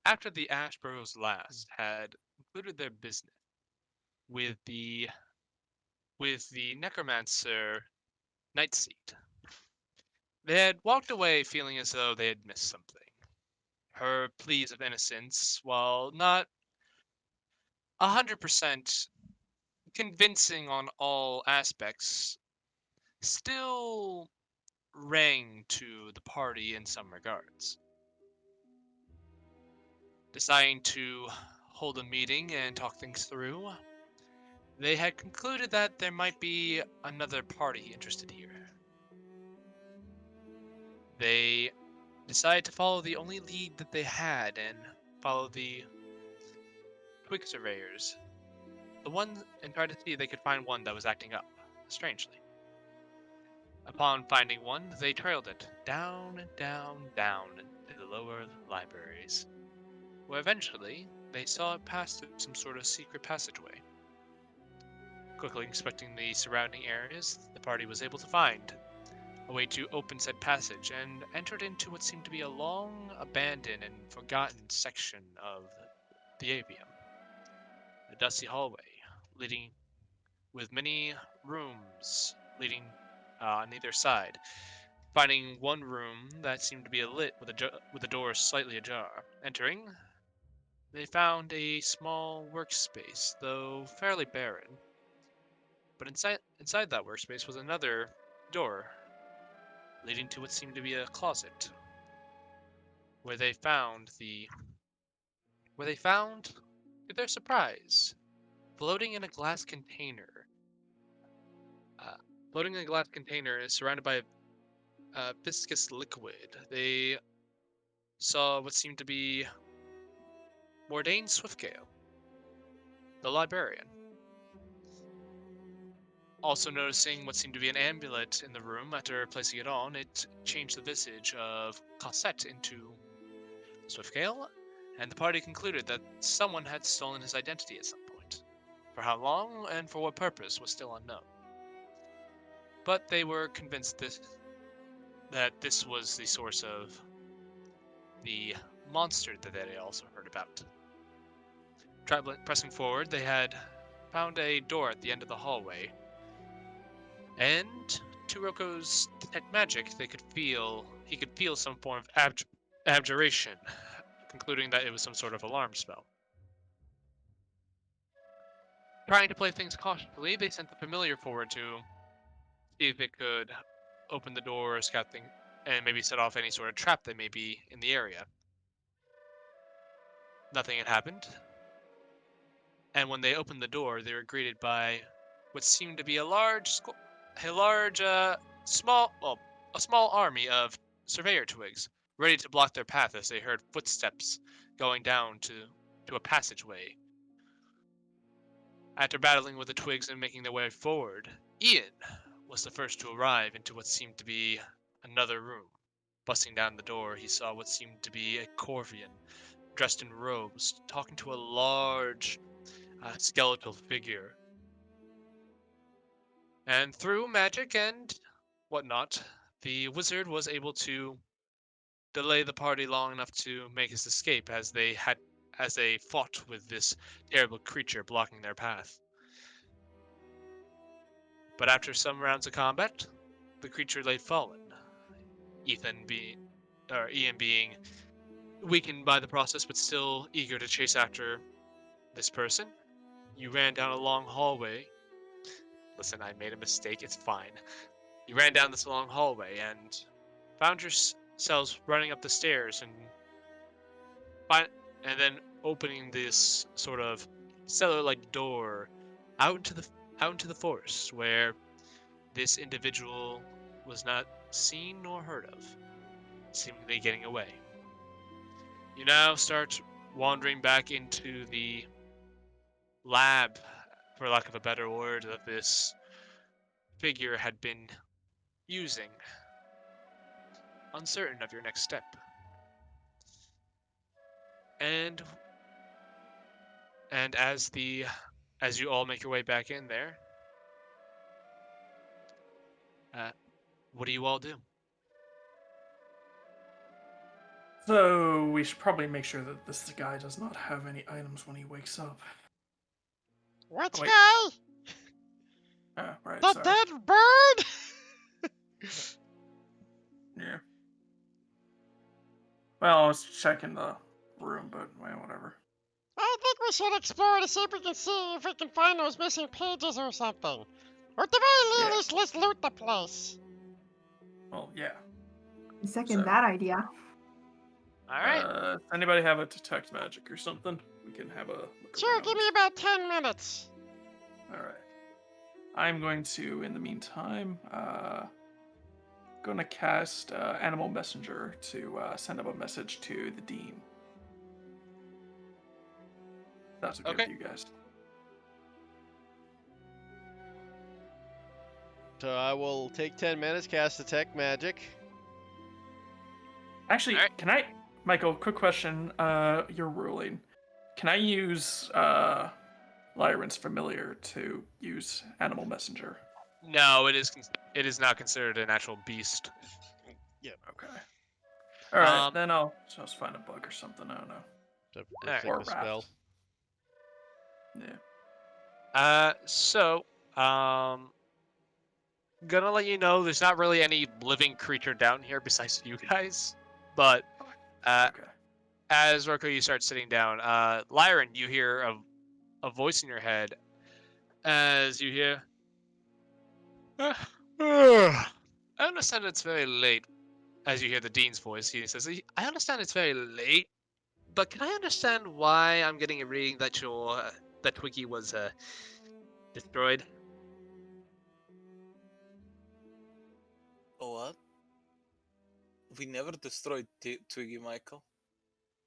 After the Ashborough's last had concluded their business with the necromancer Nightseed, they had walked away feeling as though they had missed something. Her pleas of innocence, while not 100% convincing on all aspects, still rang to the party in some regards. Deciding to hold a meeting and talk things through, they had concluded that there might be another party interested here. They decided to follow the only lead that they had and follow the twig surveyors, the one, and try to see if they could find one that was acting up, strangely. Upon finding one, they trailed it down and down, down into the lower libraries, where eventually they saw it pass through some sort of secret passageway. Quickly inspecting the surrounding areas, the party was able to find a way to open said passage and entered into what seemed to be a long, abandoned, and forgotten section of the avium. A dusty hallway leading with many rooms leading on either side. Finding one room that seemed to be lit with a door slightly ajar. Entering, they found a small workspace, though fairly barren. But inside that workspace was another door leading to what seemed to be a closet, where they found the where they found, to their surprise, floating in a glass container. Uh, Floating in a glass container is surrounded by a viscous liquid. They saw what seemed to be Mordain Swiftgale, the librarian. Also noticing what seemed to be an amulet in the room, after placing it on, it changed the visage of Cosette into Swiftgale, and the party concluded that someone had stolen his identity at some point. For how long and for what purpose was still unknown. But they were convinced that this was the source of the monster that they had also heard about. Pressing forward, they had found a door at the end of the hallway, and to Roko's detect magic, he could feel some form of abjuration, concluding that it was some sort of alarm spell. Trying to play things cautiously, they sent the familiar forward to see if it could open the door or scout things, and maybe set off any sort of trap that may be in the area. Nothing had happened, and when they opened the door, they were greeted by what seemed to be a large, a small army of surveyor twigs, ready to block their path as they heard footsteps going down to a passageway. After battling with the twigs and making their way forward, Ian was the first to arrive into what seemed to be another room. Busting down the door, he saw what seemed to be a Corvian, dressed in robes, talking to a large, skeletal figure. And through magic and whatnot, the wizard was able to delay the party long enough to make his escape as they fought with this terrible creature blocking their path. But after some rounds of combat, the creature lay fallen. Ethan being Ian being weakened by the process but still eager to chase after this person. You ran down a long hallway. Listen, I made a mistake, it's fine. You ran down this long hallway and found yourselves running up the stairs find, and then opening this sort of cellar-like door out into the out into the forest where this individual was not seen nor heard of, seemingly getting away. You now start wandering back into the lab, for lack of a better word, that this figure had been using, uncertain of your next step. And and as you all make your way back in there, uh, what do you all do? So we should probably make sure that this guy does not have any items when he wakes up. Which Wait. guy? Right, The sorry. dead bird? Yeah. Well, I was checking the room, but well, whatever. I think we should explore to see if we can find those missing pages or something. Or at the very Yeah. least, let's loot the place. Well, yeah. Second So, that idea. All right. Does anybody have a detect magic or something? We can have a look Sure, around. give me about 10 minutes. All right. I'm going to, in the meantime, going to cast Animal Messenger to send up a message to the Dean. That's okay, with you guys. So I will take 10 minutes, cast Detect Magic. Actually, All right. can I, Michael? Quick question. You're ruling. Can I use Lyran's familiar to use Animal Messenger? No, it is not considered an actual beast. Okay. All right, Um, then I'll just find a bug or something. I don't know. So Alright. Or a spell. Yeah. Gonna let you know there's not really any living creature down here besides you guys. But Okay. as Roko, you start sitting down, Lyran, you hear a voice in your head as you hear. I understand it's very late. As you hear the dean's voice, he says, "I understand it's very late, but can I understand why I'm getting a reading that that Twiggy was destroyed?" What? We never destroyed Twiggy, Michael.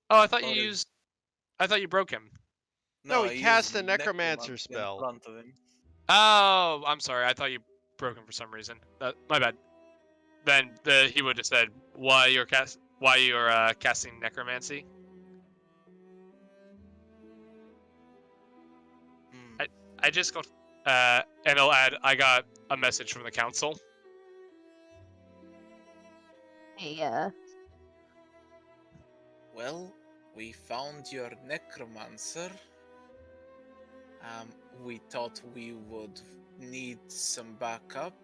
Oh, I thought you Or- used. I thought you broke him. No, I he used cast a necromancer in spell. front of him. Oh, I'm sorry. I thought you broke him for some reason. My bad. Then he would have said why you're casting necromancy. Hmm. I just got and I'll add. I got a message from the council. Yeah. Well, we found your necromancer. We thought we would need some backup.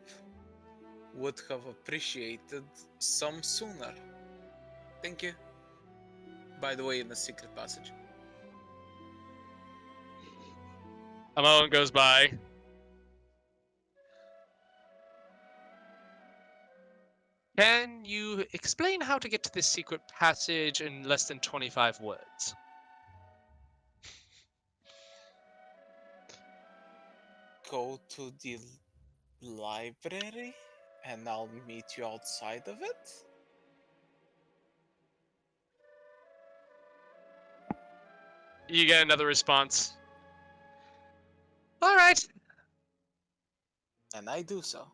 Would have appreciated some sooner. Thank you. By the way, in the secret passage. A moment goes by. Can you explain how to get to this secret passage in less than 25 words? Go to the library, and I'll meet you outside of it. You get another response. All right. And I do so.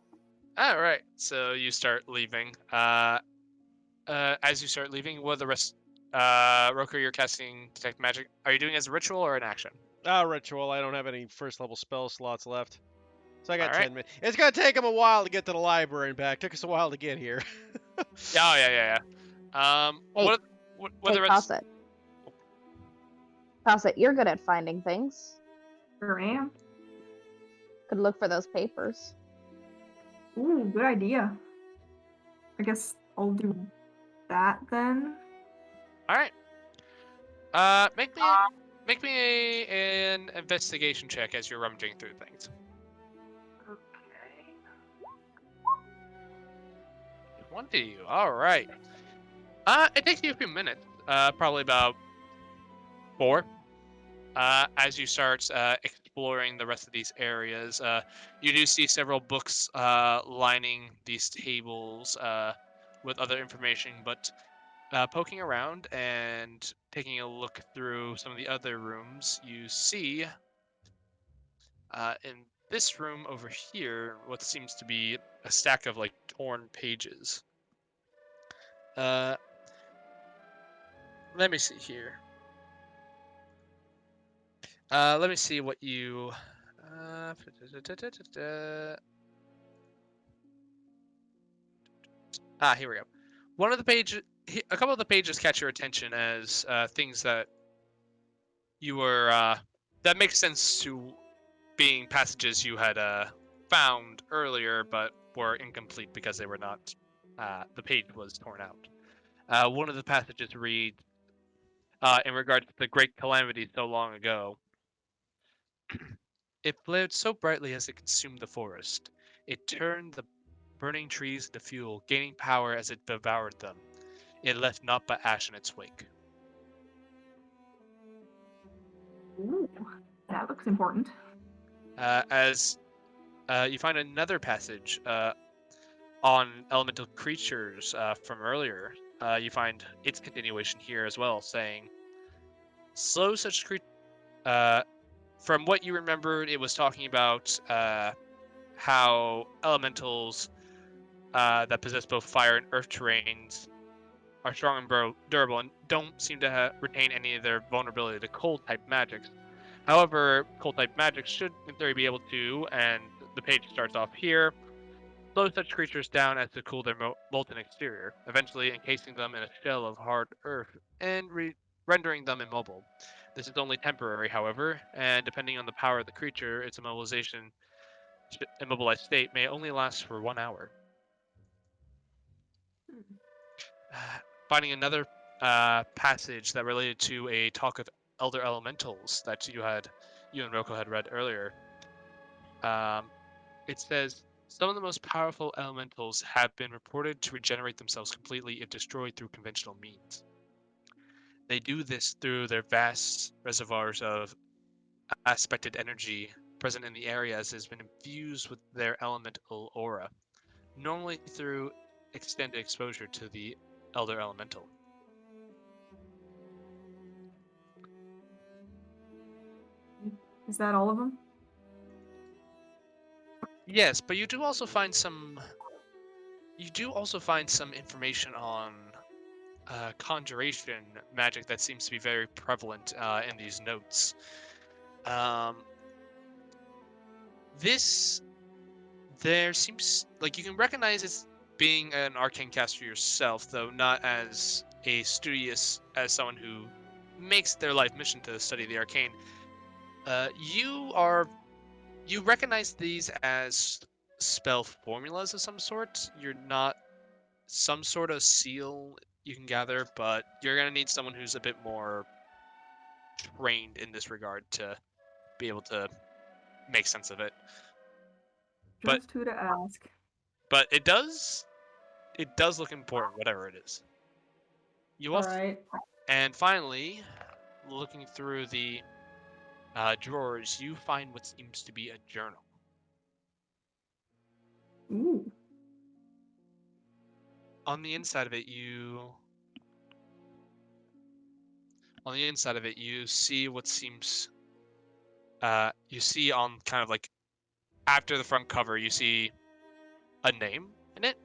All right. So you start leaving. As you start leaving, what are the rest? Roku, you're casting detect magic. Are you doing it as a ritual or an action? Ritual. I don't have any first level spell slots left. So I got Alright. 10 minutes. It's going to take him a while to get to the library and back. Took us a while to get here. Yeah. Hey, What are Hey, the rest? Cosset, you're good at finding things. Sure am. Could look for those papers. Ooh, good idea. I guess I'll do that then. All right. Make me an investigation check as you're rummaging through things. Okay. One to you. All right. It takes you a few minutes. Probably about 4. As you start exploring the rest of these areas, you do see several books lining these tables with other information, but poking around and taking a look through some of the other rooms, you see in this room over here what seems to be a stack of like torn pages. Let me see here. Let me see what you. Here we go. One of the pages. a couple of the pages catch your attention as things that you were that makes sense to being passages you had found earlier, but were incomplete because they were not. The page was torn out. One of the passages reads, in regards to the great calamity so long ago. It flared so brightly as it consumed the forest. It turned the burning trees into fuel, gaining power as it devoured them. It left naught but ash in its wake. Ooh, that looks important. As you find another passage on elemental creatures from earlier, you find its continuation here as well, saying, slow such creatures. From what you remembered, it was talking about how elementals that possess both fire and earth terrains are strong and durable and don't seem to retain any of their vulnerability to cold type magics. However, cold type magics should in theory be able to, and the page starts off here, slow such creatures down as to cool their molten exterior, eventually encasing them in a shell of hard earth and rendering them immobile. This is only temporary, however, and depending on the power of the creature, its immobilized state may only last for 1 hour. Finding another passage that related to a talk of elder elementals that you and Roko had read earlier. It says, some of the most powerful elementals have been reported to regenerate themselves completely if destroyed through conventional means. They do this through their vast reservoirs of aspected energy present in the area as it has been infused with their elemental aura, normally through extended exposure to the elder elemental. Is that all of them? Yes, but you do also find some information on conjuration magic that seems to be very prevalent in these notes. This there seems like you can recognize it being an arcane caster yourself, though not as a studious as someone who makes their life mission to study the arcane. You recognize these as spell formulas of some sort. You're not some sort of seal you can gather, but you're gonna need someone who's a bit more trained in this regard to be able to make sense of it. But Just who to ask. but it does look important, whatever it is. You All also, right. and finally, looking through the drawers, you find what seems to be a journal. Ooh. On the inside of it, you see what seems. You see on kind of like after the front cover, you see a name in it.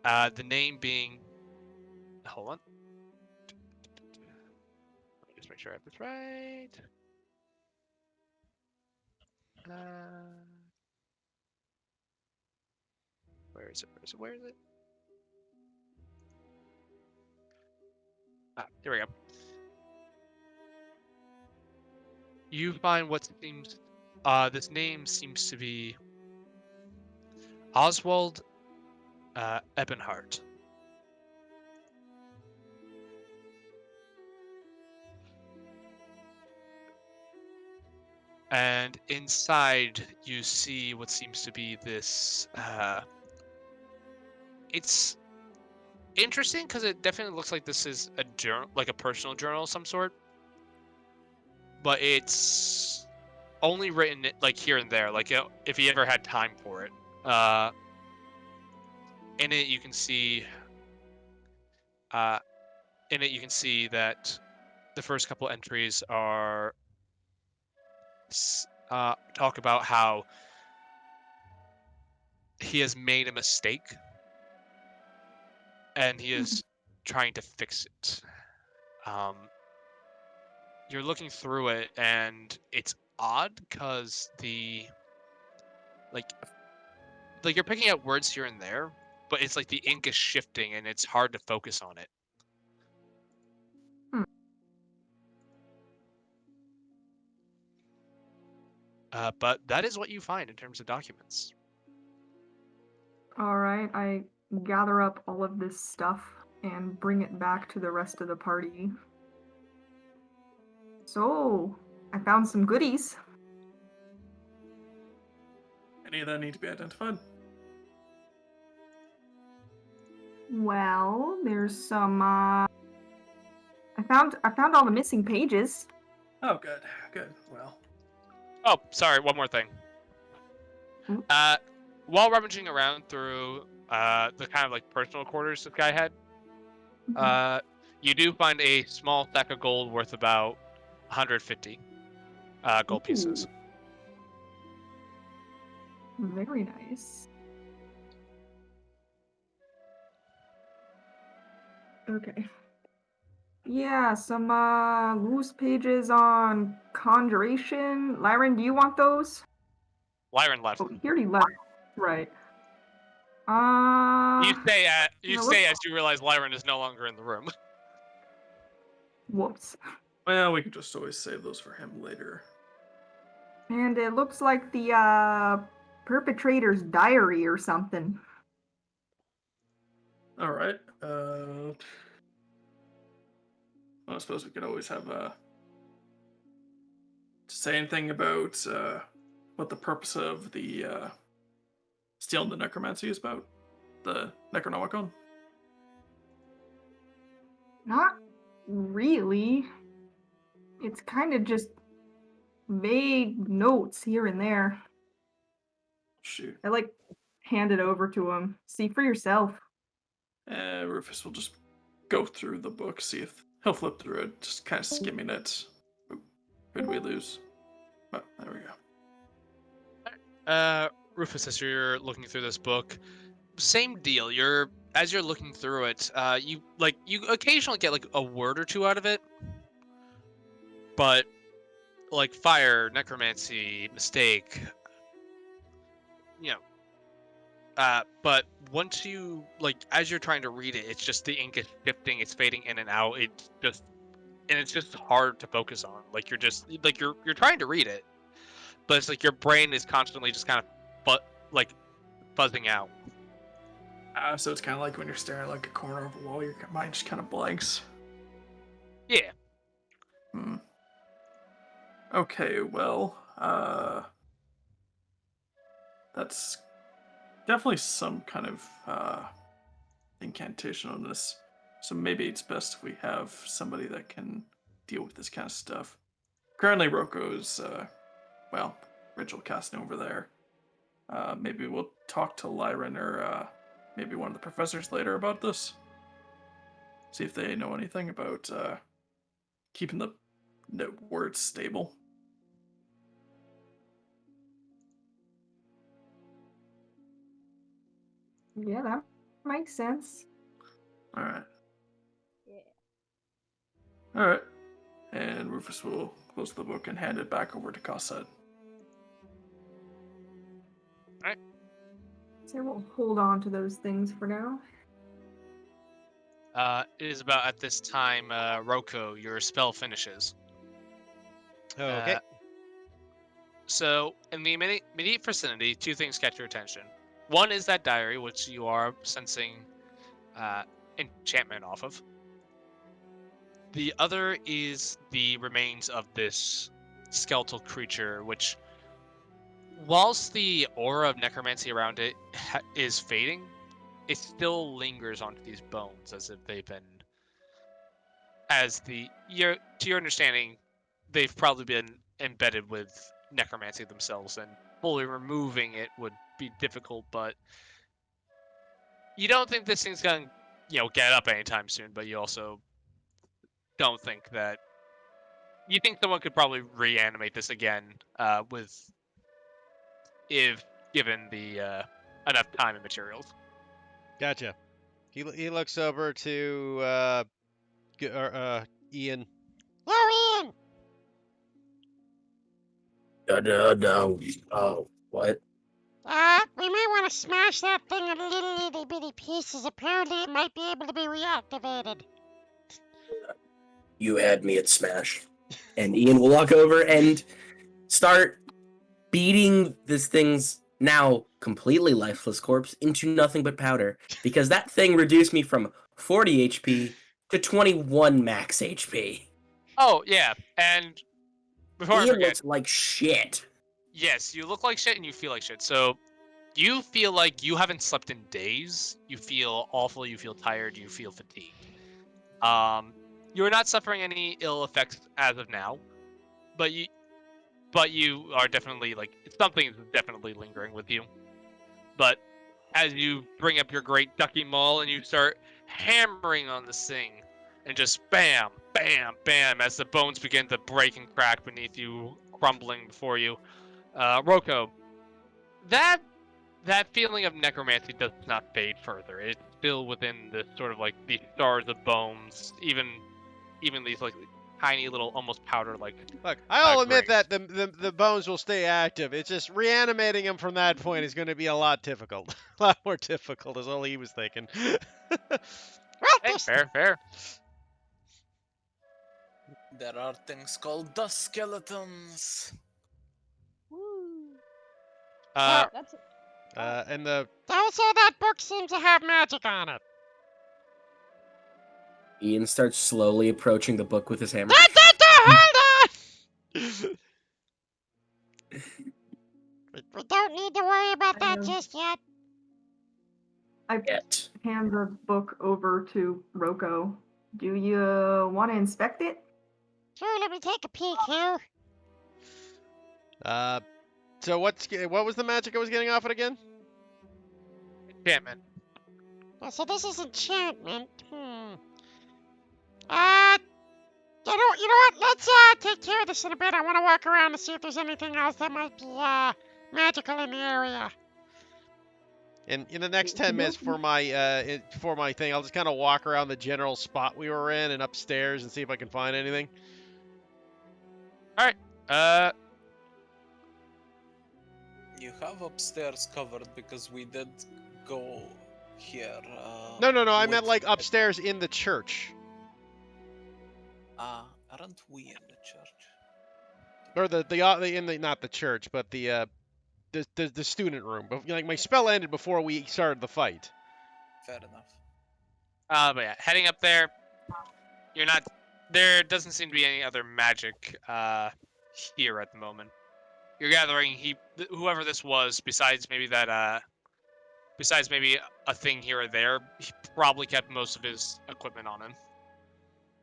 The name being. Hold on. Let me just make sure I have this right. Where is it? Ah, here we go. You find what seems. This name seems to be Oswald Ebenhart. And inside, you see what seems to be this. It's interesting because it definitely looks like this is a journal, like a personal journal of some sort. But it's only written like here and there, like if he ever had time for it. In it, you can see. In it, you can see that the first couple entries are talk about how he has made a mistake and he is trying to fix it. You're looking through it and it's odd because the like you're picking out words here and there, but it's like the ink is shifting and it's hard to focus on it. But that is what you find in terms of documents. All right, I gather up all of this stuff and bring it back to the rest of the party. So, I found some goodies. Any of that need to be identified? Well, there's some. I found all the missing pages. Oh, good, good. Well, Oh, sorry, one more thing. Hmm? While rummaging around through the kind of like personal quarters this guy had, you do find a small stack of gold worth about 150 gold pieces. Very nice. Okay. Yeah, some loose pages on conjuration. Lyran, do you want those? Lyran left. Oh, he already left. Right. You say looks- as you realize Lyran is no longer in the room. Whoops. well, we can just always save those for him later. And it looks like the perpetrator's diary or something. All right. I suppose we could always have say anything about what the purpose of the stealing the necromancy is about, the Necronomicon. Not really. It's kind of just vague notes here and there. Shoot. I like hand it over to him. See for yourself. Rufus will just go through the book, see if he'll flip through it, just kind of skimming it. Who did we lose? Oh, there we go. Rufus, as you're looking through this book, same deal. As you're looking through it, you occasionally get like a word or two out of it, but like fire, necromancy, mistake, you know. But once you as you're trying to read it, it's just the ink is shifting, it's fading in and out. It's just hard to focus on. Like you're just you're trying to read it, but it's like your brain is constantly just kind of buzzing out. So it's kind of like when you're staring at like a corner of a wall, your mind just kind of blanks. Yeah. Okay, well, that's definitely some kind of incantation on this. So maybe it's best if we have somebody that can deal with this kind of stuff. Currently, Roko's, ritual casting over there. Maybe we'll talk to Lyran or maybe one of the professors later about this. See if they know anything about keeping the words stable. Yeah, that makes sense. All right. Yeah. All right. And Rufus will close the book and hand it back over to Cosset. So we'll hold on to those things for now. It is about at this time, Roko, your spell finishes. Okay. So, in the immediate vicinity, two things catch your attention. One is that diary, which you are sensing enchantment off of. The other is the remains of this skeletal creature, which, whilst the aura of necromancy around it is fading, it still lingers onto these bones as if they've been, to your understanding, they've probably been embedded with necromancy themselves, and fully removing it would be difficult, but you don't think this thing's gonna, get up anytime soon, but you also don't think that, you think someone could probably reanimate this again, if given the enough time and materials. Gotcha. He looks over to Ian. Yo, Ian! No. Oh, what? We may want to smash that thing into little itty bitty pieces. Apparently, it might be able to be reactivated. You had me at smash. And Ian will walk over and start beating this thing's now completely lifeless corpse into nothing but powder. Because that thing reduced me from 40 HP to 21 max HP. Oh, yeah. And before I Ian forget, looks like shit. yes, you look like shit and you feel like shit. So you feel like you haven't slept in days. You feel awful. You feel tired. You feel fatigued. You're not suffering any ill effects as of now, but you are definitely like something's definitely lingering with you. But as you bring up your great ducky maul and you start hammering on this thing, and just bam, bam, bam, as the bones begin to break and crack beneath you, crumbling before you, Roko, that feeling of necromancy does not fade further. It's still within the sort of like these stars of bones, even these like tiny little almost powder like. Look, I'll admit grains. that the bones will stay active. It's just reanimating him from that point is going to be a lot difficult. A lot more difficult is all he was thinking. Well, Hey, fair. There are things called dust skeletons. Uh, That's And the also, that book seems to have magic on it. Ian starts slowly approaching the book with his hammer. Hold on! We don't need to worry about that just yet. I Yet. hand the book over to Roko. Do you want to inspect it? Sure, let me take a peek here. so what was the magic I was getting off it again? enchantment. So this is enchantment. You know what? Let's take care of this in a bit. I want to walk around and see if there's anything else that might be magical in the area. In the next 10 minutes for my thing, I'll just kind of walk around the general spot we were in and upstairs and see if I can find anything. You have upstairs covered because we did go here. No, I meant with- like upstairs in the church. Aren't we in the church? Or not the church, but the student room. But like my spell ended before we started the fight. Fair enough. But yeah, heading up there, you're not. There doesn't seem to be any other magic here at the moment. You're gathering whoever this was, besides maybe a thing here or there, he probably kept most of his equipment on him.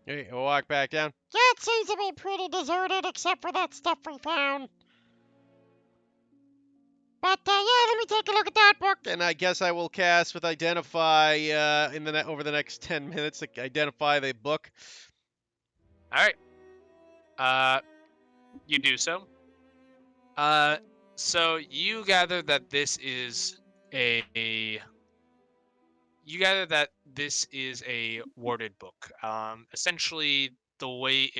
Okay, we'll walk back down. Yeah, it seems to be pretty deserted except for that stuff we found. But yeah, let me take a look at that book. And I guess I will cast with identify over the next 10 minutes to identify the book. All right. You do so. So you gather that this is a warded book. Essentially the way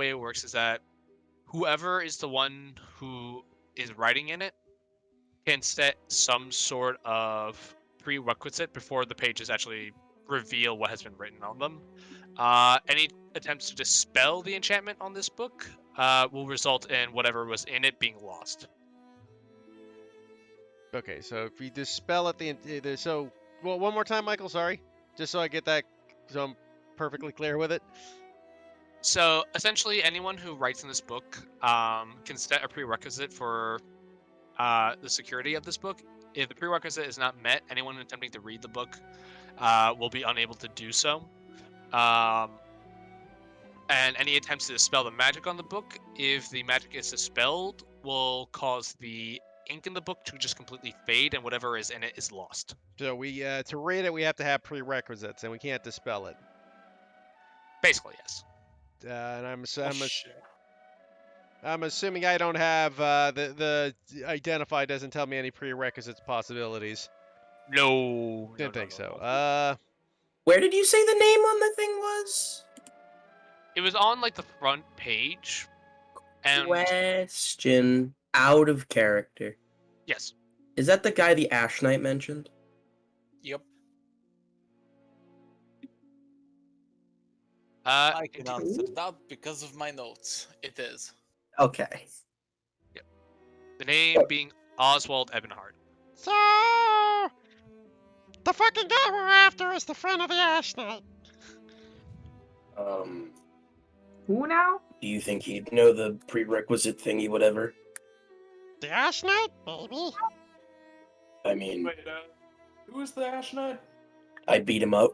it works is that whoever is the one who is writing in it can set some sort of prerequisite before the pages actually reveal what has been written on them. Any attempts to dispel the enchantment on this book will result in whatever was in it being lost. Okay, so if we dispel it, one more time, Michael. Sorry, just so I get that, so I'm perfectly clear with it. So essentially, anyone who writes in this book can set a prerequisite for the security of this book. If the prerequisite is not met, anyone attempting to read the book will be unable to do so. And any attempts to dispel the magic on the book, if the magic is dispelled, will cause the ink in the book to just completely fade, and whatever is in it is lost. So we to read it, we have to have prerequisites, and we can't dispel it. Basically, yes. And Shit. I'm assuming I don't have the identify doesn't tell me any prerequisites possibilities. No. Didn't no, think no, so. no. Where did you say the name on the thing was? It was on like the front page, and Question. out of character. Yes. Is that the guy the Ash Knight mentioned? Yep. I can Indeed. answer that because of my notes. It is. Okay. The name being Oswald Ebenhard. So, the fucking guy we're after is the friend of the Ash Knight. Who now? Do you think he'd know the prerequisite thingy, whatever? The Ash Knight, baby. I mean, Wait, who is the Ash Knight? I beat him up.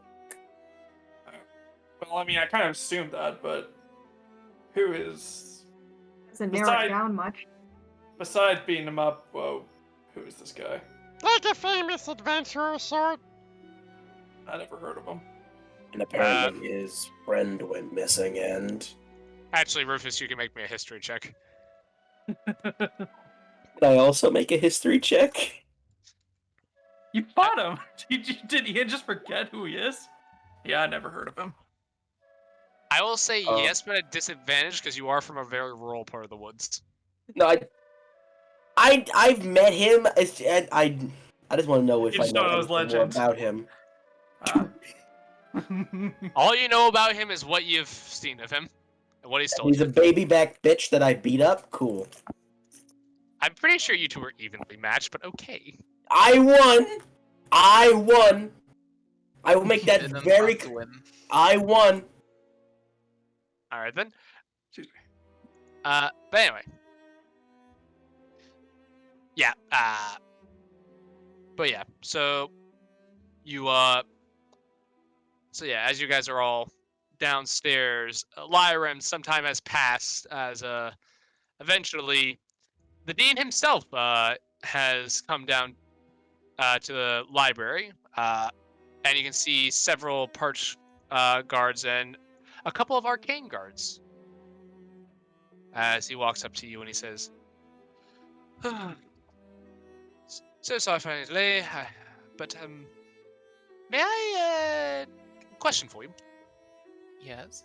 Well, I mean, I kind of assumed that, but who is Doesn't narrow it Beside- down much. besides beating him up? Whoa, who is this guy? Like a famous adventurer sort. I never heard of him. And apparently his friend went missing, and Actually, Rufus, you can make me a history check. Can I also make a history check? You fought him. Did Ian just forget who he is? Yeah, I never heard of him. I will say Oh. yes, but at disadvantage because you are from a very rural part of the woods. No, I've met him. I just want to know if You I just know know those anything more legends. about him. All you know about him is what you've seen of him and what he's told He's you. a baby back bitch that I beat up. Cool. I'm pretty sure you two were evenly matched, but okay. I won. I won. I will make that Didn't very. have to win. I won. All right then. Excuse me. But anyway. Yeah. But yeah. So you So yeah, as you guys are all downstairs, Lyram, some time has passed as eventually the dean himself has come down to the library, and you can see several parch guards and a couple of arcane guards as he walks up to you and he says, "So sorry for any delay, but may I question for you? Yes.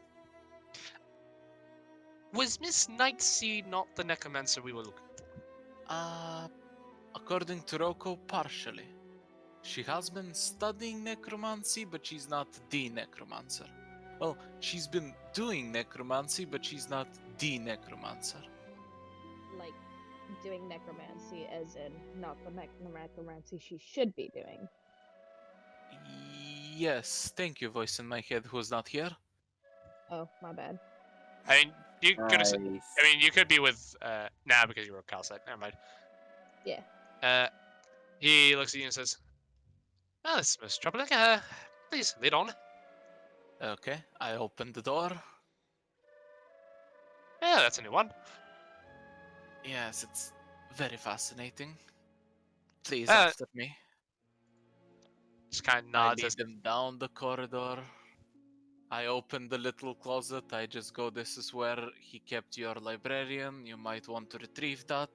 Was Miss Nightseed not the necromancer we were looking for?" According to Roko, partially. She has been studying necromancy, but she's not the necromancer. Well, she's been doing necromancy, but she's not the necromancer. Like, doing necromancy as in not the necromancy she should be doing. Yes, thank you, voice in my head who's not here. Oh, my bad. I mean, you could have. Nice. I mean, you could be with now because you were Cal side. Never mind. Yeah. He looks at you and says, "Oh, this is most troubling. Please lead on." Okay, I opened the door. Yeah, that's a new one. Yes, it's very fascinating. Please, Uh, after me. Just kind of I nods. lead As, them down the corridor. I open the little closet. I just go, this is where he kept your librarian. You might want to retrieve that.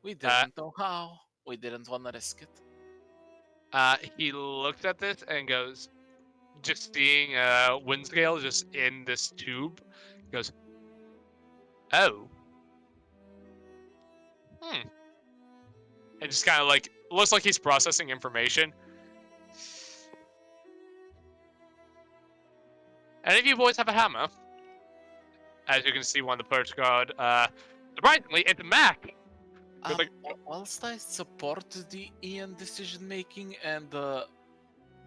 We didn't know how. We didn't want to risk it. he looks at this and goes, just seeing Windscale just in this tube, he goes, "Oh. And just kind of like looks like he's processing information. Any of you boys have a hammer? As you can see, one of the perch guard. Surprisingly, it's Mac. With like, Whilst I support the Ian decision making and the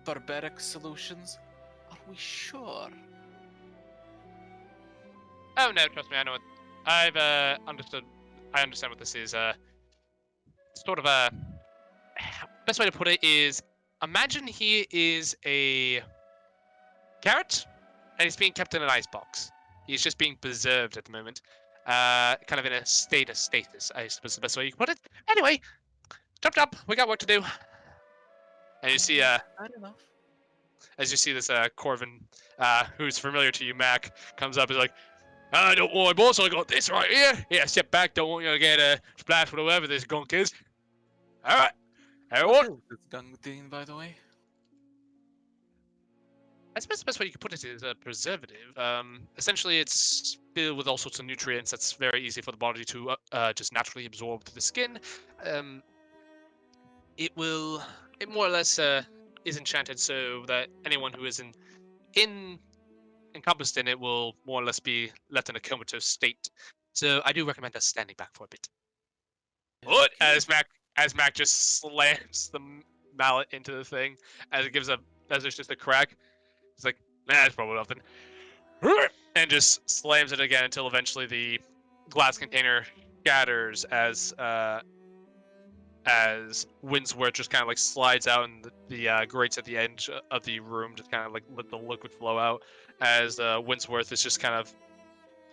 barbaric solutions, are we sure? oh no, trust me, I know it. I've understood. I understand what this is. Sort of a best way to put it is, imagine he is a carrot, and he's being kept in an ice box. He's just being preserved at the moment. Kind of in a state of stasis, I suppose is the best way you can put it. Anyway, chop, we got work to do. And you see, Fair enough. as you see this Corvin, who's familiar to you, Mac, comes up and is like, don't worry, boss, I got this right here. Yeah, step back, don't want you to get splashed with whoever this gunk is. Alright, everyone. What is this Gung Dean, by the way? I suppose the best way you could put it is a preservative. Essentially, it's filled with all sorts of nutrients that's very easy for the body to just naturally absorb to the skin. Um, it more or less is enchanted so that anyone who is in encompassed in it will more or less be left in a comatose state. So I do recommend us standing back for a bit. What? Okay. As Mac just slams the mallet into the thing as it gives a as there's just a crack. It's like, nah, that's probably nothing. And just slams it again until eventually the glass container shatters as Windsworth just kind of like slides out and the grates at the edge of the room just kind of like let the liquid flow out as Windsworth is just kind of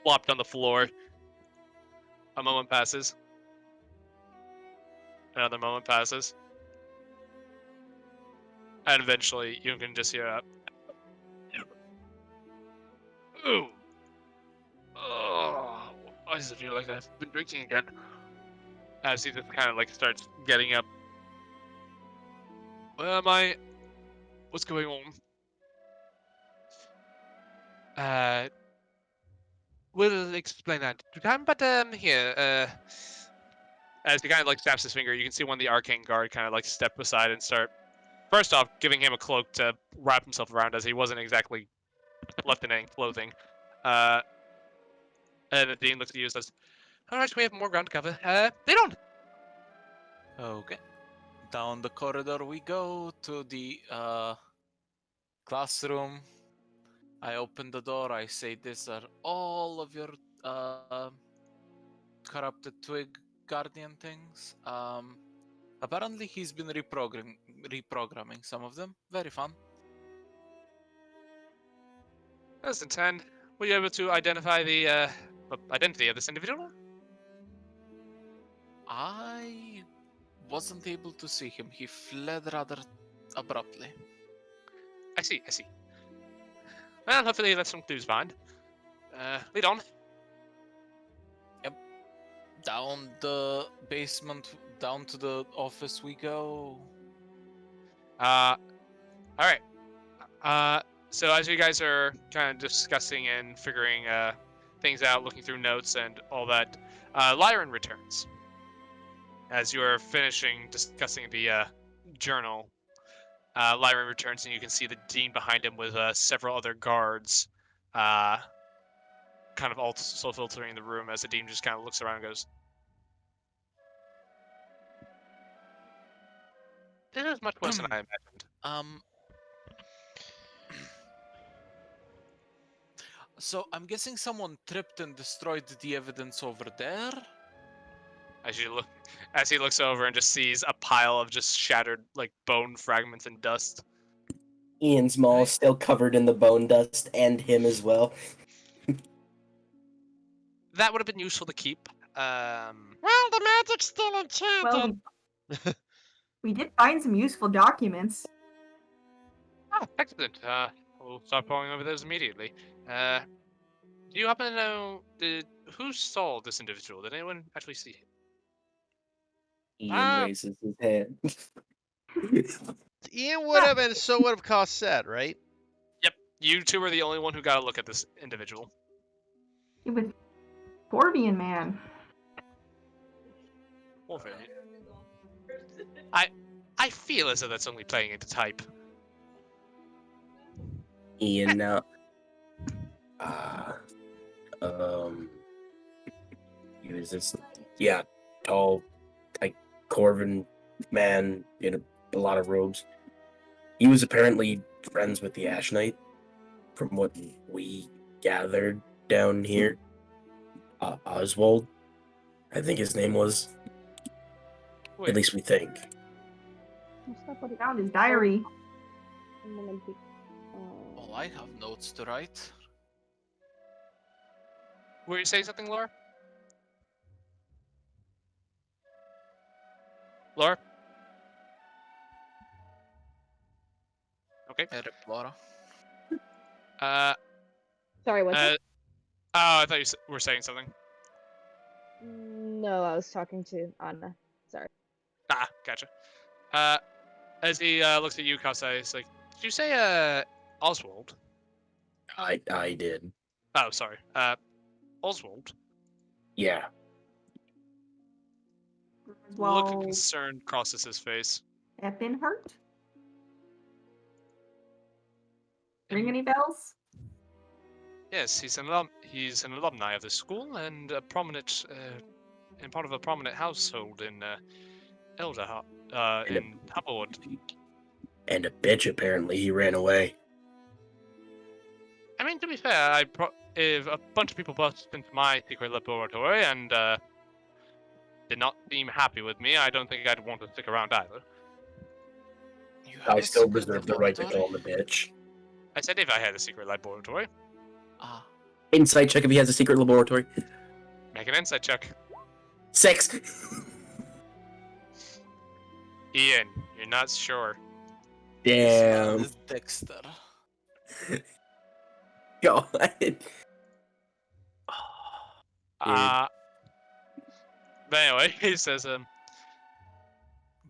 plopped on the floor. A moment passes. Another moment passes. And eventually you can just hear a ooh. Oh, why does it feel like I've been drinking again? As he just kind of like starts getting up. Where am I? What's going on? We'll explain that to time, but here, as he kind of like snaps his finger, you can see one of the arcane guard kind of like step aside and start, first off, giving him a cloak to wrap himself around as he wasn't exactly left in any clothing. Uh, and the dean looks at you and says, alright, we have more ground to cover. Lead on! Okay. Down the corridor we go to the classroom. I open the door. I say, "These are all of your corrupted twig guardian things." Apparently, he's been reprogramming some of them. Very fun. Listen, 10. Were you able to identify the identity of this individual? I wasn't able to see him. He fled rather abruptly. I see, I see. Well, hopefully that's some clues find. Lead on. Down the basement, down to the office we go. Alright. So as you guys are kind of discussing and figuring things out, looking through notes and all that, Lyron returns. As you are finishing discussing the journal, Lyron returns and you can see the dean behind him with several other guards, kind of also filtering the room as the dean just kind of looks around and goes, "This is much worse than I imagined." So I'm guessing someone tripped and destroyed the evidence over there. As he looks over and just sees a pile of just shattered like bone fragments and dust. Ian Small Right. still covered in the bone dust, and him as well. That would have been useful to keep. Well, the magic's still enchanted. Well, we did find some useful documents. Excellent. We'll start poring over those immediately. Do you happen to know who saw this individual? Did anyone actually see him? Ian raises his hand. Ian would have, and so would have Cosette, right? Yep, you two are the only one who got a look at this individual. It was Corvian man. I feel as though that's only playing into type. Ian now. He was this, tall, like Corvin man in a lot of robes. He was apparently friends with the Ash Knight, from what we gathered down here. Oswald, I think his name was. Wait, At least we think. We found his diary. Well, I have notes to write. were you saying something, Laura? Laura? Okay. Eric Laura. Sorry, what's that? Oh, I thought you were saying something. No, I was talking to Anna. Sorry. Gotcha. As he looks at you, Kasai, he's like, "Did you say Oswald. I did. Oh, sorry. Oswald. Yeah. Look of Well, concern crosses his face. Eppin hurt? Ring Um, any bells? Yes, he's an alumni of the school and a prominent and part of a prominent household in And in Humblewood. And a bitch, apparently. He ran away. I mean, to be fair, if a bunch of people burst into my secret laboratory and did not seem happy with me, I don't think I'd want to stick around either. You have I a still secret reserve the right to laboratory? call him a bitch. I said if I had a secret laboratory. Ah, Insight check if he has a secret laboratory. Make an insight check. 6. Ian, you're not sure. this man Damn. is Dexter. God. But anyway, he says, By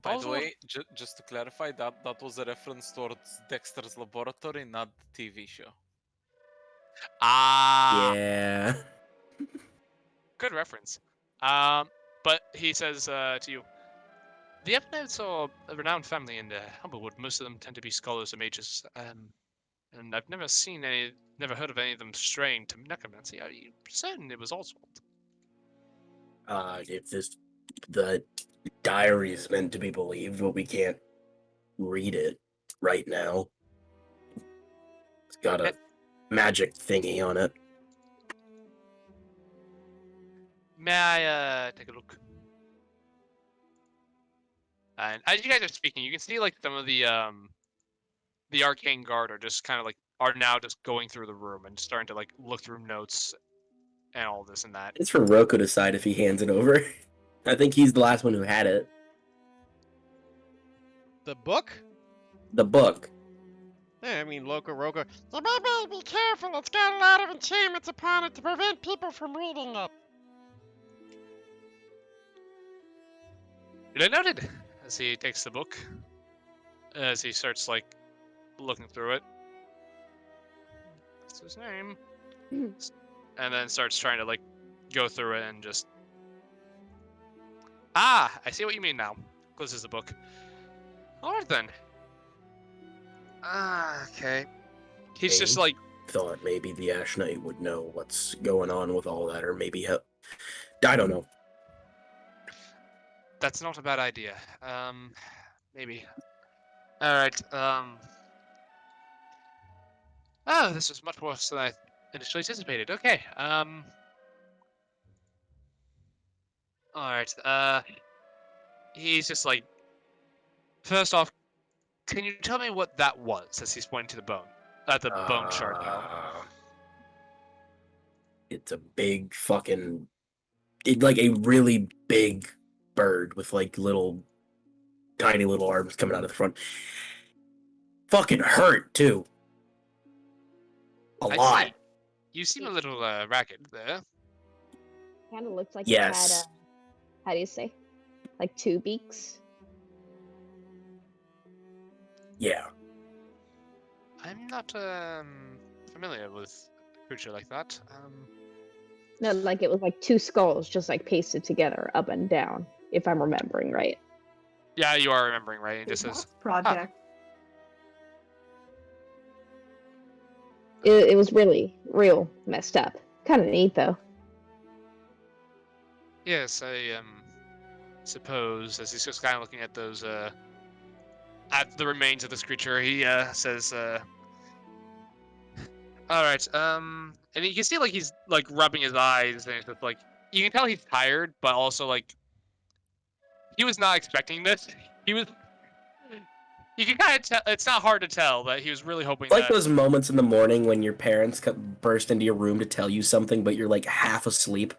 the Also- way, just to clarify, that was a reference towards Dexter's Laboratory, not the TV show. Yeah. Good reference. But he says to you, the Epnotes are a renowned family in Humblewood. Most of them tend to be scholars and mages. And I've never heard of any of them straying to necromancy. Are you certain it was Oswald? If the diary is meant to be believed, but we can't read it right now. It's got a magic thingy on it. May I take a look? And as you guys are speaking, you can see like some of the arcane guard are now just going through the room and starting to like look through notes and all this and that. It's for Roku to decide if he hands it over. I think he's the last one who had it. The book? The book. I mean, Loco Roca. You may be careful. It's got a lot of enchantments upon it to prevent people from reading it. Duly noted. As he takes the book, as he starts like looking through it. What's his name? And then starts trying to like go through it and just. Ah, I see what you mean now. Closes the book. All right then. Ah, okay. He's just Okay. like, Thought maybe the Ash Knight would know what's going on with all that, or maybe I don't know. that's not a bad idea. Maybe. All right. Oh, this was much worse than I initially anticipated. Okay. All right. He's just like. First off, can you tell me what that was? As he's pointing to the bone, the bone shard now. It's a big fucking, like a really big bird with like tiny little arms coming out of the front. Fucking hurt too. A I lot. see. You seem a little ragged there. Kind of looks like Yes. it had how do you say? Like 2 beaks. Yeah. I'm not familiar with a creature like that. No, like it was like 2 skulls just like pasted together up and down, if I'm remembering right. Yeah, you are remembering right. It just Lost says project. It was really real messed up. Kind of neat though. yes. I suppose as he's just kind of looking at those at the remains of this creature, he says all right. And you can see like he's like rubbing his eyes, and it's just like you can tell he's tired, but also like he was not expecting this. He was. You can kind of tell. It's not hard to tell that he was really hoping It's like that. those moments in the morning when your parents burst into your room to tell you something, but you're like half asleep.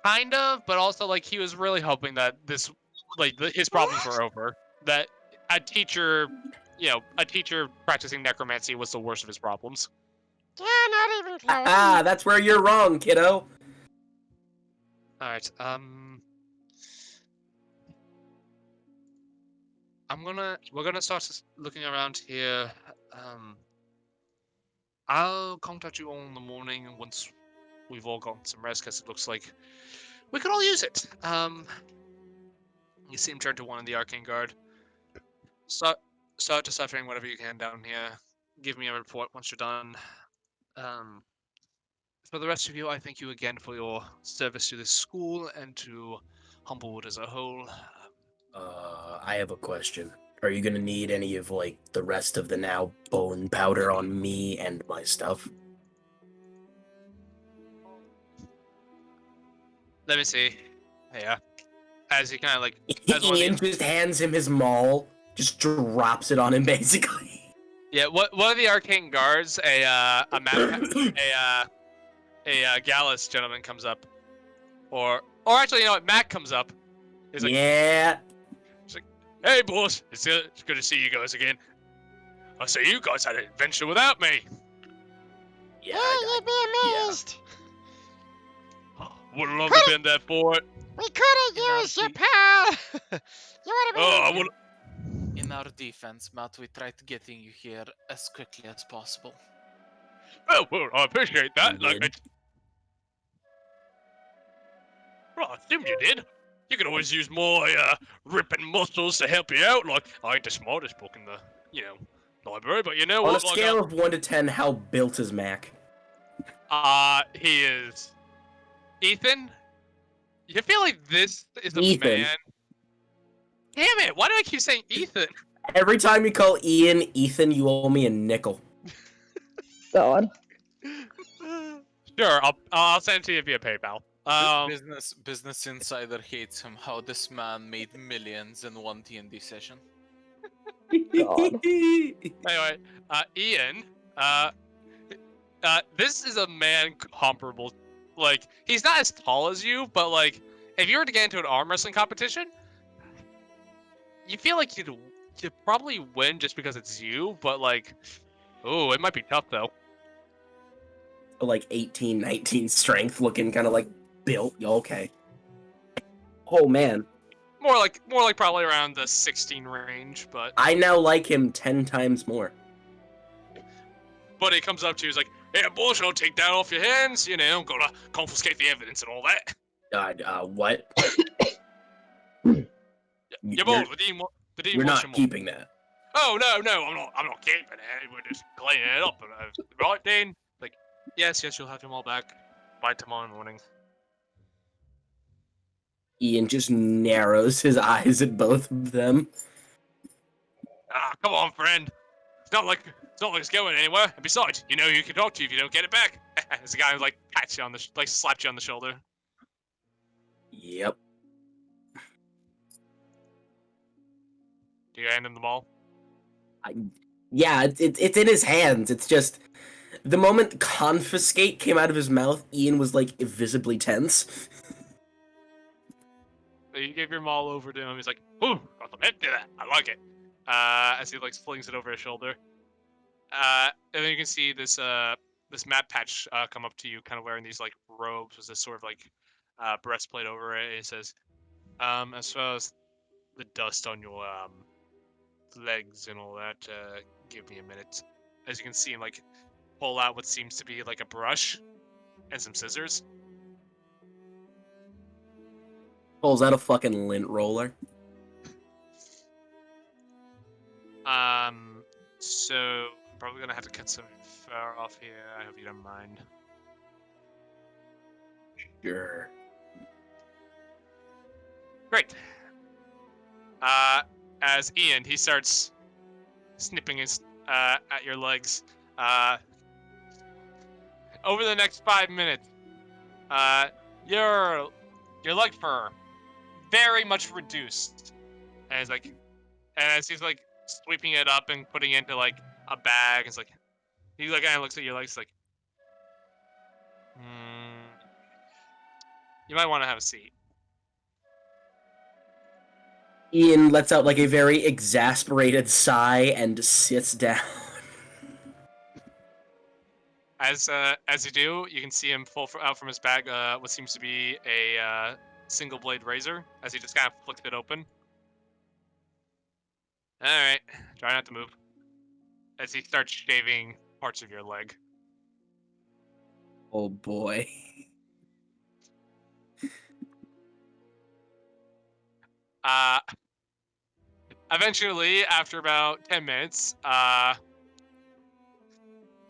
Kind of, but also like he was really hoping that this, like his problems were over. That a teacher practicing necromancy was the worst of his problems. Yeah, not even close. Ah, that's where you're wrong, kiddo. All right. We're gonna start looking around here. I'll contact you all in the morning once we've all gotten some rest, because it looks like we could all use it. You see him turn to one of the arcane guard. Start deciphering whatever you can down here. Give me a report once you're done. Um, for the rest of you, I thank you again for your service to this school and to Humblewood as a whole. I have a question. Are you gonna need any of like the rest of the now bone powder on me and my stuff? Let me see. Yeah. As he kind of like, as one of Ian the, just hands him his maul, just drops it on him basically. yeah, one of the arcane guards, a Gallus gentleman comes up, or actually, you know what? Mac comes up. He's like, Yeah. "Hey, boss, it's good to see you guys again. I see you guys had an adventure without me. Yeah. You'd be amazed. Would have loved to been there for it. We could have used you, pal. You would have Oh, I been. would. In our defense, Matt, we tried getting you here as quickly as possible. Oh, well, I appreciate that. You Like, did. well, I assumed you did. You could always use more ripping muscles to help you out. Like, I ain't the smartest book in the, library, but you know On a what? scale of 1 to 10, how built is Mac? He is. Ethan, you feel like this is a Ethan. man. Damn it! Why do I keep saying Ethan? Every time you call Ian Ethan, you owe me a nickel. God. Sure, I'll send it to you via PayPal. Business Insider hates him. How this man made millions in one D&D session. God. Anyway, Ian, this is a man comparable. Like, he's not as tall as you, but like, if you were to get into an arm wrestling competition, you feel like you'd probably win just because it's you. But like, oh, it might be tough though. Like 18, 19 strength, looking kind of like built. Okay. Oh man, More like probably around the 16 range. But I now like him 10 times more. he comes up to you, he's like, "Yeah, boss, I'll take that off your hands. You know, gotta confiscate the evidence and all that." What? You're bold. The dean You're wants not you more. keeping that. Oh no, I'm not keeping it. We're just cleaning it up. Right, Dean? Like, yes, you'll have them all back by tomorrow morning. Ian just narrows his eyes at both of them. Come on, friend. It's not like it's going anywhere. And besides, you know who you can talk to if you don't get it back. As the guy who like pats you on the slaps you on the shoulder. Yep. Do you hand him the ball? Yeah, it's in his hands. It's just the moment confiscate came out of his mouth, Ian was like visibly tense. So you give your maul over to him. He's like, "Ooh, got some hit to that. I like it." As he like flings it over his shoulder. And then you can see this map patch come up to you, kind of wearing these like robes with this sort of like breastplate over it. And it says, as far as the dust on your legs and all that, give me a minute. As you can see him like pull out what seems to be like a brush and some scissors. Pulls out a fucking lint roller. So I'm probably gonna have to cut some fur off here. I hope you don't mind. Sure. Great. As Ian, he starts snipping his at your legs. Over the next 5 minutes, your leg fur very much reduced. And it's like, and as he's like sweeping it up and putting it into like a bag, it's like he like kind of looks at your legs like, you might want to have a seat. Ian lets out like a very exasperated sigh and sits down. As you do, you can see him pull out from his bag what seems to be a single blade razor as he just kind of flicks it open. All right, try not to move. As he starts shaving parts of your leg. Oh boy. Eventually, after about 10 minutes,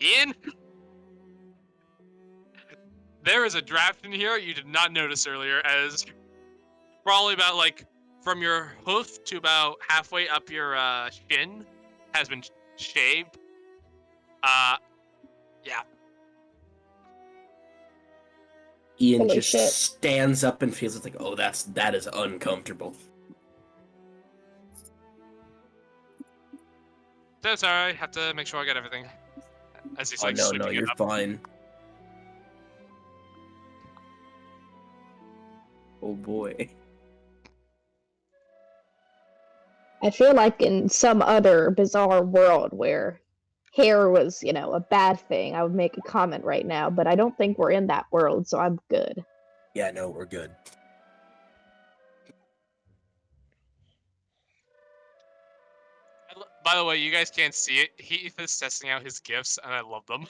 Ian, there is a draft in here you did not notice earlier, as probably about like from your hoof to about halfway up your shin has been shaved. Yeah. Ian Holy just shit. stands up and feels like, oh, that is uncomfortable. So sorry, have to make sure I get everything. As he's Oh like no, sweeping it you're up. fine. Oh boy. I feel like in some other bizarre world where hair was, a bad thing, I would make a comment right now, but I don't think we're in that world, so I'm good. Yeah, no, we're good. By the way, you guys can't see it. Heath is testing out his gifts, and I love them.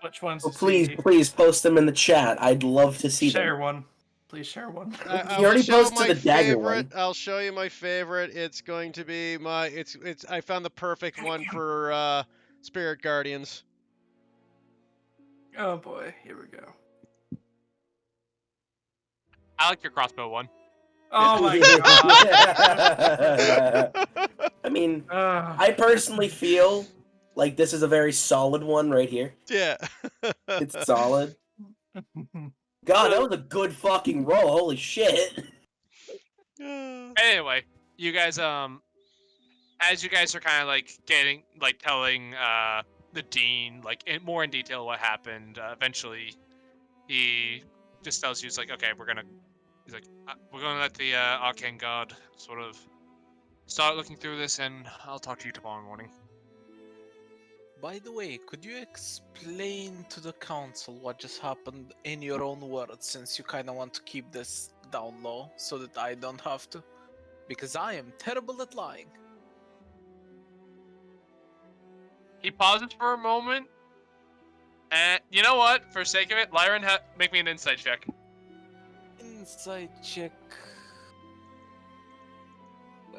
Which ones Oh, is please, he? please post them in the chat. I'd love to see Share them. one. Please share one. I You will already show posted my the dagger favorite. one. I'll show you my favorite. It's going to be my. It's. I found the perfect one for Spirit Guardians. Oh boy, here we go. I like your crossbow one. Oh my god. I mean, Ugh. I personally feel like this is a very solid one right here. Yeah. It's solid. God, that was a good fucking roll. Holy shit. Anyway, you guys, as you guys are kind of like telling the dean more in detail what happened, eventually he just tells you, he's like, okay, we're gonna let the arcane god sort of start looking through this, and I'll talk to you tomorrow morning. By the way, could you explain to the council what just happened in your own words, since you kind of want to keep this down low so that I don't have to? Because I am terrible at lying. He pauses for a moment, and you know what? For sake of it, Lyran, make me an insight check. Inside check.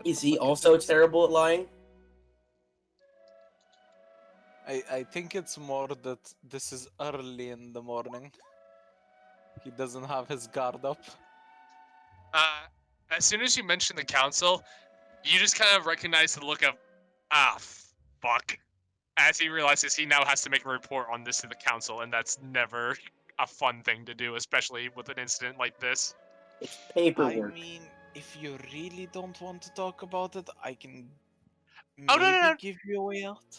Is he also terrible at lying? I think it's more that this is early in the morning. He doesn't have his guard up. As soon as you mention the council, you just kind of recognize the look of, fuck. As he realizes he now has to make a report on this to the council, and that's never a fun thing to do, especially with an incident like this. It's I paperwork. mean, if you really don't want to talk about it, I can Oh, no. give you a way out.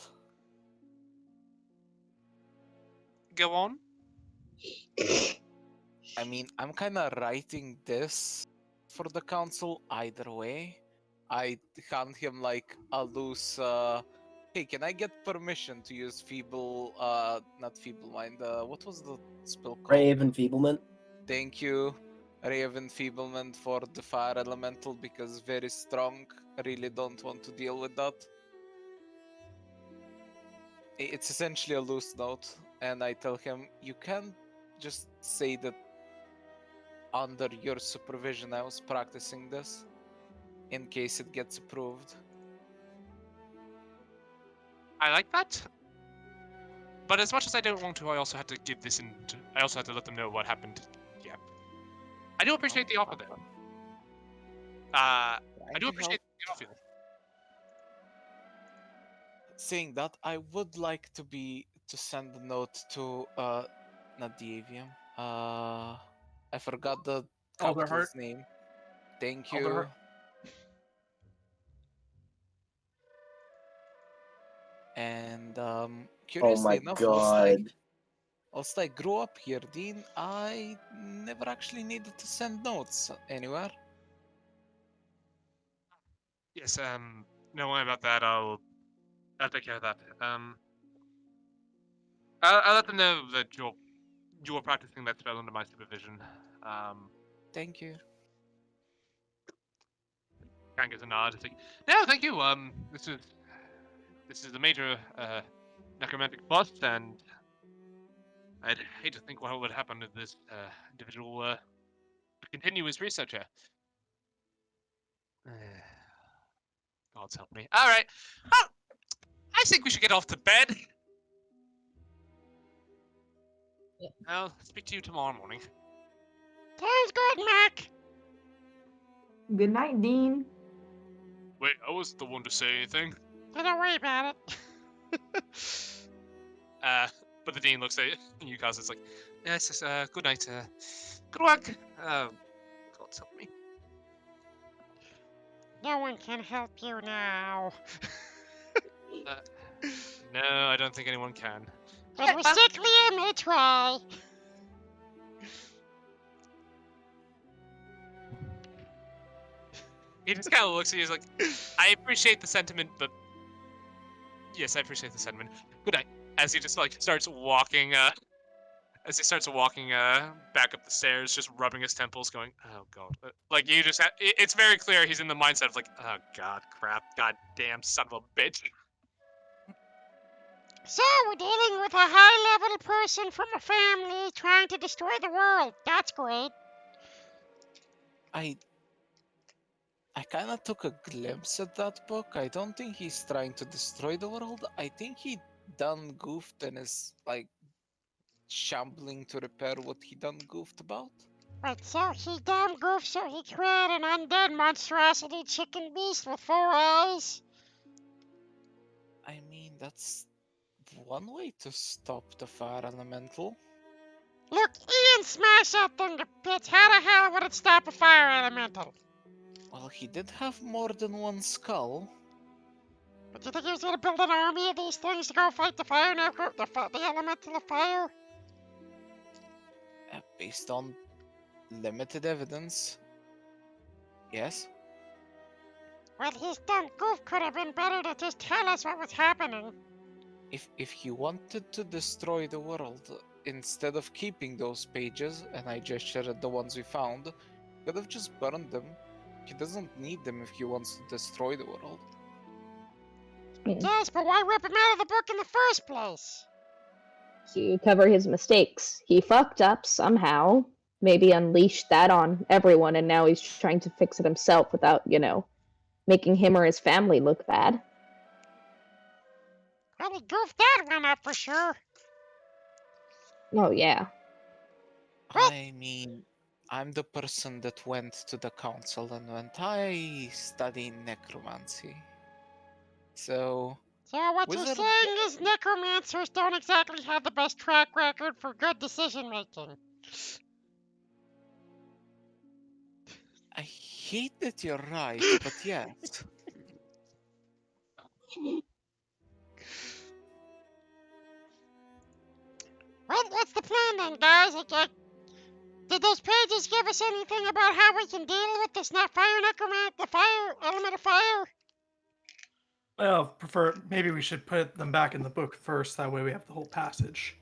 Go on. I mean, I'm kind of writing this for the council either way. I hand him like a loose, hey, can I get permission to use not feeble mind, what was the spell called? Ray of Enfeeblement. Thank you. Ray of Enfeeblement for the fire elemental, because very strong. I really don't want to deal with that. It's essentially a loose note, and I tell him, you can't just say that under your supervision I was practicing this, in case it gets approved. I like that. But as much as I don't want to, I also have to give this I also have to let them know what happened. Yeah. I do appreciate the offer, though. I do appreciate the offer. Saying that, I would like to send a note to not the avium. I forgot the Alderheart. capital's name. Thank you. Alderheart. And Oh curiously my enough, god. whilst I grew up here, Dean, I never actually needed to send notes anywhere. Yes, no worry about that. I'll take care of that. I'll let them know that you're practicing that spell under my supervision. Thank you. Kind of gives a nod. It's like, no, thank you. This is a major necromantic bust, and I'd hate to think what would happen if this individual continue his research here. God's help me. All right. Well, I think we should get off to bed. I'll speak to you tomorrow morning. Sounds good, Mac. Good night, Dean. Wait, I wasn't the one to say anything. Don't worry about it. But the dean looks at you guys. It's like, yes, good night. Good work. God's help me. No one can help you now. No, I don't think anyone can. But with Sicklium, may try. He just kind of looks at you. He's like, I appreciate the sentiment, but yes, I appreciate the sentiment. Good night. As he just like starts walking, back up the stairs, just rubbing his temples, going, "Oh God!" Like you just, it's very clear he's in the mindset of like, "Oh God, crap, God damn, son of a bitch." So, we're dealing with a high-level person from a family trying to destroy the world. That's great. I kind of took a glimpse at that book. I don't think he's trying to destroy the world. I think he done goofed and is like shambling to repair what he done goofed about. Right, so he damn goofed, so he created an undead monstrosity chicken beast with 4 eyes. I mean, that's one way to stop the fire elemental. Look, Ian smashed that thing to bits. How the hell would it stop a fire elemental? Well, he did have more than one skull. But you think he was gonna build an army of these things to go fight the fire the elemental of fire? Based on limited evidence. Yes? Well, his dumb goof could have been better to just tell us what was happening. If he wanted to destroy the world, instead of keeping those pages, and I gestured at the ones we found, he could have just burned them. He doesn't need them if he wants to destroy the world. Yes, but why rip him out of the book in the first place? To cover his mistakes. He fucked up somehow, maybe unleashed that on everyone, and now he's trying to fix it himself without, making him or his family look bad. Well, he goofed that one up for sure. Oh, yeah. I mean, I'm the person that went to the council and went, I study necromancy. So what you're saying is necromancers don't exactly have the best track record for good decision making. I hate that you're right, but yes. Well, what's the plan then, guys? Did those pages give us anything about how we can deal with this fire necromant, the fire element of fire? Well, maybe we should put them back in the book first. That way we have the whole passage.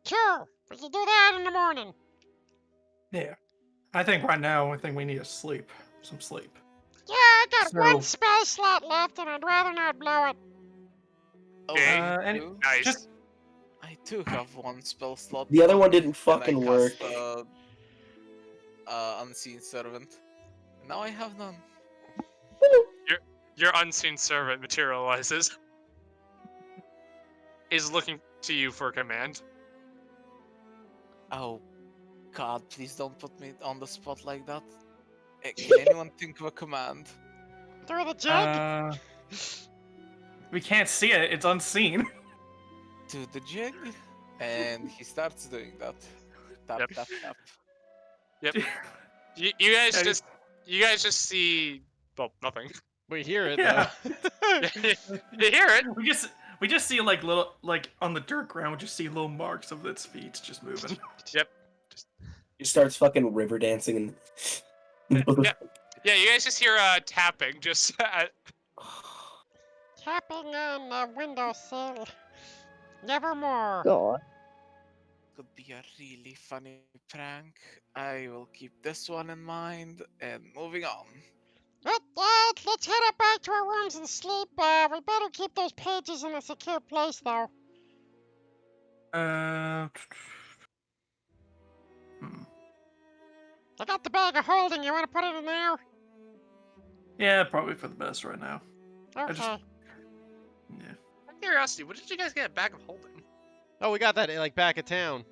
Sure, we can do that in the morning. Yeah. I think right now, I think we need some sleep. Yeah, I got one spell slot left, and I'd rather not blow it. Okay. Nice. I do have one spell slot. The other one didn't and fucking I work. cast, Unseen Servant. Now I have none. Your unseen servant materializes. Is looking to you for a command. Oh, God, please don't put me on the spot like that. Can anyone think of a command? Through the jig? We can't see it. It's unseen. Do the jig, and he starts doing that. Tap, Yep. tap, tap. Yep. you guys just see, well, nothing. We hear it, Yeah. You hear it. We just see little on the dirt ground. We just see little marks of its feet just moving. Yep. He starts fucking river dancing and. Yeah, you guys just hear tapping, just Tapping on the windowsill. Nevermore. God. Could be a really funny prank. I will keep this one in mind, and moving on. Let's head up back to our rooms and sleep. We better keep those pages in a secure place, though. Hmm. I got the bag of holding. You want to put it in there? Yeah, probably for the best right now. Okay. just- Yeah. Out of curiosity, what did you guys get a bag of holding? Oh, we got that like back at town.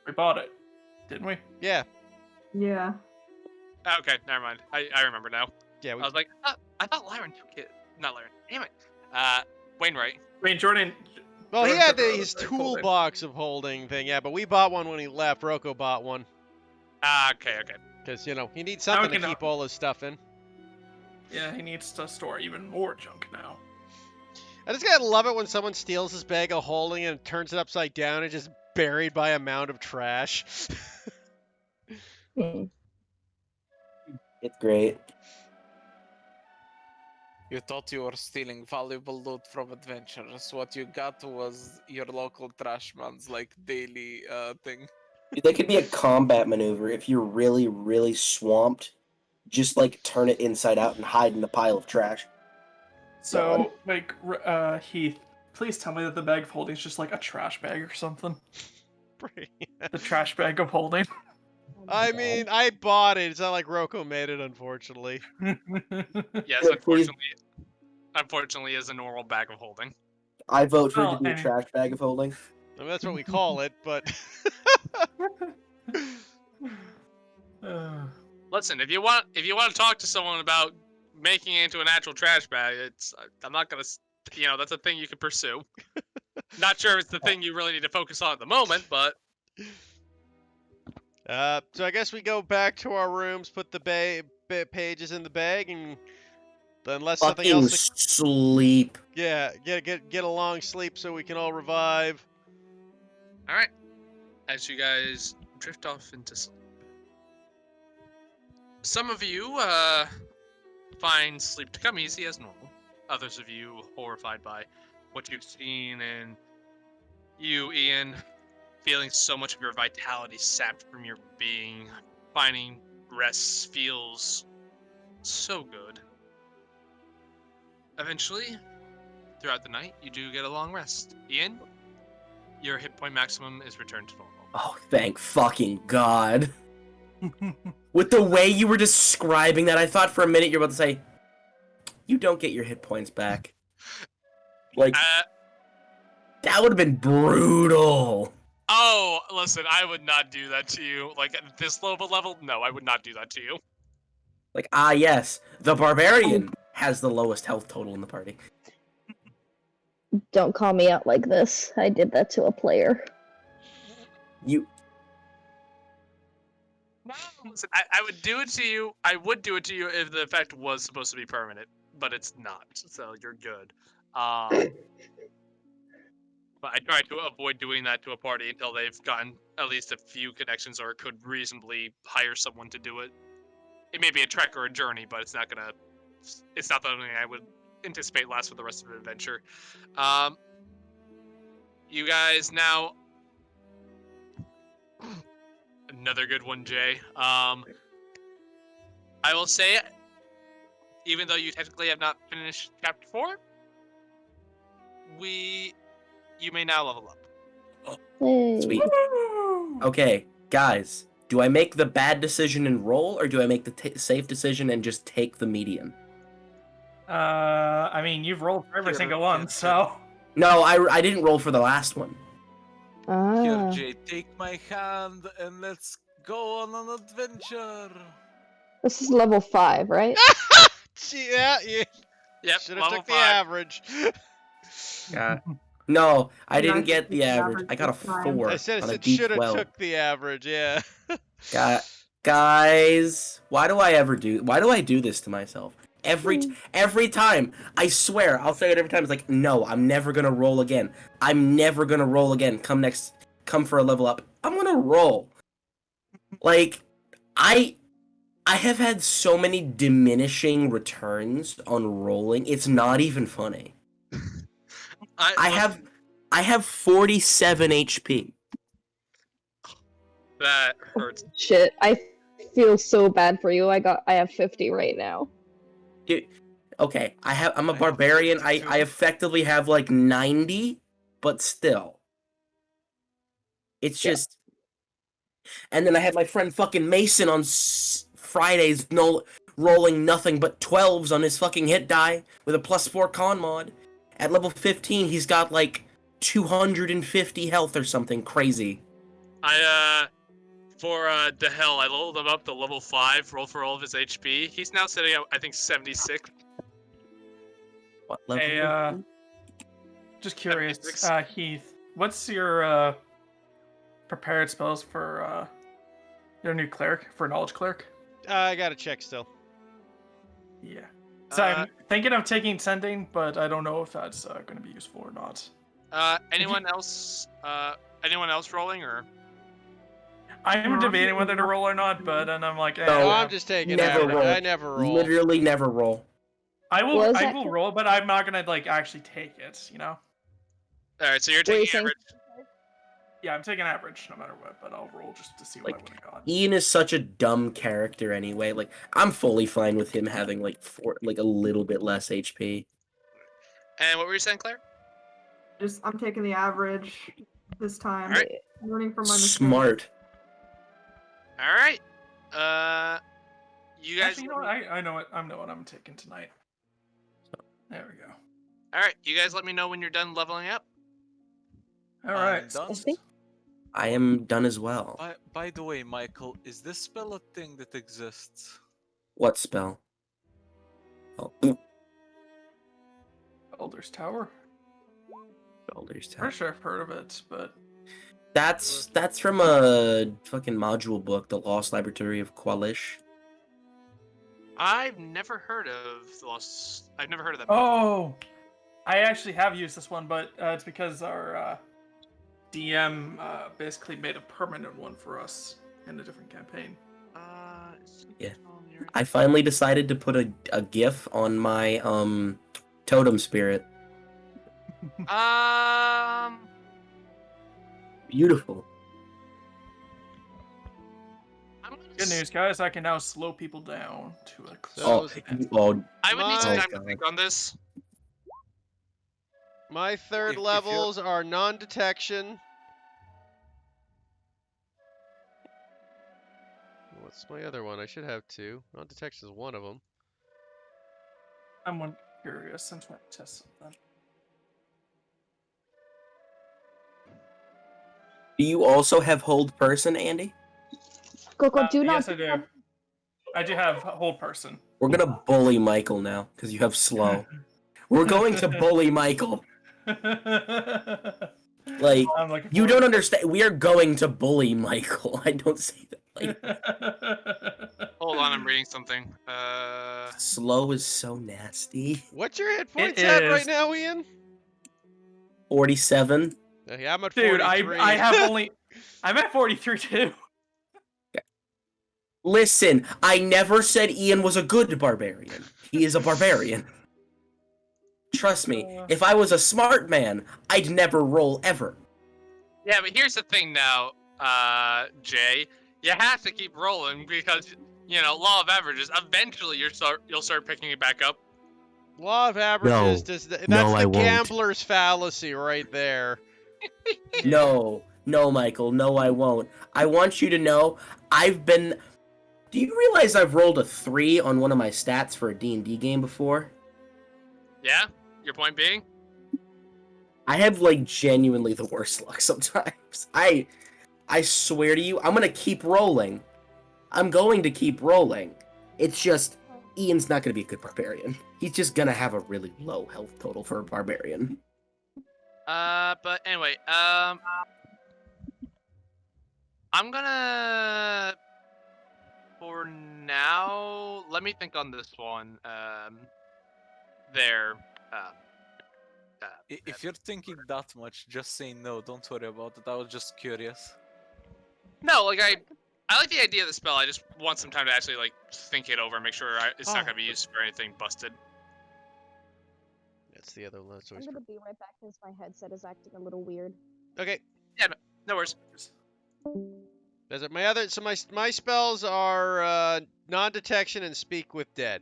We bought it, didn't we? Yeah. Yeah. Okay, never mind. I remember now. Yeah. I was like, I thought Lyron took it. Not Lyron. Damn it. Wainwright. I mean, Jordan. Well, he Jordan had took our other his bag of holding. toolbox of holding thing, yeah, but we bought one when he left. Rocco bought one. Okay. Because, he needs Now we something to can- keep all his stuff in. Yeah, he needs to store even more junk now. I just gotta love it when someone steals his bag of holding and turns it upside down and just buried by a mound of trash. Hmm. It's great. You thought you were stealing valuable loot from adventurers. What you got was your local trash man's like daily thing. Dude, that could be a combat maneuver if you're really, really swamped. Just like turn it inside out and hide in the pile of trash. So, like, Heath, please tell me that the bag of holding is just like a trash bag or something. The trash bag of holding. I mean, I bought it. It's not like Rocco made it, unfortunately. Yes, Yeah, please. unfortunately, is a normal bag of holding. I vote for it Well, to be a and- trash bag of holding. I mean, that's what we call it, but... Listen, if you want to talk to someone about making it into an actual trash bag, I'm not gonna, that's a thing you can pursue. Not sure it's the thing you really need to focus on at the moment, but So I guess we go back to our rooms, put the pages in the bag, and unless something Fucking else... sleep. Yeah, get a long sleep so we can all revive. all right. As you guys drift off into sleep, some of you find sleep to come easy as normal. Others of you horrified by what you've seen, and you, Ian, feeling so much of your vitality sapped from your being, finding rest feels so good. Eventually, throughout the night, you do get a long rest. Ian, your hit point maximum is returned to normal. Oh, thank fucking God. With the way you were describing that, I thought for a minute you were about to say, you don't get your hit points back. Like, that would have been brutal. Oh, listen, I would not do that to you. Like, at this low of a level, no, I would not do that to you. Like, yes, the barbarian has the lowest health total in the party. Don't call me out like this. I did that to a player. Listen, I would do it to you. I would do it to you if the effect was supposed to be permanent, but it's not. So you're good. But I try to avoid doing that to a party until they've gotten at least a few connections or could reasonably hire someone to do it. It may be a trek or a journey, but it's not something I would anticipate lasts for the rest of the adventure. You guys now. Another good one, Jay. I will say, even though you technically have not finished chapter 4, you may now level up. Hey. Sweet. Okay, guys, do I make the bad decision and roll, or do I make the safe decision and just take the median? I mean, you've rolled for every Here, single one, here, so. No, I didn't roll for the last one. Here, Ah. Jay, take my hand and let's go on an adventure. This is level 5, right? Yeah. Yep, Should have level took the 5. average. Yeah. No, I didn't I get the took the average. average I got a this time. 4 I said on a should have D12. took the average, yeah. Guys, why do I do this to myself? Every time, I swear, I'll say it every time. It's like, no, I'm never gonna roll again. I'm never gonna roll again. Come for a level up. I'm gonna roll. Like, I have had so many diminishing returns on rolling. It's not even funny. I have 47 HP. That hurts. Shit, I feel so bad for you. I have 50 right now. Dude, okay, I'm a I have barbarian. 52. I effectively have like 90, but still. It's Yeah. just. And then I had my friend fucking Mason on Fridays, rolling nothing but 12s on his fucking hit die with a +4 con mod. At level 15, he's got like 250 health or something crazy. For the hell, I leveled him up to level 5, roll for all of his HP. He's now sitting at, I think, 76. What level? Hey, just curious, 76. Heath, what's your prepared spells for your new cleric, for knowledge cleric? I gotta check still. Yeah. So I'm thinking of taking sending, but I don't know if that's going to be useful or not. Anyone else? Anyone else rolling or? I'm debating whether to roll or not, but then I'm like, No, I'm just taking never average. roll. I never roll. Literally never roll. I will. What was I that? will roll, but I'm not gonna like actually take it. You know. All right, so you're What are you taking saying? average. Yeah, I'm taking average no matter what, but I'll roll just to see what I Like, would have got. Ian is such a dumb character anyway. Like, I'm fully fine with him having like a little bit less HP. And what were you saying, Claire? I'm taking the average this time. Alright. Learning from my mistakes. Smart. All right. You guys. Actually, you know what? I know what I'm taking tonight. There we go. All right, you guys. Let me know when you're done leveling up. All right. I'm done. I think I am done as well. By the way, Michael, is this spell a thing that exists? What spell? Oh, Elder's Tower. Elder's Tower. Pretty sure I've heard of it, but That's from a fucking module book, The Lost Laboratory of Qualish. I've never heard of the Lost. I've never heard of that. oh, I actually have used this one, but it's because our DM basically made a permanent one for us in a different campaign. Yeah. I finally decided to put a GIF on my totem spirit. Beautiful. Good news, guys! I can now slow people down to a. Oh, I would need some My- time to think on this. My third If you're- levels are non-detection. What's my other one? I should have two. Non-detection is one of them. I'm curious. I'm trying to test something. Do you also have hold person, Andy? Coco, do not. Yes, I do. I do have hold person. We're gonna bully Michael now because you have slow. We're going to bully Michael. Like, I'm looking you forward don't understand. We are going to bully Michael. I don't say that. Like, Hold on, I'm reading something. slow is so nasty. What's your hit points It at right is. now, Ian? 47. Yeah, I'm at Dude, 43. I have only. I'm at 43 too. Listen, I never said Ian was a good barbarian. He is a barbarian. Trust me, if I was a smart man, I'd never roll ever. Yeah, but here's the thing now, Jay. You have to keep rolling because law of averages. Eventually, you'll start picking it back up. Law of averages. No. That's No, the I won't. gambler's fallacy right there. No, Michael, no, I won't. I want you to know, Do you realize I've rolled a 3 on one of my stats for a D&D game before? Yeah. Your point being? I have, like, genuinely the worst luck sometimes. I swear to you, I'm gonna keep rolling. I'm going to keep rolling. It's just, Ian's not gonna be a good barbarian. He's just gonna have a really low health total for a barbarian. But anyway, I'm gonna, for now, let me think on this one. If you're thinking that much, just say no. Don't worry about it. I was just curious. No, like I like the idea of the spell. I just want some time to actually like think it over, make sure it's not gonna be used for anything busted. That's the other one. I'm gonna be right back because my headset is acting a little weird. Okay. No worries. There's my other. So my spells are non-detection and speak with dead.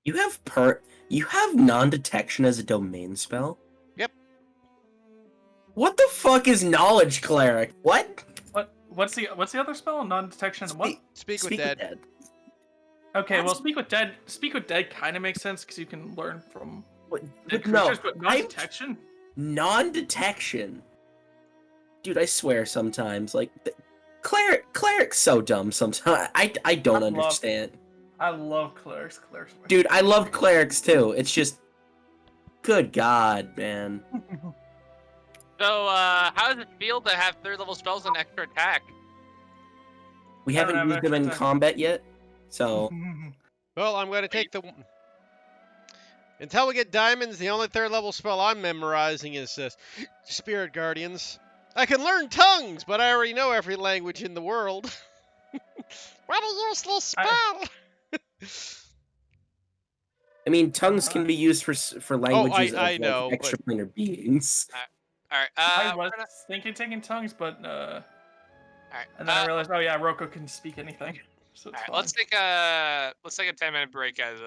You have non-detection as a domain spell? Yep. What the fuck is knowledge cleric? What? What's the other spell? Non-detection. What? Speak with dead. Okay, well, That's- speak with dead. Speak with dead kind of makes sense because you can learn from What? dead No, creatures, but non-detection. Non-detection. Dude, I swear sometimes, like, cleric's so dumb sometimes. I don't understand. I love clerics. Clerics. Dude, I love clerics too. It's just, good God, man. So, how does it feel to have 3rd level spells and extra attack? We I don't haven't have used them in extra time. combat yet, so Well, I'm going to take the... Until we get diamonds, the only 3rd level spell I'm memorizing is Spirit Guardians. I can learn tongues, but I already know every language in the world. What a useless spell! I mean, tongues can be used for languages I of know, like, but- extraplanar beings. All right. I We're was gonna- thinking taking tongues, but all right. and then I realized, oh yeah, Roko can speak anything. So all it's right. fine. Let's take a 10-minute break as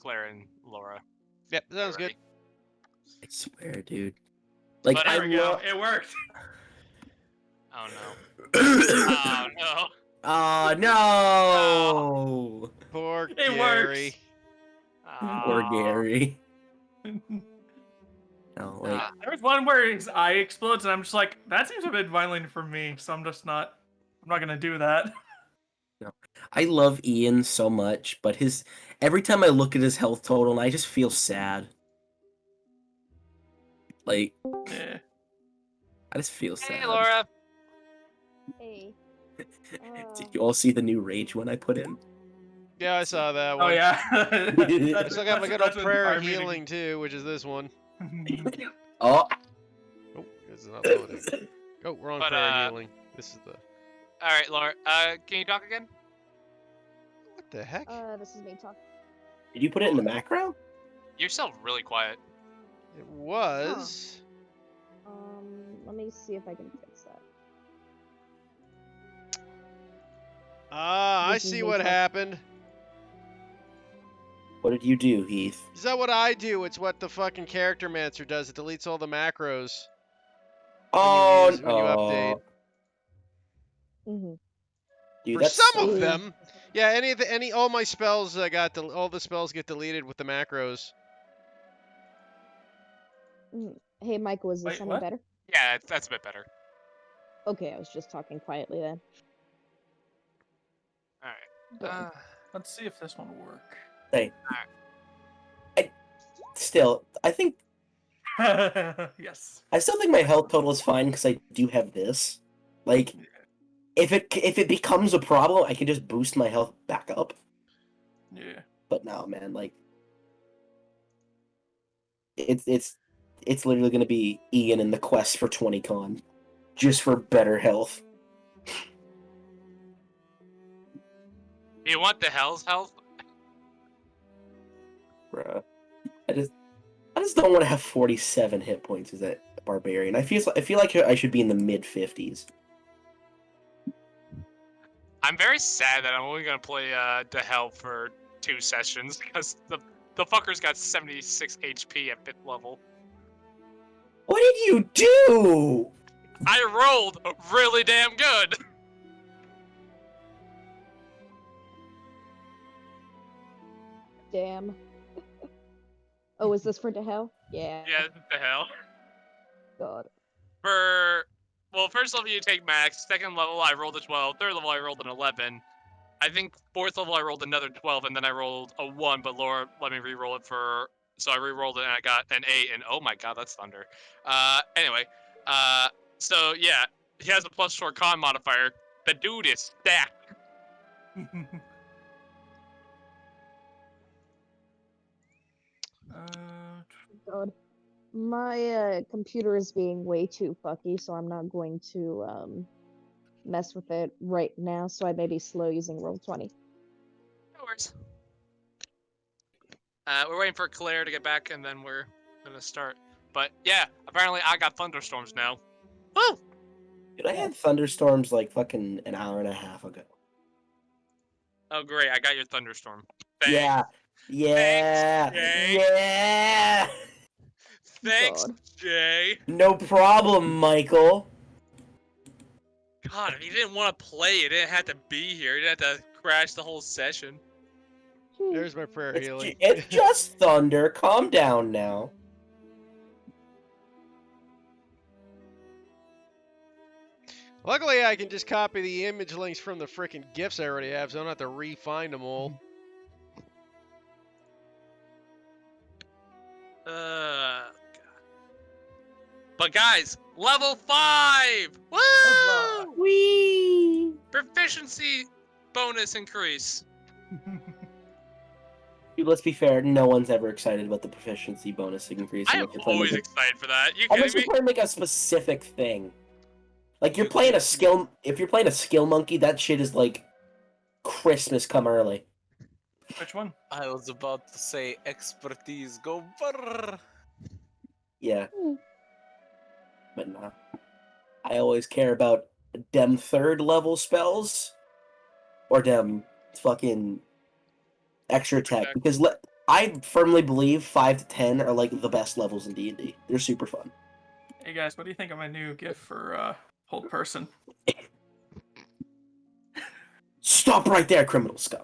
Claire and Laura. Yep, sounds get good. ready. I swear, dude. Like, But I There we go. love. It worked. Oh no. Oh no. Oh no! Poor It Gary. Poor Aw. Gary. No, like, Ah. There was one where his eye explodes, and I'm just like, that seems a bit violent for me, so I'm not gonna do that. I love Ian so much, but every time I look at his health total, I just feel sad. Like, Yeah. I just feel sad. Hey, Laura. Hey. Did you all see the new rage one I put in? Yeah, I saw that Oh one. yeah. I still got my good old That's an prayer entire of meeting. healing too, which is this one. Oh, Oh, this is not loading. Oh, wrong But, prayer of healing. This is the... All right, Laura. Can you talk again? What the heck? This is me talking. did you put it in the macro? You're still really quiet. It was... Let me see if I can fix that. Ah, I This is see me what talking. happened. What did you do, Heath? Is that what I do? It's what the fucking Character Mancer does. It deletes all the macros. Oh, when you update. Mm-hmm. Dude, For that's some so- of them. Yeah, all my spells all the spells get deleted with the macros. Hey, Michael, is this Wait, any what? better? Yeah, that's a bit better. Okay, I was just talking quietly then. All right. Go on. Let's see if this one will work. Hey. Still, I Yes. still think my health total is fine because I do have this. Like, if it becomes a problem, I can just boost my health back up. Yeah. But no, man, like, it's literally gonna be Ian in the quest for 20 con, just for better health. You want the hell's health? Bruh. I just don't want to have 47 hit points as a barbarian. I feel like I should be in the mid 50s. I'm very sad that I'm only gonna play the hell for 2 sessions because the fucker's got 76 HP at 5th level. What did you do? I rolled really damn good. Damn. Oh, is this for the hell? Yeah. Yeah, the hell. God. Well, first level you take max. 2nd level I rolled a 12. 3rd level I rolled an 11. I think 4th level I rolled another 12, and then I rolled a 1. But Laura let me re-roll it so I re-rolled it and I got an 8. And oh my god, that's thunder. Anyway, so yeah, he has a +4 con modifier. The dude is stacked. God. My computer is being way too fucky, so I'm not going to mess with it right now. So I may be slow using Roll20. No worries. We're waiting for Claire to get back, and then we're gonna start. But yeah, apparently I got thunderstorms now. Woo! Dude, I had thunderstorms like fucking an hour and a half ago. Oh great, I got your thunderstorm. Thanks. Yeah. Yeah. Thanks, Jay. Yeah. Thanks, God. Jay. No problem, Michael. God, if he didn't want to play, he didn't have to be here. He didn't have to crash the whole session. There's my prayer healing. It's just thunder. Calm down now. Luckily, I can just copy the image links from the frickin' GIFs I already have, so I don't have to re-find them all. God. But guys, level 5! Woo! Whee! Proficiency bonus increase. Dude, let's be fair. No one's ever excited about the proficiency bonus increase. I am always excited for that. You Unless kidding you're me? playing like a specific thing. Like you're You playing a kidding me? skill. If you're playing a skill monkey, that shit is like Christmas come early. Which one? I was about to say expertise. Go brrr. Yeah. But nah. I always care about dem 3rd level spells or dem fucking extra tech because I firmly believe 5 to 10 are like the best levels in D&D. They're super fun. Hey guys, what do you think of my new gift for hold person? Stop right there, criminal scum.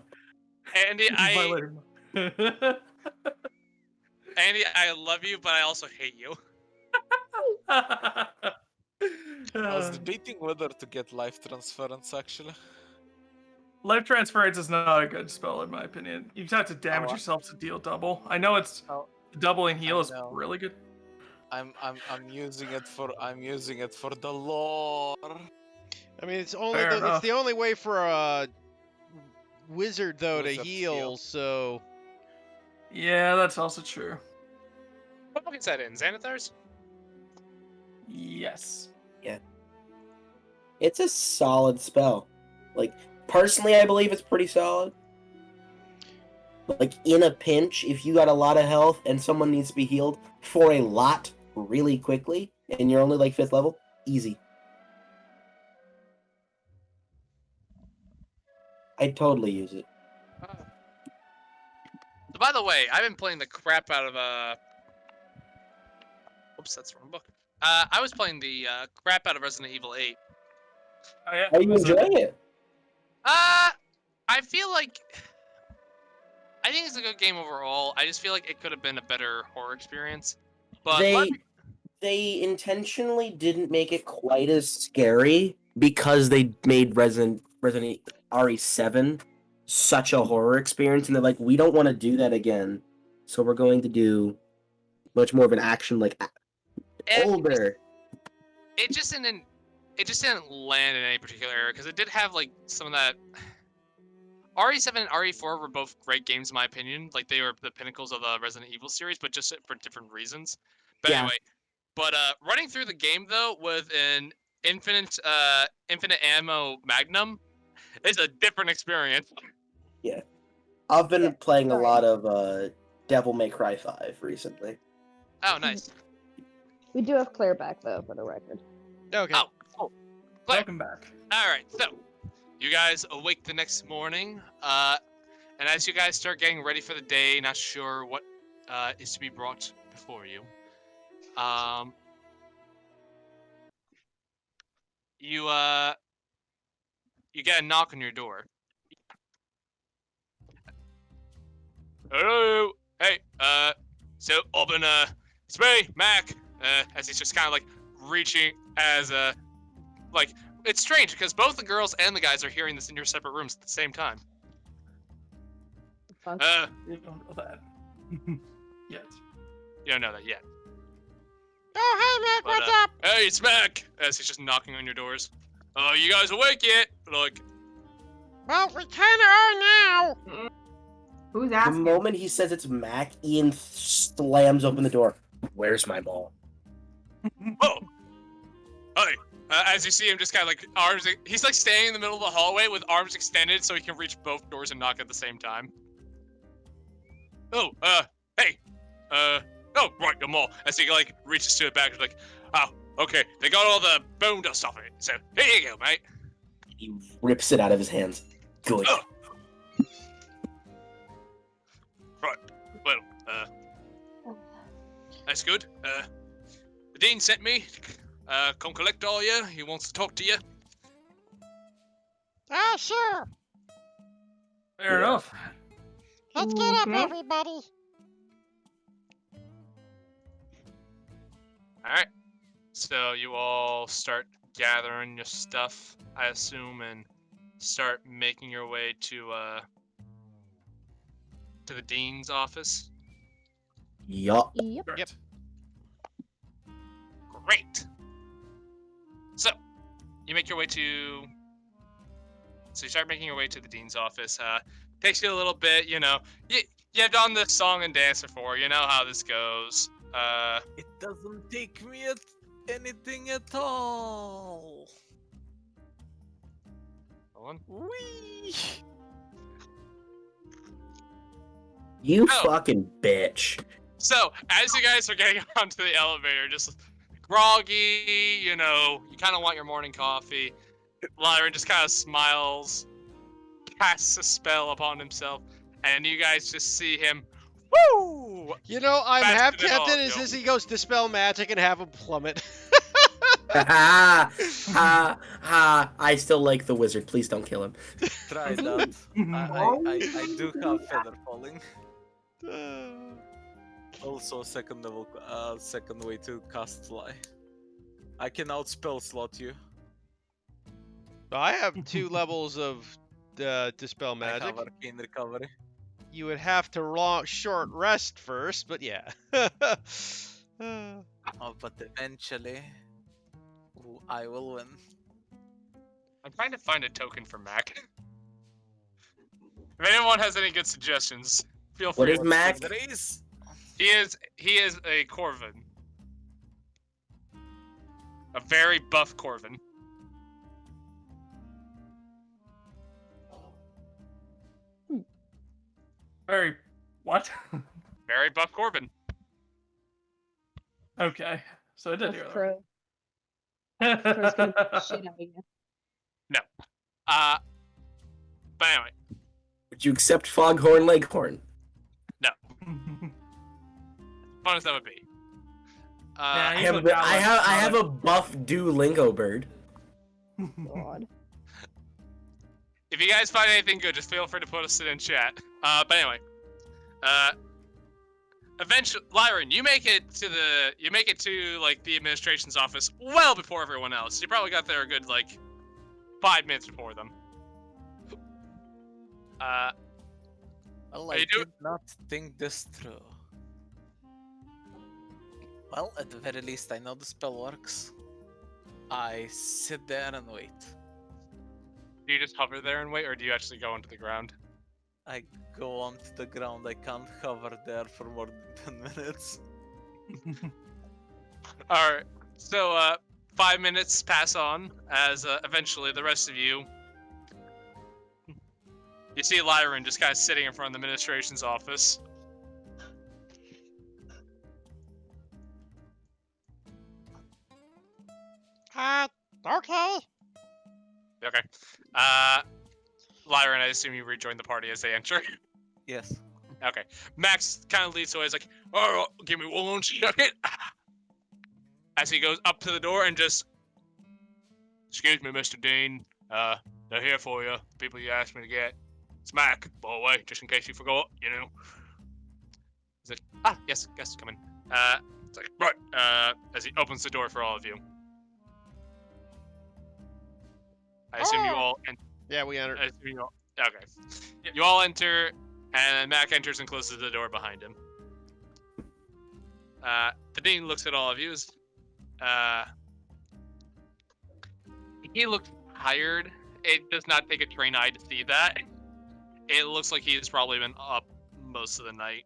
Andy, I Violator. love you, but I also hate you. I was debating whether to get life transference actually. Life transference is not a good spell in my opinion. You just have to damage Oh, yourself to deal double. I know it's Oh, doubling heal I is know. really good. I'm using it for the lore. I mean, it's only Fair it's enough. the only way for a wizard though Wizard to to heal. heal. So Yeah, that's also true. What book is that in? Xanathar's? Yes. It's a solid spell. Like, personally, I believe it's pretty solid. Like, in a pinch, if you got a lot of health and someone needs to be healed for a lot really quickly, and you're only like 5th level, easy. I'd totally use it. So by the way, I've been playing the crap out of Oops, that's the wrong book. I was playing the crap out of Resident Evil 8. Oh yeah. Are you enjoying it? I feel like I think it's a good game overall. I just feel like it could have been a better horror experience. But They intentionally didn't make it quite as scary because they made Resident RE7 such a horror experience, and they're like, we don't want to do that again, so we're going to do much more of an action, like older. It just didn't land in any particular area because it did have like some of that. RE7 and RE4 were both great games in my opinion. Like they were the pinnacles of the Resident Evil series, but just for different reasons. But Yeah. anyway, running through the game though with an infinite ammo Magnum is a different experience. I've been Yeah, playing a sorry. lot of Devil May Cry 5 recently. Oh, nice. We do have Claire back though, for the record. okay. Oh, cool. Claire. Welcome back. All right, so you guys awake the next morning, and as you guys start getting ready for the day, not sure what is to be brought before you, you get a knock on your door. Hello, hey, so open, it's me, Mac. As he's just kind of like reaching as like. It's strange because both the girls and the guys are hearing this in your separate rooms at the same time. Fuck. You don't know that. Yet. You don't know that yet. Oh, hey, Mac, But, what's up? Hey, it's Mac! As he's just knocking on your doors. Oh, you guys awake yet? Like, Well, we kinda are now. Who's The asking? moment he says it's Mac, Ian slams open the door. Where's my ball? oh! Hey! As you see him just kind of like, he's like standing in the middle of the hallway with arms extended so he can reach both doors and knock at the same time. Oh, hey! Oh, right, the mall. As he like reaches to the back, he's like, oh, okay, they got all the bone dust off of it, so here you go, mate. He rips it out of his hands. Good. Oh. Right, well, That's good. The dean sent me. Come collect all you. He wants to talk to you. Ah, sure. Fair Yeah. enough. Let's get up, Okay. everybody. All right. So you all start gathering your stuff, I assume, and start making your way to the dean's office. Yup. Yep. Correct. Great. So you make your way to. So you start making your way to the dean's office. Takes you a little bit, you know. You've done this song and dance before. You know how this goes. It doesn't take me anything at all. Hold on. Whee! You Oh. fucking bitch. So as you guys are getting onto the elevator, just groggy, you know, you kind of want your morning coffee. Lyron just kind of smiles, casts a spell upon himself, and you guys just see him. Woo! You know, I'm Faster half than all tempted of you. as he goes dispel magic and have him plummet. Ha ha. I still like the wizard. Please don't kill him. Try Is he- that. I do have feather falling. Also, second level, second way to cast fly. I can outspell slot you. I have 2 levels of dispel I magic. have arcane recovery. You would have to short rest first, but yeah. Oh, but eventually, I will win. I'm trying to find a token for Mac. If anyone has any good suggestions, feel free. What is Mac? Raise. He is a Corvin. A very buff Corvin. Very. What? Very buff Corvin. Okay. So I did Buff hear Crow. Crow's gonna beat the that. shit out of you. But anyway, Would you accept Foghorn Leghorn? fun as that would be. Yeah, I he's have, a I have a buff Duolingo bird. God. If you guys find anything good, just feel free to put us in chat. But anyway, eventually, Lyron, you make it to like the administration's office well before everyone else. You probably got there a good like 5 minutes before them. Well, How I you doing? did not think this through. Well, at the very least, I know the spell works. I sit there and wait. Do you just hover there and wait, or do you actually go into the ground? I go onto the ground. I can't hover there for more than 10 minutes. All right. So 5 minutes pass on as eventually the rest of you. You see Lyron just kind of sitting in front of the administration's office. Okay. Okay. Lyron, I assume you rejoin the party as they enter. Yes. Okay. Max kind of leads away. He's like, "Oh, give me 1 second." As he goes up to the door and just, "Excuse me, Mr. Dean. They're here for you. People you asked me to get. It's Mac, by the way, just in case you forgot, you know." He's like, yes, come in. It's like, right, as he opens the door for all of you. I assume you all Yeah, we entered. I assume you all, okay. You all enter, and Mac enters and closes the door behind him. The Dean looks at all of you. He looks tired. It does not take a trained eye to see that. It looks like he's probably been up most of the night.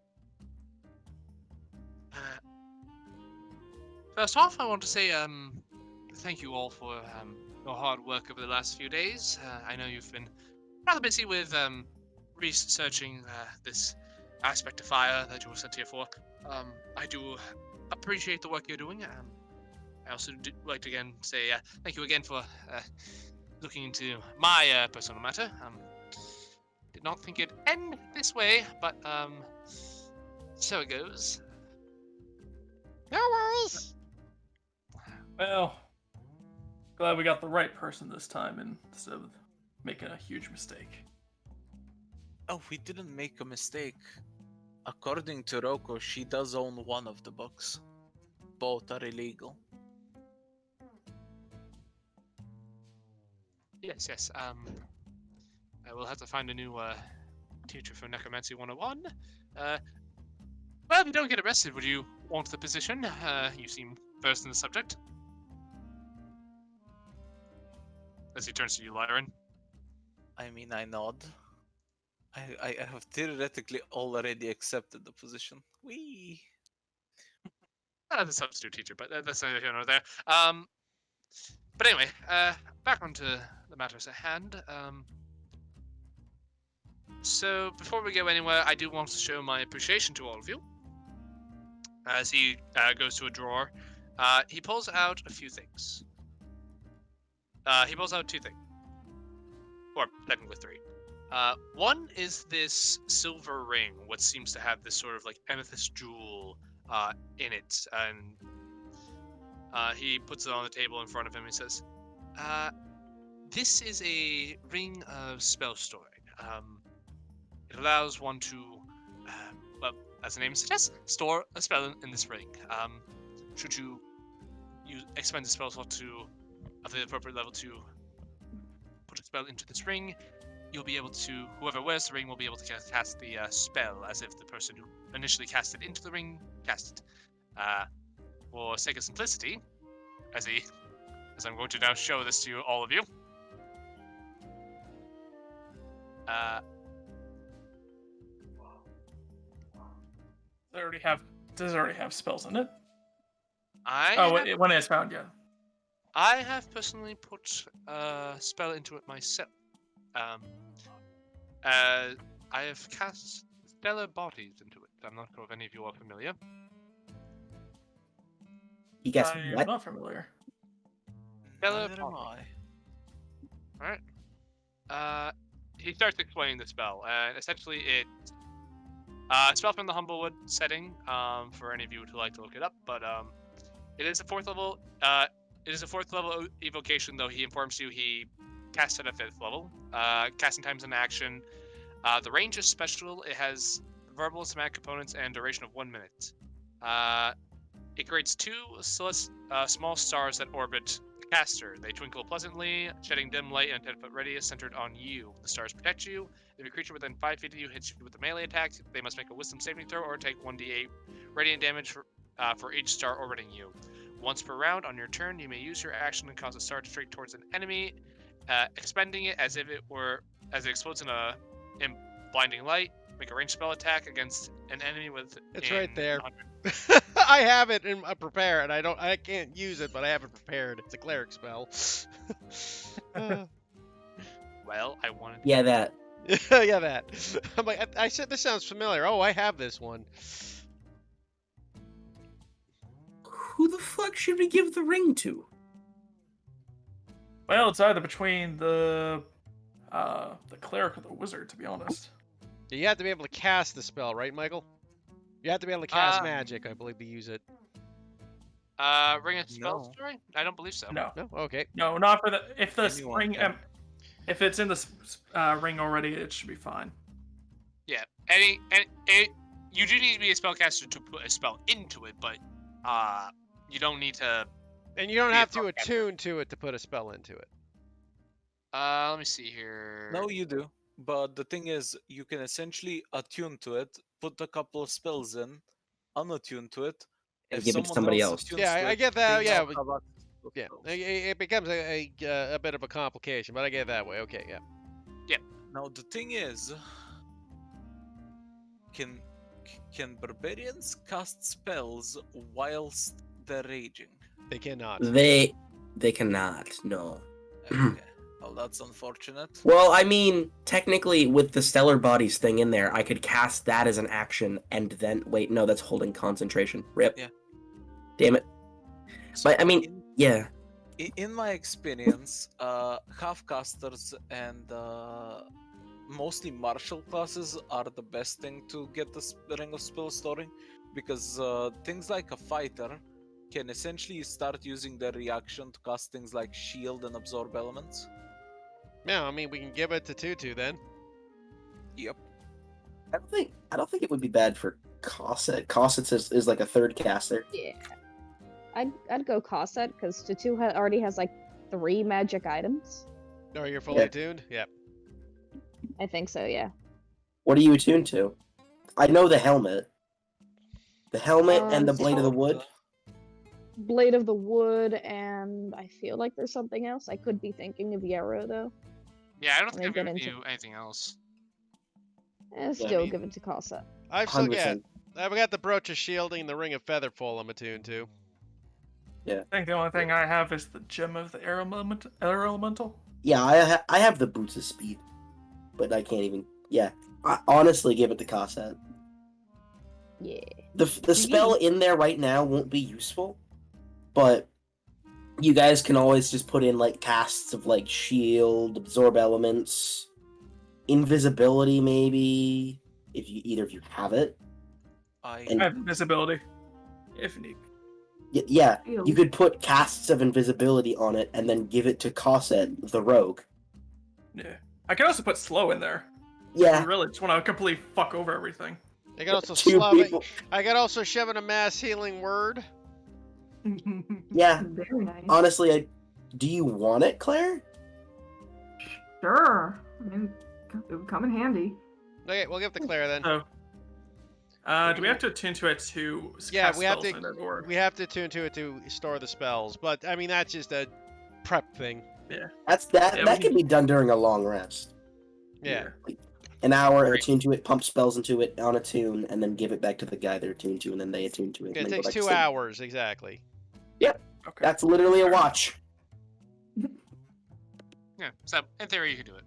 First off, I want to say thank you all for your hard work over the last few days. I know you've been rather busy with researching this aspect of fire that you were sent here for. I do appreciate the work you're doing. I also do like to again say thank you again for looking into my personal matter. Did not think it'd end this way, but so it goes. No worries. Well, glad we got the right person this time instead of making a huge mistake. Oh, we didn't make a mistake. According to Roko, she does own one of the books. Both are illegal. Yes. I will have to find a new teacher for Necromancy 101. Well, if you don't get arrested, would you want the position? You seem versed in the subject. As he turns to you, Lyron. I mean, I nod. I have theoretically already accepted the position. Wee. The substitute teacher, but that's neither here nor there. But anyway, back onto the matters at hand. So before we go anywhere, I do want to show my appreciation to all of you. As he goes to a drawer, he pulls out a few things. He pulls out two things, or technically three. One is this silver ring, what seems to have this sort of like amethyst jewel in it, and he puts it on the table in front of him. And he says, "This is a ring of spell storing. It allows one to, well, as the name suggests, store a spell in this ring. Should you expend the spell slot of the appropriate level to put a spell into this ring, you'll be able to, whoever wears the ring will be able to cast the spell as if the person who initially cast it into the ring cast it. For sake of simplicity, as I'm going to now show this to all of you. Does it already have spells in it? I When it's found, yeah. I have personally put a spell into it myself. I have cast stellar bodies into it. I'm not sure if any of you are familiar. You guess I'm what? not familiar. Stellar Neither am bodies. I. Alright. He starts explaining the spell, and essentially it's a spell from the Humblewood setting, for any of you who like to look it up, but it is a fourth level evocation, though he informs you he casts at a 5th level. Casting time's an action. The range is special. It has verbal somatic components and duration of 1 minute. It creates two small stars that orbit the caster. They twinkle pleasantly, shedding dim light in a 10-foot radius centered on you. The stars protect you. If a creature within 5 feet of you hits you with a melee attack, they must make a wisdom saving throw or take 1d8 radiant damage for each star orbiting you. Once per round, on your turn, you may use your action to cause a star to strike towards an enemy, expending it as it explodes in blinding light. Make a ranged spell attack against an enemy with. It's right there. I have it in prepare, and I can't use it, but I have it prepared. It's a cleric spell. Well, I wanted. Yeah, that. Yeah, that. I'm like, I said this sounds familiar. Oh, I have this one. Who the fuck should we give the ring to? Well, it's either between the cleric or the wizard, to be honest. You have to be able to cast the spell, right, Michael? You have to be able to cast magic, I believe, to use it. Ring of spell No. story? I don't believe so. No, No? Okay. no, not for the. If the Anyone ring, can. if it's in the ring already, it should be fine. Yeah. You do need to be a spellcaster to put a spell into it, but you don't need to. And you don't Be a have to spellcaster. attune to it to put a spell into it. Let me see here. No, you do. But the thing is, you can essentially attune to it, put a couple of spells in, unattune to it. And If give it to someone somebody else else. attunes Yeah, to I it, get that, they yeah, now but- have access to Yeah, spells. it becomes a bit of a complication, but I get it that way. Okay, yeah. Now the thing is, can barbarians cast spells whilst they're raging? They cannot. They cannot. No. Okay. Well, that's unfortunate. Well, I mean, technically, with the stellar bodies thing in there, I could cast that as an action, and then wait. No, that's holding concentration. Rip. Yeah. Damn it. So But I mean, yeah. in my experience, half-casters and mostly martial classes are the best thing to get the Ring of Spell Storing, because things like a fighter can essentially start using their reaction to cast things like shield and absorb elements. Yeah, I mean, we can give it to Tutu then. Yep. I don't think it would be bad for Cosset. Cosset is like a third caster. Yeah. I'd go Cosset because Tutu already has like 3 magic items. Oh, you're fully Yeah. attuned? Yep. I think so, yeah. What are you attuned to? I know the helmet. The helmet and the Um, blade of the wood. Blade of the Wood, and I feel like there's something else. I could be thinking of Yarrow, though. Yeah, I don't Let think me I've get given into- you anything else. Still mean- given to Cosset. I've still got 100%. I've got the brooch of shielding and the ring of featherfall I'm attuned to. I think the only thing I have is the gem of the air elemental. Yeah, I have the boots of speed, but I can't even. Yeah, I honestly give it to Cosset. Yeah. The spell in there right now won't be useful, but you guys can always just put in like casts of like shield, absorb elements, invisibility maybe if you either of you have it. And- I have invisibility, if need. Yeah, Ew. you could put casts of invisibility on it and then give it to Cosset, the rogue. Yeah. I can also put slow in there. Yeah, I really just want to completely fuck over everything. I can also two slove it. people. I can also shove in a mass healing word. Yeah, Very nice. honestly, do you want it, Claire? Sure. I mean, it would come in handy. Okay, we'll give it to Claire then. So, do we have to attune to it to Yeah, cast we have spells to. in it, or We have to attune to it to store the spells, but I mean that's just a prep thing. That Yeah, that we can be done during a long rest. Yeah. An hour, Great. attune to it, pump spells into it on attune, and then give it back to the guy they're attuned to, and then they attune to it. It and then go takes back to 2 sleep. hours exactly. okay. That's literally a watch. Yeah, so in theory you could do it.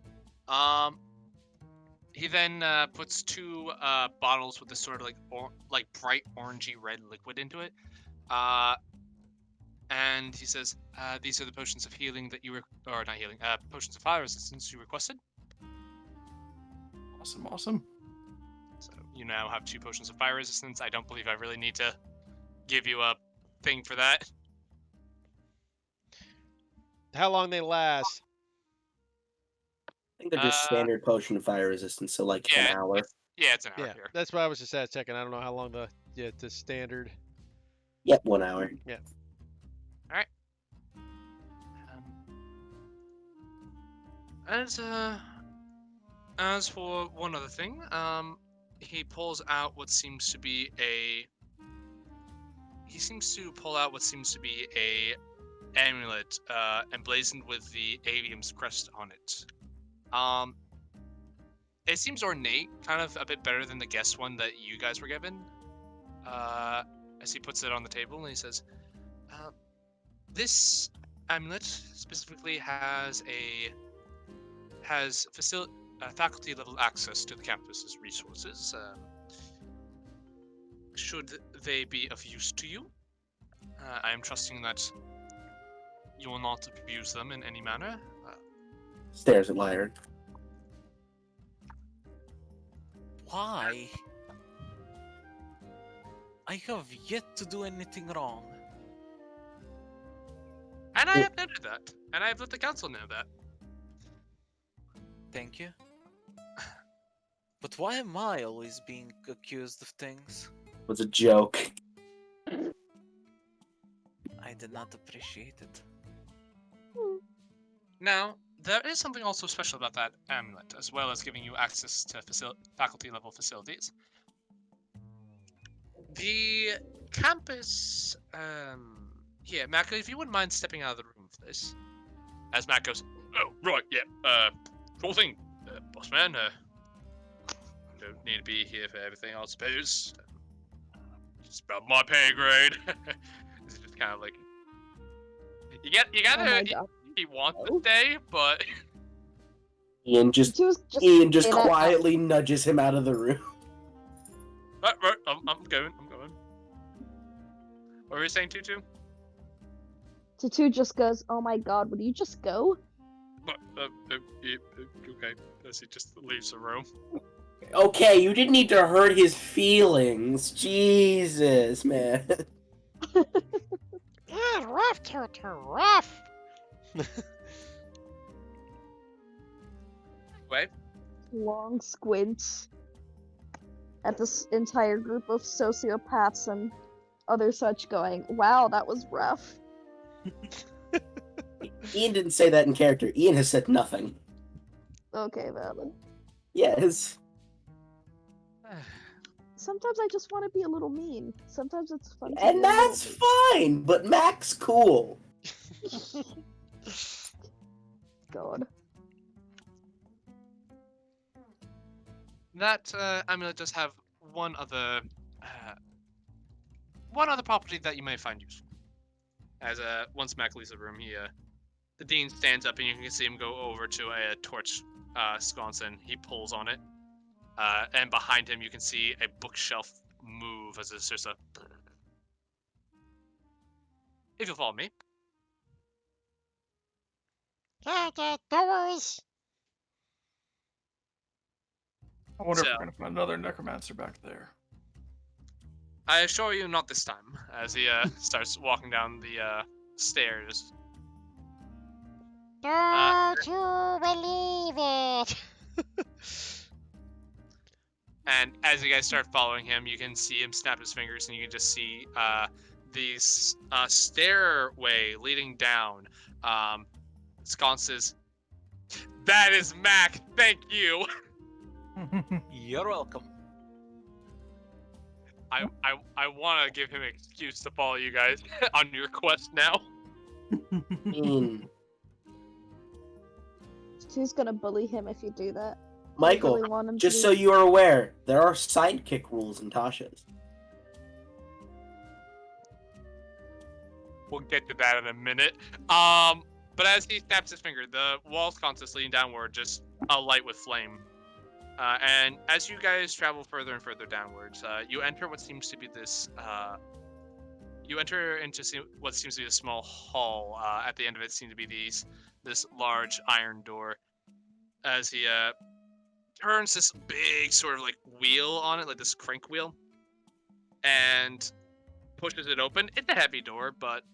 He then puts 2 bottles with this sort of like bright orangey red liquid into it. And he says, "These are the potions of healing that you or not healing, potions of fire resistance you requested. Awesome. So you now have 2 potions of fire resistance. I don't believe I really need to give you a thing for that. How long they last? I think they're just standard potion of fire resistance, so like Yeah, an hour. It's an hour Yeah, here. that's what I was just checking. I don't know how long the standard. Yep, 1 hour. As for one other thing, he pulls out what seems to be a. He seems to pull out what seems to be a amulet, emblazoned with the Avium's crest on it. It seems ornate, kind of a bit better than the guest one that you guys were given. As he puts it on the table and he says, "This amulet specifically has faculty level access to the campus's resources. Should they be of use to you, I am trusting that you will not abuse them in any manner." Stares at Lyra. Why? I have yet to do anything wrong. And I have noted that, and I have let the council know that. Thank you. But why am I always being accused of things? It was a joke. I did not appreciate it. Now, there is something also special about that amulet, as well as giving you access to faculty level facilities. The campus, yeah, Matt, if you wouldn't mind stepping out of the room for this. As Matt goes, "Oh, right, yeah, cool thing, boss man, don't need to be here for everything, I suppose. Just about my pay grade." It's just kind of like, you Oh my gotta, god. he wants to stay, but Ian just say that out- quietly nudges him out of the room. right, I'm going. What were you saying, Tutu? Tutu just goes, "Oh my god, would you just go?" Yeah, okay, as he just leaves the room. Okay, you didn't need to hurt his feelings. Jesus, man. Yeah, rough, Tutu, rough. Wait. Long squint at this entire group of sociopaths and other such going, wow, that was rough. Ian didn't say that in character. Ian has said nothing. Okay, valid. Yes. Sometimes I just want to be a little mean. Sometimes it's fun to be And a little that's mean. fine, but Mac's cool. God. That amulet does have one other property that you may find useful. As once Mac leaves the room, the dean stands up and you can see him go over to a torch sconce and he pulls on it. And behind him you can see a bookshelf move as it's just a. If you'll follow me. Yeah, no worries. I wonder if So- we're gonna find another necromancer back there. I assure you, not this time. As he starts walking down the stairs. Don't you believe it? And as you guys start following him, you can see him snap his fingers, and you can just see the stairway leading down. Sconces. That is Mac. Thank you. You're welcome. I want to give him an excuse to follow you guys on your quest now. Ian. Who's gonna bully him if you do that? Michael, Really want him to just be- so you are aware, there are sidekick rules in Tasha's. We'll get to that in a minute. But as he snaps his finger, the wall sconces leading downward just alight with flame. And as you guys travel further and further downwards, you enter what seems to be this. You enter into what seems to be a small hall. At the end of it seems to be this large iron door. As he turns this big sort of like wheel on it, like this crank wheel, and pushes it open. It's a heavy door, but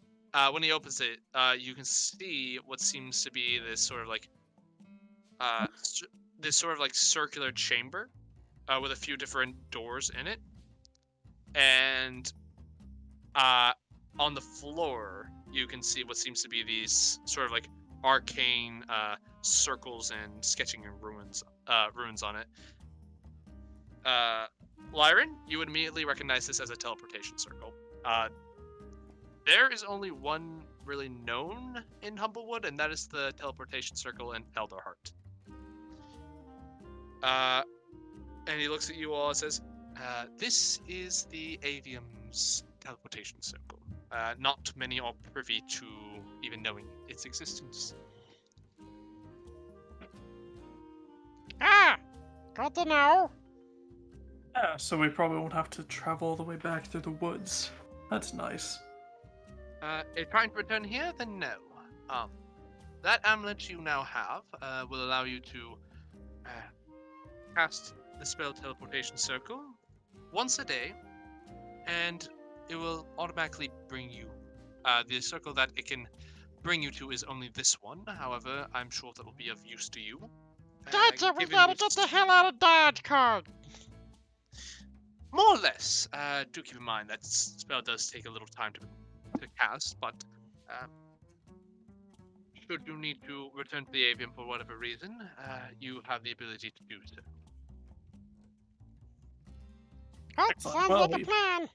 when he opens it, you can see what seems to be this sort of like circular chamber with a few different doors in it, and on the floor you can see what seems to be these sort of like arcane circles and sketching and runes on it. Lyran, you would immediately recognize this as a teleportation circle. There is only one really known in Humblewood, and that is the teleportation circle in Elderheart. And he looks at you all and says, this is the Avium's teleportation circle. Not many are privy to even knowing its existence. Ah, good to know. Yeah, so we probably won't have to travel all the way back through the woods. That's nice. If you're trying to return here, then no. That amulet you now have will allow you to cast the spell Teleportation Circle once a day, and it will automatically bring you. The circle that it can bring you to is only this one. However, I'm sure that will be of use to you. Gotcha, we given gotta your get the hell out of Dodge card. More or less. Do keep in mind that spell does take a little time to cast, but should you need to return to the avium for whatever reason, you have the ability to do so. Oh, Excellent. sounds Well, like a plan.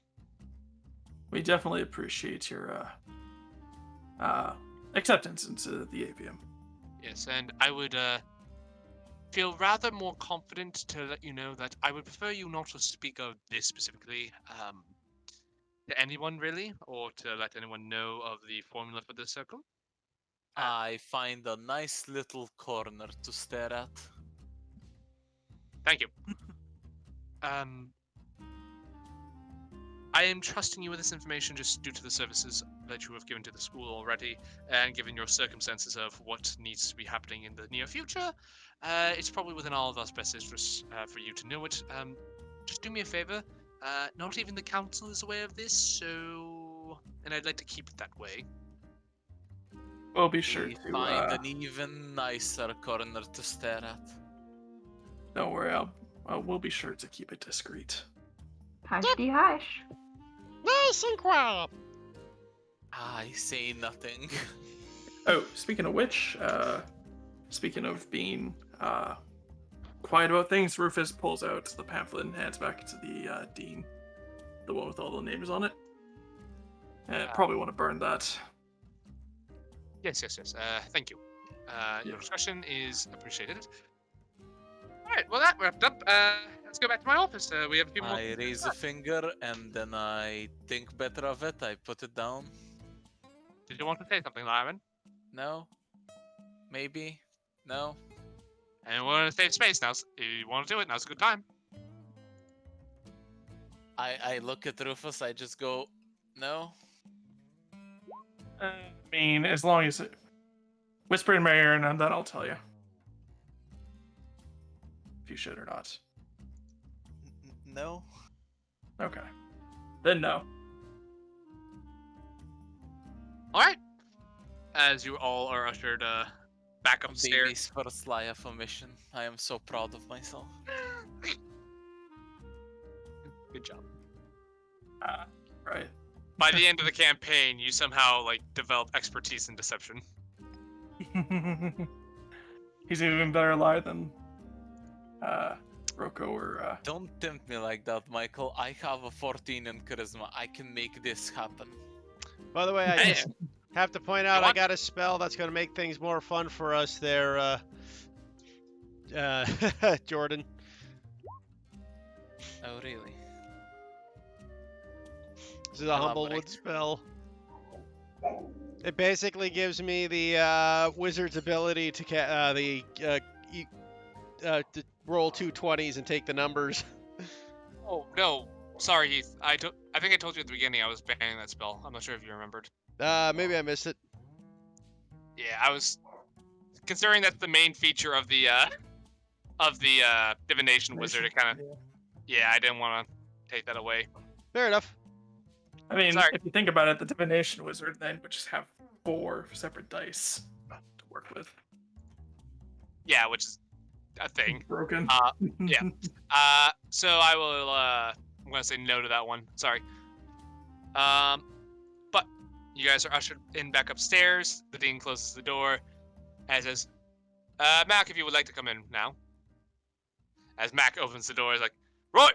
We definitely appreciate your acceptance into the avium. Yes, and I would feel rather more confident to let you know that I would prefer you not to speak of this specifically to anyone really, or to let anyone know of the formula for this circle. I find a nice little corner to stare at. Thank you. I am trusting you with this information just due to the services that you have given to the school already, and given your circumstances of what needs to be happening in the near future, it's probably within all of us best interests for you to know it. Just do me a favor. Not even the council is aware of this, and I'd like to keep it that way. We'll be sure We to. find an even nicer corner to stare at. Don't worry, we'll be sure to keep it discreet. Hush de hush. Nice and quiet. I say nothing. Oh, speaking of which, speaking of being quiet about things, Rufus pulls out the pamphlet and hands back to the dean, the one with all the names on it. Probably want to burn that. Yes. Thank you. Your discussion is appreciated. All right. Well, that wrapped up. Let's go back to my office. We have a few more. I raise a finger and then I think better of it. I put it down. Did you want to say something, Lyman? No? Maybe? No? And we're in a safe space now. So if you want to do it, now's a good time. I look at Rufus, I just go, no? I mean, as long as it... Whisper in my ear and then I'll tell you. If you should or not. No? Okay. Then no. All right. As you all are ushered back upstairs. Baby's first lie of a mission. I am so proud of myself. Good job. Right. By the end of the campaign, you somehow develop expertise in deception. He's an even better liar than Rocco or Don't tempt me like that, Michael. I have a 14 in charisma. I can make this happen. By the way, I Hey, just have to point out Go I on. got a spell that's going to make things more fun for us there, Jordan. Oh, really? This is a Elaborate. Humblewood spell. It basically gives me the wizard's ability to to roll 2 20s and take the numbers. Oh no, sorry, Heath. I think I told you at the beginning I was banning that spell. I'm not sure if you remembered. Maybe I missed it. Yeah, I was considering that's the main feature of the divination wizard. It kind of I didn't want to take that away. Fair enough. I mean, Sorry. if you think about it, the divination wizard then would just have 4 separate dice to work with. Yeah, which is a thing. Broken. Yeah. So I will. I'm gonna say no to that one. Sorry. But you guys are ushered in back upstairs. The dean closes the door and says, "Mac, if you would like to come in now." As Mac opens the door, he's like, "Right.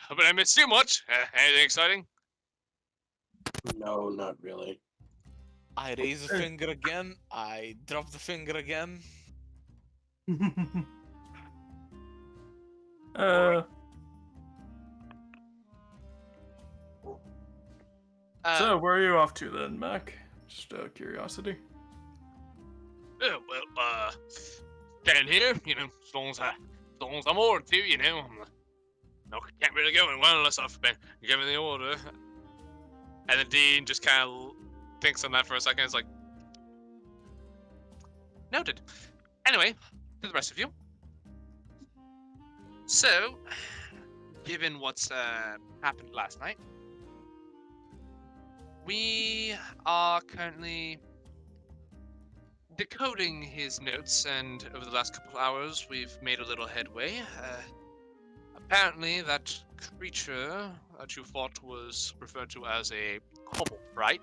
Hope I missed too much. Anything exciting?" No, not really. I raise a finger again. I drop the finger again. So, where are you off to then, Mac? Just out of curiosity. Down here, as long as I'm ordered to, no, can't really go anywhere unless I've been given the order. And the dean just kind of thinks on that for a second. It's like, noted. Anyway, to the rest of you. So, given what's happened last night, we are currently decoding his notes, and over the last couple of hours, we've made a little headway. Apparently, that creature that you thought was referred to as a hobble, right?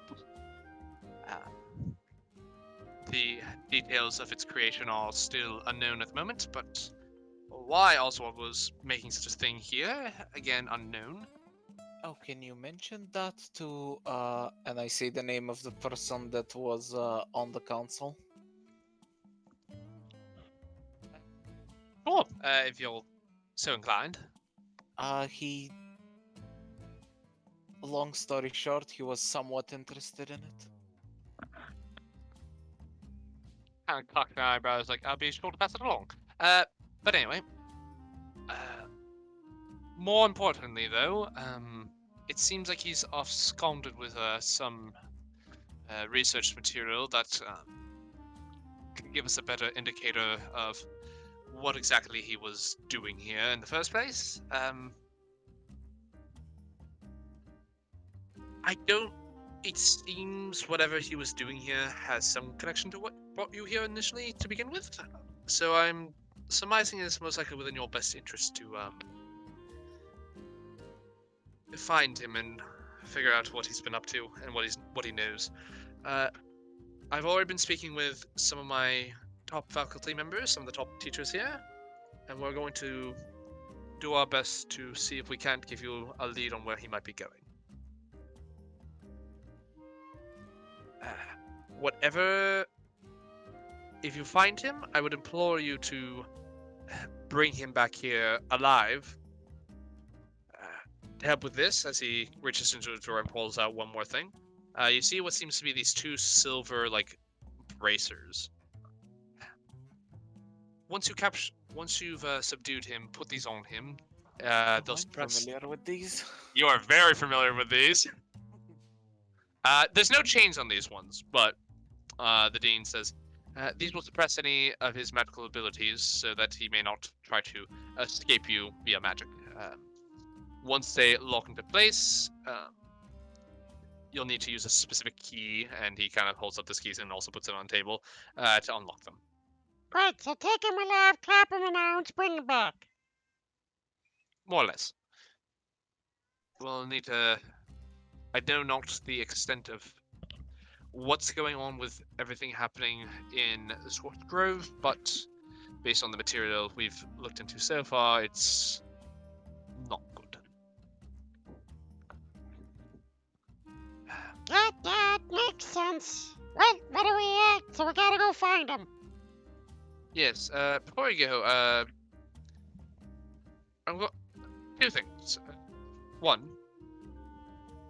The details of its creation are still unknown at the moment, but why Oswald was making such a thing here, again, unknown. Oh, can you mention that to, and I say the name of the person that was on the council? Sure, if you're so inclined. Long story short, he was somewhat interested in it. Kind of cocked my eyebrows, like, I'll be sure to pass it along. But anyway, More importantly, though, it seems like he's absconded with some research material that can give us a better indicator of what exactly he was doing here in the first place. I don't. It seems whatever he was doing here has some connection to what brought you here initially to begin with. So I'm surmising it's most likely within your best interest to find him and figure out what he's been up to and what he knows. I've already been speaking with some of my top faculty members, some of the top teachers here, and we're going to do our best to see if we can't give you a lead on where he might be going. Whatever, if you find him, I would implore you to bring him back here alive. To help with this, as he reaches into the drawer and pulls out one more thing, you see what seems to be these two silver, bracers. Once you've subdued him, put these on him. They'll suppress. Familiar with these? You are very familiar with these. There's no chains on these ones, but the dean says these will suppress any of his magical abilities, so that he may not try to escape you via magic. Once they lock into place, you'll need to use a specific key, and he kind of holds up this keys and also puts it on the table to unlock them. Great, so take him alive, clap him an ounce, bring him back. More or less. We'll need to... I know not the extent of what's going on with everything happening in Swartgrove, but based on the material we've looked into so far, it's not good. That makes sense. Well, what are we at? So we gotta go find him. Yes, before we go, I've got two things. One,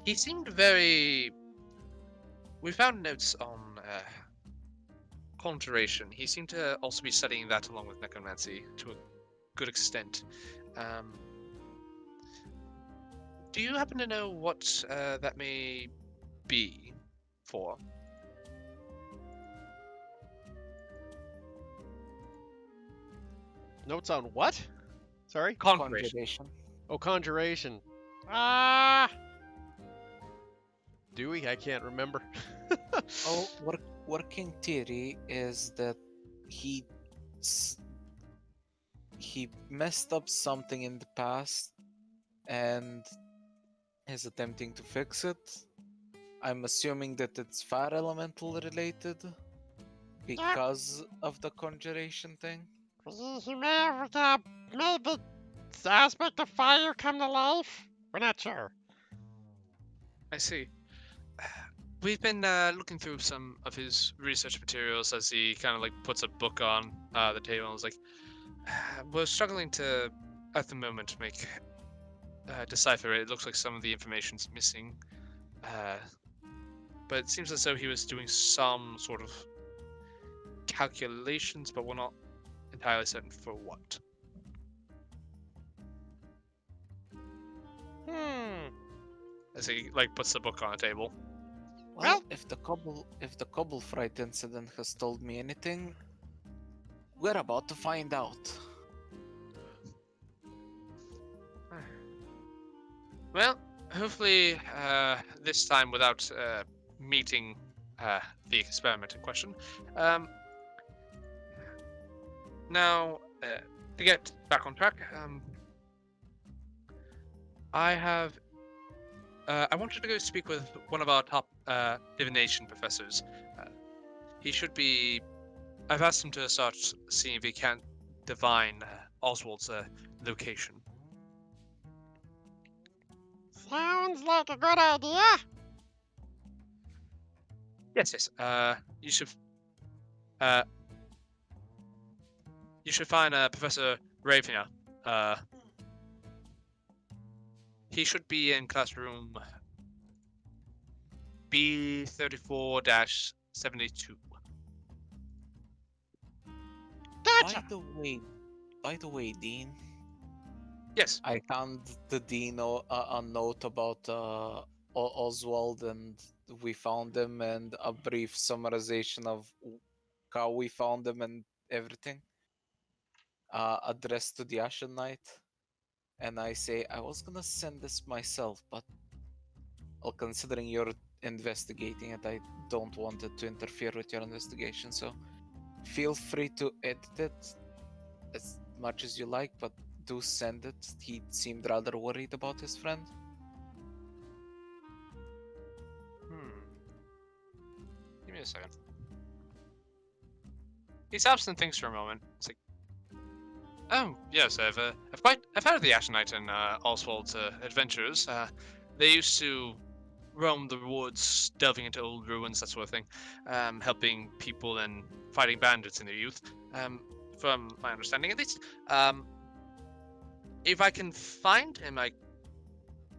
he seemed very... We found notes on conjuration. He seemed to also be studying that along with necromancy to a good extent. Do you happen to know what that may be for? Notes on what? Sorry? Conjuration. Oh, conjuration. Ah, Do we? I can't remember. Oh, working theory is that he messed up something in the past and is attempting to fix it. I'm assuming that it's fire elemental related because of the conjuration thing. he may have made the aspect of fire come to life. We're not sure. I see. We've been looking through some of his research materials as he kind of puts a book on the table and is like, we're struggling to, at the moment, make decipher it. It looks like some of the information's missing. But it seems as though he was doing some sort of calculations, but we're not entirely certain for what. As he puts the book on the table. Well, if the Cobble Fright incident has told me anything, we're about to find out. Well, hopefully this time without meeting the experiment in question. Now, to get back on track, I wanted to go speak with one of our top divination professors. He should be... I've asked him to start seeing if he can't divine Oswald's location. Sounds like a good idea. Yes. You should find Professor Ravnia. He should be in classroom B34-72. Gotcha. By the way, Dean, Yes. I hand the dean a note about Oswald and we found him, and a brief summarization of how we found him and everything. Addressed to the Ashen Knight, and I say I was gonna send this myself, but considering you're investigating it, I don't want it to interfere with your investigation. So feel free to edit it as much as you like, but do send it. He seemed rather worried about his friend. Give me a second. He stops and thinks for a moment. It's like, oh yes, I've heard of the Ashen Knight and Oswald's adventures. They used to roam the woods, delving into old ruins, that sort of thing, helping people and fighting bandits in their youth. From my understanding, at least. If I can find him,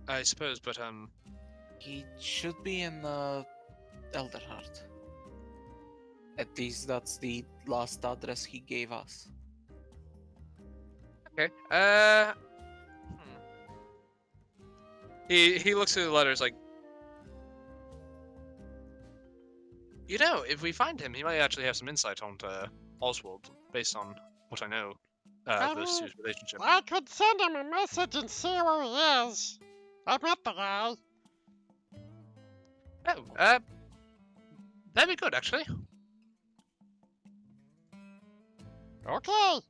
I suppose, but He should be in Elderheart. At least that's the last address he gave us. okay. He looks through the letters like, you know, if we find him, he might actually have some insight on Oswald, based on what I know of those two's relationship. I could send him a message and see where he is. I met the guy. Oh, that'd be good, actually. Okay.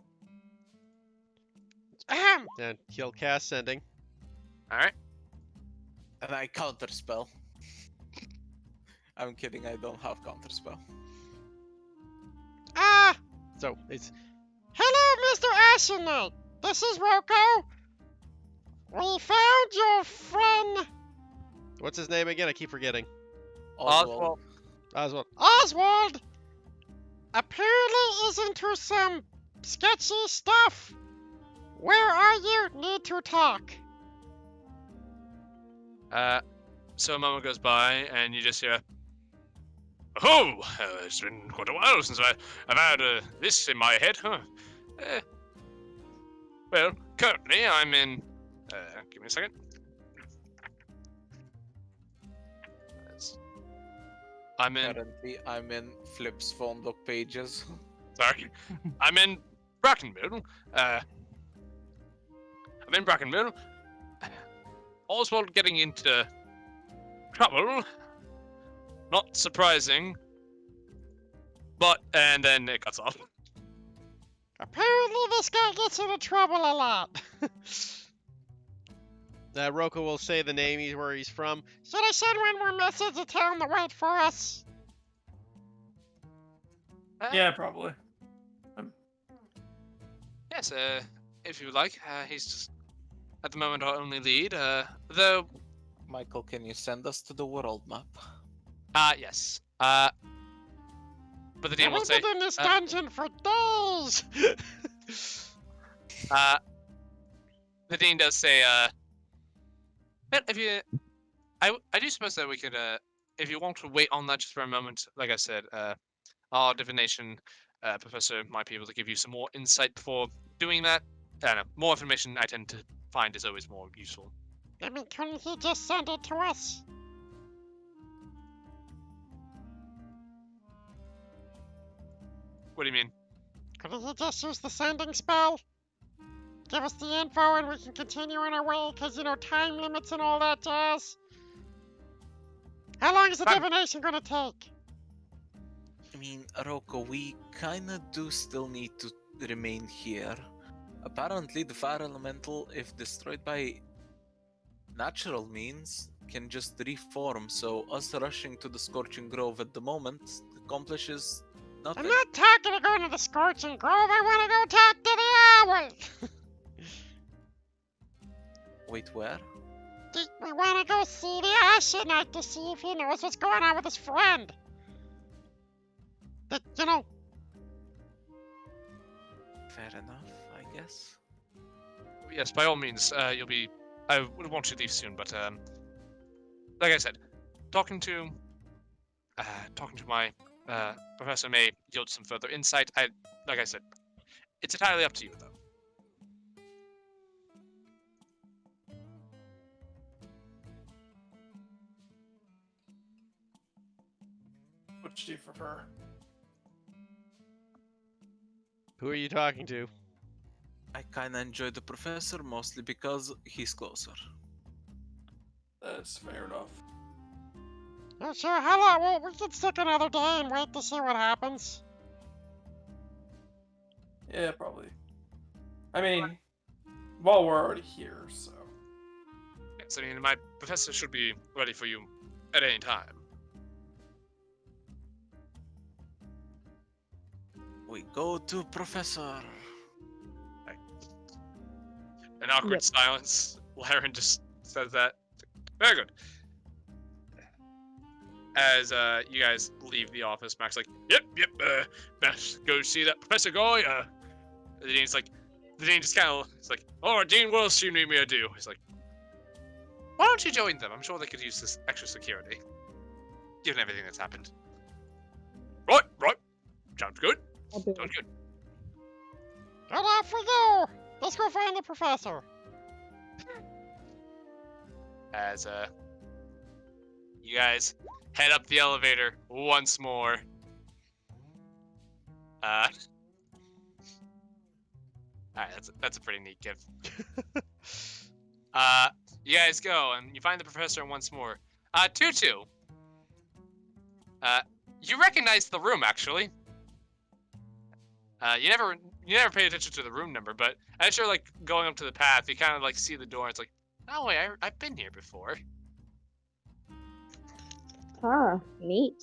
Ahem. And he'll cast sending. All right. And I counterspell. I'm kidding, I don't have counterspell. Ah, So it's hello, Mr. Ashen Knight. This is Rocco. We found your friend what's his name again? I keep forgetting. Oswald. Oswald. Oswald. Apparently is into some sketchy stuff. Where are you? Need to talk. So a moment goes by, and you just hear, "Oh, it's been quite a while since I've had this in my head, huh? Well, currently I'm in. Give me a second. I'm in. Currently, I'm in Flip's phone book pages. Sorry, I'm in Brackenville. I'm in Brackenville. Oswald getting into trouble. Not surprising. But, and then it cuts off. Apparently this guy gets into trouble a lot. Roko will say the name where he's from. Should I send one more message to tell him to wait for us? Yeah, probably. Yes, if you would like. He's at the moment our only lead. Though, Michael, can you send us to the world map? yes. But the dean will We've say, been in this dungeon for days. the dean does say, well, if you, I do suppose that we could, if you want to wait on that just for a moment, like I said, our divination professor might be able to give you some more insight before doing that. I don't know, more information I tend to find is always more useful. I mean, couldn't he just send it to us? What do you mean? Couldn't he just use the sending spell? Give us the info and we can continue on our way, because, you know, time limits and all that jazz. How long is the Fine. divination gonna take? I mean, Rocco, we kinda do still need to remain here. Apparently, the fire elemental, if destroyed by natural means, can just reform, so us rushing to the Scorching Grove at the moment accomplishes nothing. I'm not talking to going to the Scorching Grove, I wanna go talk to the owl! Wait, where? We wanna go see the Ashen Knight to see if he knows what's going on with his friend. That, you know, Fair enough, I guess. Yes, by all means, you'll be. I would want you to leave soon, but like I said, talking to my professor may yield some further insight. Like I said, it's entirely up to you, though. much do for her. Who are you talking to? I kinda enjoy the professor mostly because he's closer. That's fair enough. Oh, sure, how long? Well, we can stick another day and wait to see what happens. Yeah, probably. I mean, well, we're already here, so. Yes, I mean, my professor should be ready for you at any time. We go to professor. An awkward Yep. silence. Laren just says that. Very good. As you guys leave the office, Mac's like, yep, best go see that professor guy. The dean's like, the dean just kind of, he's like, oh, Dean, what else do you need me to do? He's like, why don't you join them? I'm sure they could use this extra security, given everything that's happened. Right. Sounds good. Sounds good. Good off we go! Let's go find the professor. As you guys head up the elevator once more. Alright, that's a pretty neat gift. You guys go and you find the professor once more. Tutu. You recognize the room actually. You never paid attention to the room number, but as you're like going up to the path, you kind of like see the door. And it's like, oh wait, I've been here before. Ah, neat.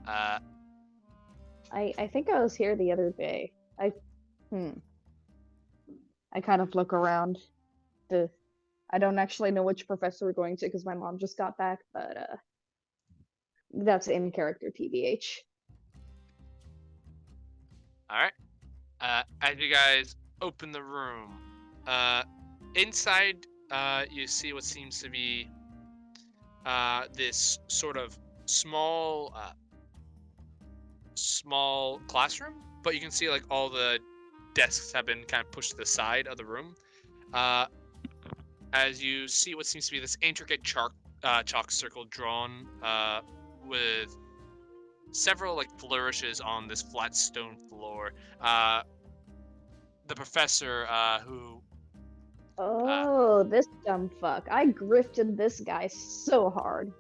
I think I was here the other day. I kind of look around. I don't actually know which professor we're going to because my mom just got back, but that's in character TBH. All right. As you guys open the room, inside, you see what seems to be this sort of small classroom, but you can see like all the desks have been kind of pushed to the side of the room. As you see what seems to be this intricate chalk circle drawn with several like flourishes on this flat stone floor. The professor who Oh, this dumb fuck. I grifted this guy so hard.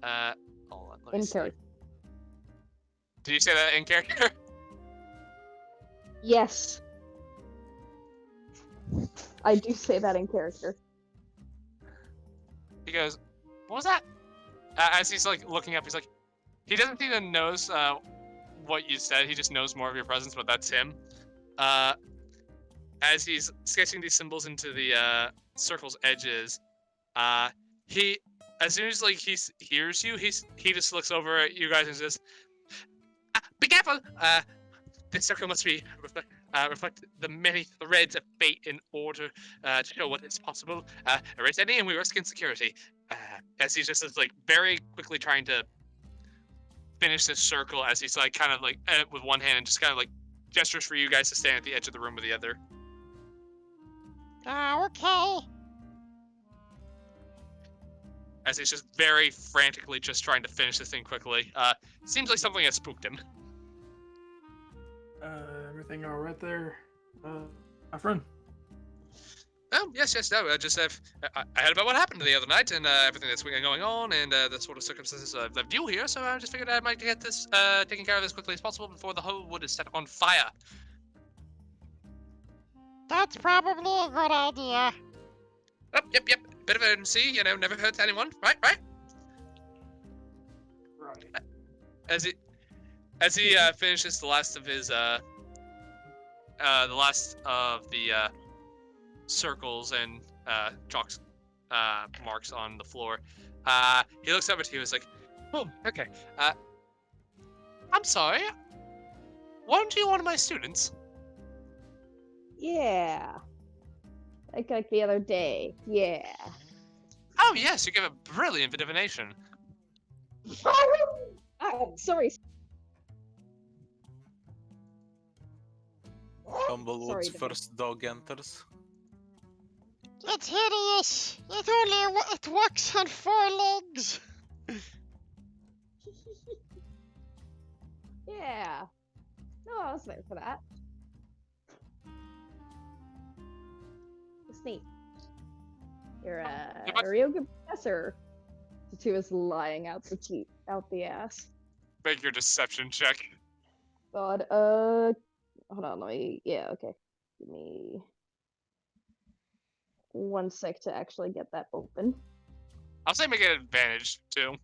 hold on, let me In see. character. Did you say that in character? Yes. I do say that in character. He goes, what was that? As he's like looking up, he's like, he doesn't even knows what you said. He just knows more of your presence, but that's him. As he's sketching these symbols into the circle's edges, he, as soon as like he hears you, he just looks over at you guys and says, "Be careful! This circle must be reflect the many threads of fate in order to show what is possible. Erase any, and we risk insecurity." As he's just like very quickly trying to finish this circle, as he's like kind of like with one hand and just kind of like gestures for you guys to stand at the edge of the room with the other. Okay. As he's just very frantically just trying to finish this thing quickly. Seems like something has spooked him. Everything all right there, my friend? Oh, yes, no, I just have, I heard about what happened the other night and everything that's going on and the sort of circumstances of you here, so I just figured I might get this taken care of as quickly as possible before the whole wood is set on fire. That's probably a good idea. Oh, yep, bit of urgency, never hurts anyone, right? Right. As he finishes the last of his, the last of the, circles and chalk marks on the floor. He looks over to you and is like, "Oh, okay. I'm sorry. Weren't you one of my students?" Yeah. Like the other day. Yeah. Oh yes, you gave a brilliant divination. Sorry. Humblewood's Sorry, first dog enters. It's hideous. It walks on 4 legs. Yeah. No, I was there for that. It's neat. You're a real good professor. The two is lying out the ass. Make your deception check. God, hold on, okay. Give me 1 sec to actually get that open. I'll say make it an advantage too.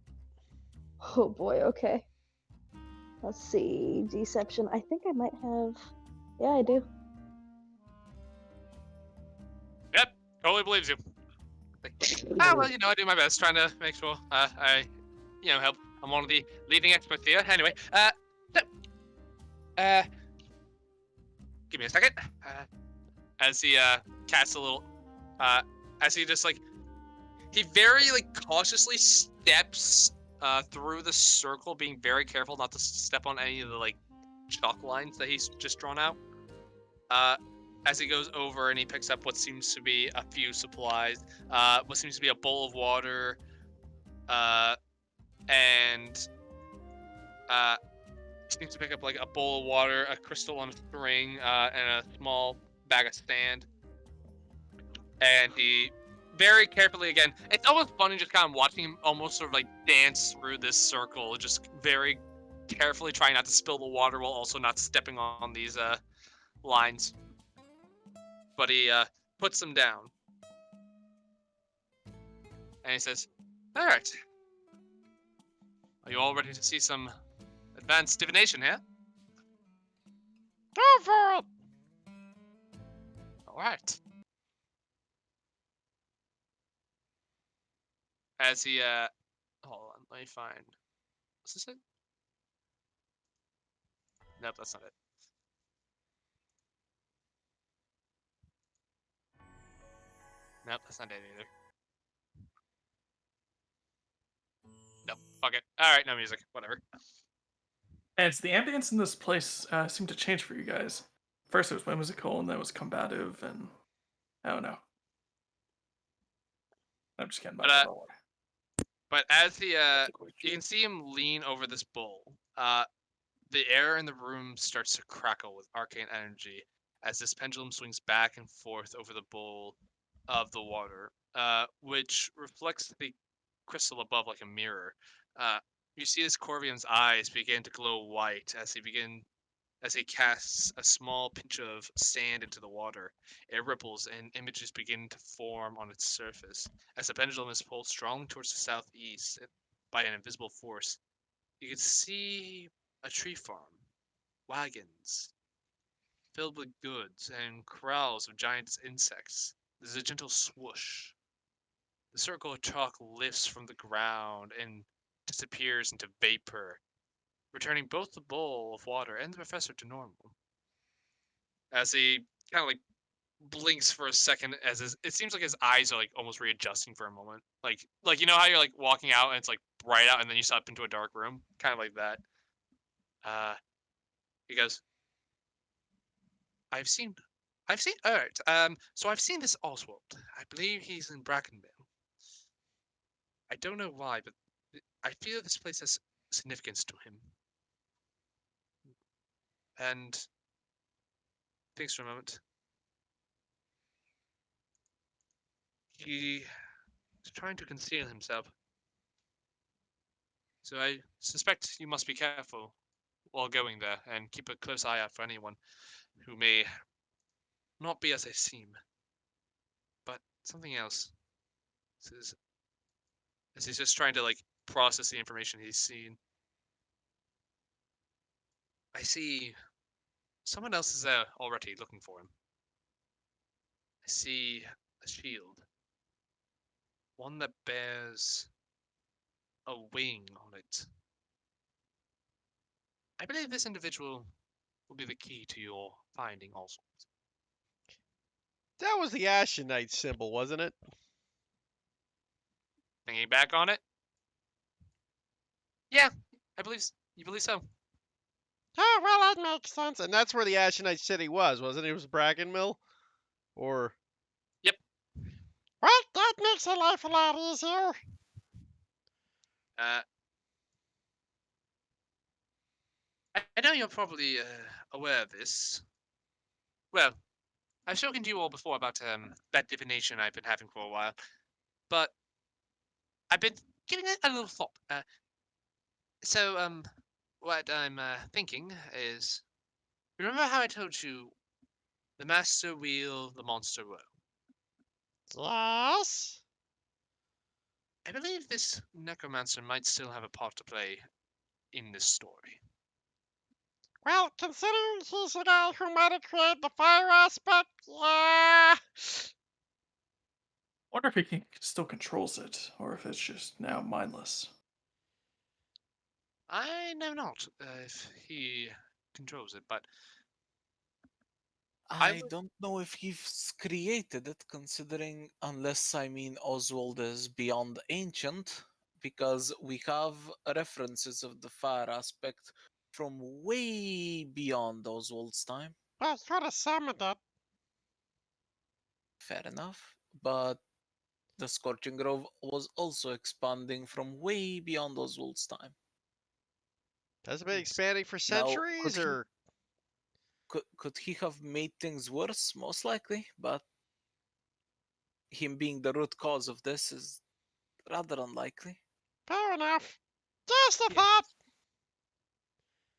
Oh boy, okay. Let's see, deception. I think I might have. Yeah, I do. Yep, totally believes you. Well, I do my best trying to make sure I, help. I'm one of the leading experts here. Anyway, give me a second. As he casts a little, as he just he very cautiously steps through the circle, being very careful not to step on any of the chalk lines that he's just drawn out. As he goes over and he picks up what seems to be a few supplies, what seems to be a bowl of water, and seems to pick up a bowl of water, a crystal on a string, and a small bag of sand. And he very carefully, again, it's almost funny just kind of watching him almost sort of dance through this circle, just very carefully trying not to spill the water while also not stepping on these lines. But he puts them down. And he says, all right. Are you all ready to see some advanced divination here? Go for it. All right. As he, hold on, let me find, is this it? Nope, that's not it. Nope, that's not it either. Nope, fuck it. Alright, no music, whatever. And the ambience in this place seemed to change for you guys. First it was whimsical, and then it was combative, and I don't know. I'm just kidding about that all. But as he, you can see him lean over this bowl. The air in the room starts to crackle with arcane energy as this pendulum swings back and forth over the bowl of the water, which reflects the crystal above like a mirror. You see this Corvian's eyes begin to glow white as he casts a small pinch of sand into the water. It ripples and images begin to form on its surface. As the pendulum is pulled strongly towards the southeast by an invisible force, you can see a tree farm, wagons filled with goods, and corrals of giant insects. There's a gentle swoosh. The circle of chalk lifts from the ground and disappears into vapor, returning both the bowl of water and the professor to normal. As he kind of blinks for a second, as it seems like his eyes are almost readjusting for a moment, like you know how you're walking out and it's bright out and then you step into a dark room, kind of like that. He goes, I've seen. All right. So I've seen this Oswald. I believe he's in Brackenville. I don't know why, but I feel this place has significance to him. And thinks for a moment. He is trying to conceal himself. So I suspect you must be careful while going there and keep a close eye out for anyone who may not be as they seem. But something else. As he's just trying to process the information he's seen. I see someone else is there already looking for him. I see a shield. One that bears a wing on it. I believe this individual will be the key to your finding also. That was the Ashenite symbol, wasn't it? Thinking back on it? Yeah, you believe so. Oh, well, that makes sense. And that's where the Ashenite city was, wasn't it? It was Brackenmill? Or... Yep. That makes our life a lot easier. I know you're probably aware of this. Well, I've spoken to you all before about that divination I've been having for a while, but I've been giving it a little thought. So, what I'm thinking is, remember how I told you the master wheel, the monster woe? Yes? I believe this necromancer might still have a part to play in this story. Well, considering he's the guy who might have created the fire aspect, yeah. Wonder if he still controls it, or if it's just now mindless. I know not if he controls it, but I I will. don't know if he's created it, considering, unless I mean Oswald is beyond ancient, because we have references of the fire aspect from way beyond Oswald's time. Well, you could have summoned it. Fair enough. But the Scorching Grove was also expanding from way beyond Oswald's time. Has it been Yes. expanding for Now, centuries, or could he have made things worse? Most likely, but him being the root cause of this is rather unlikely. Fair enough. Just a Yes. thought.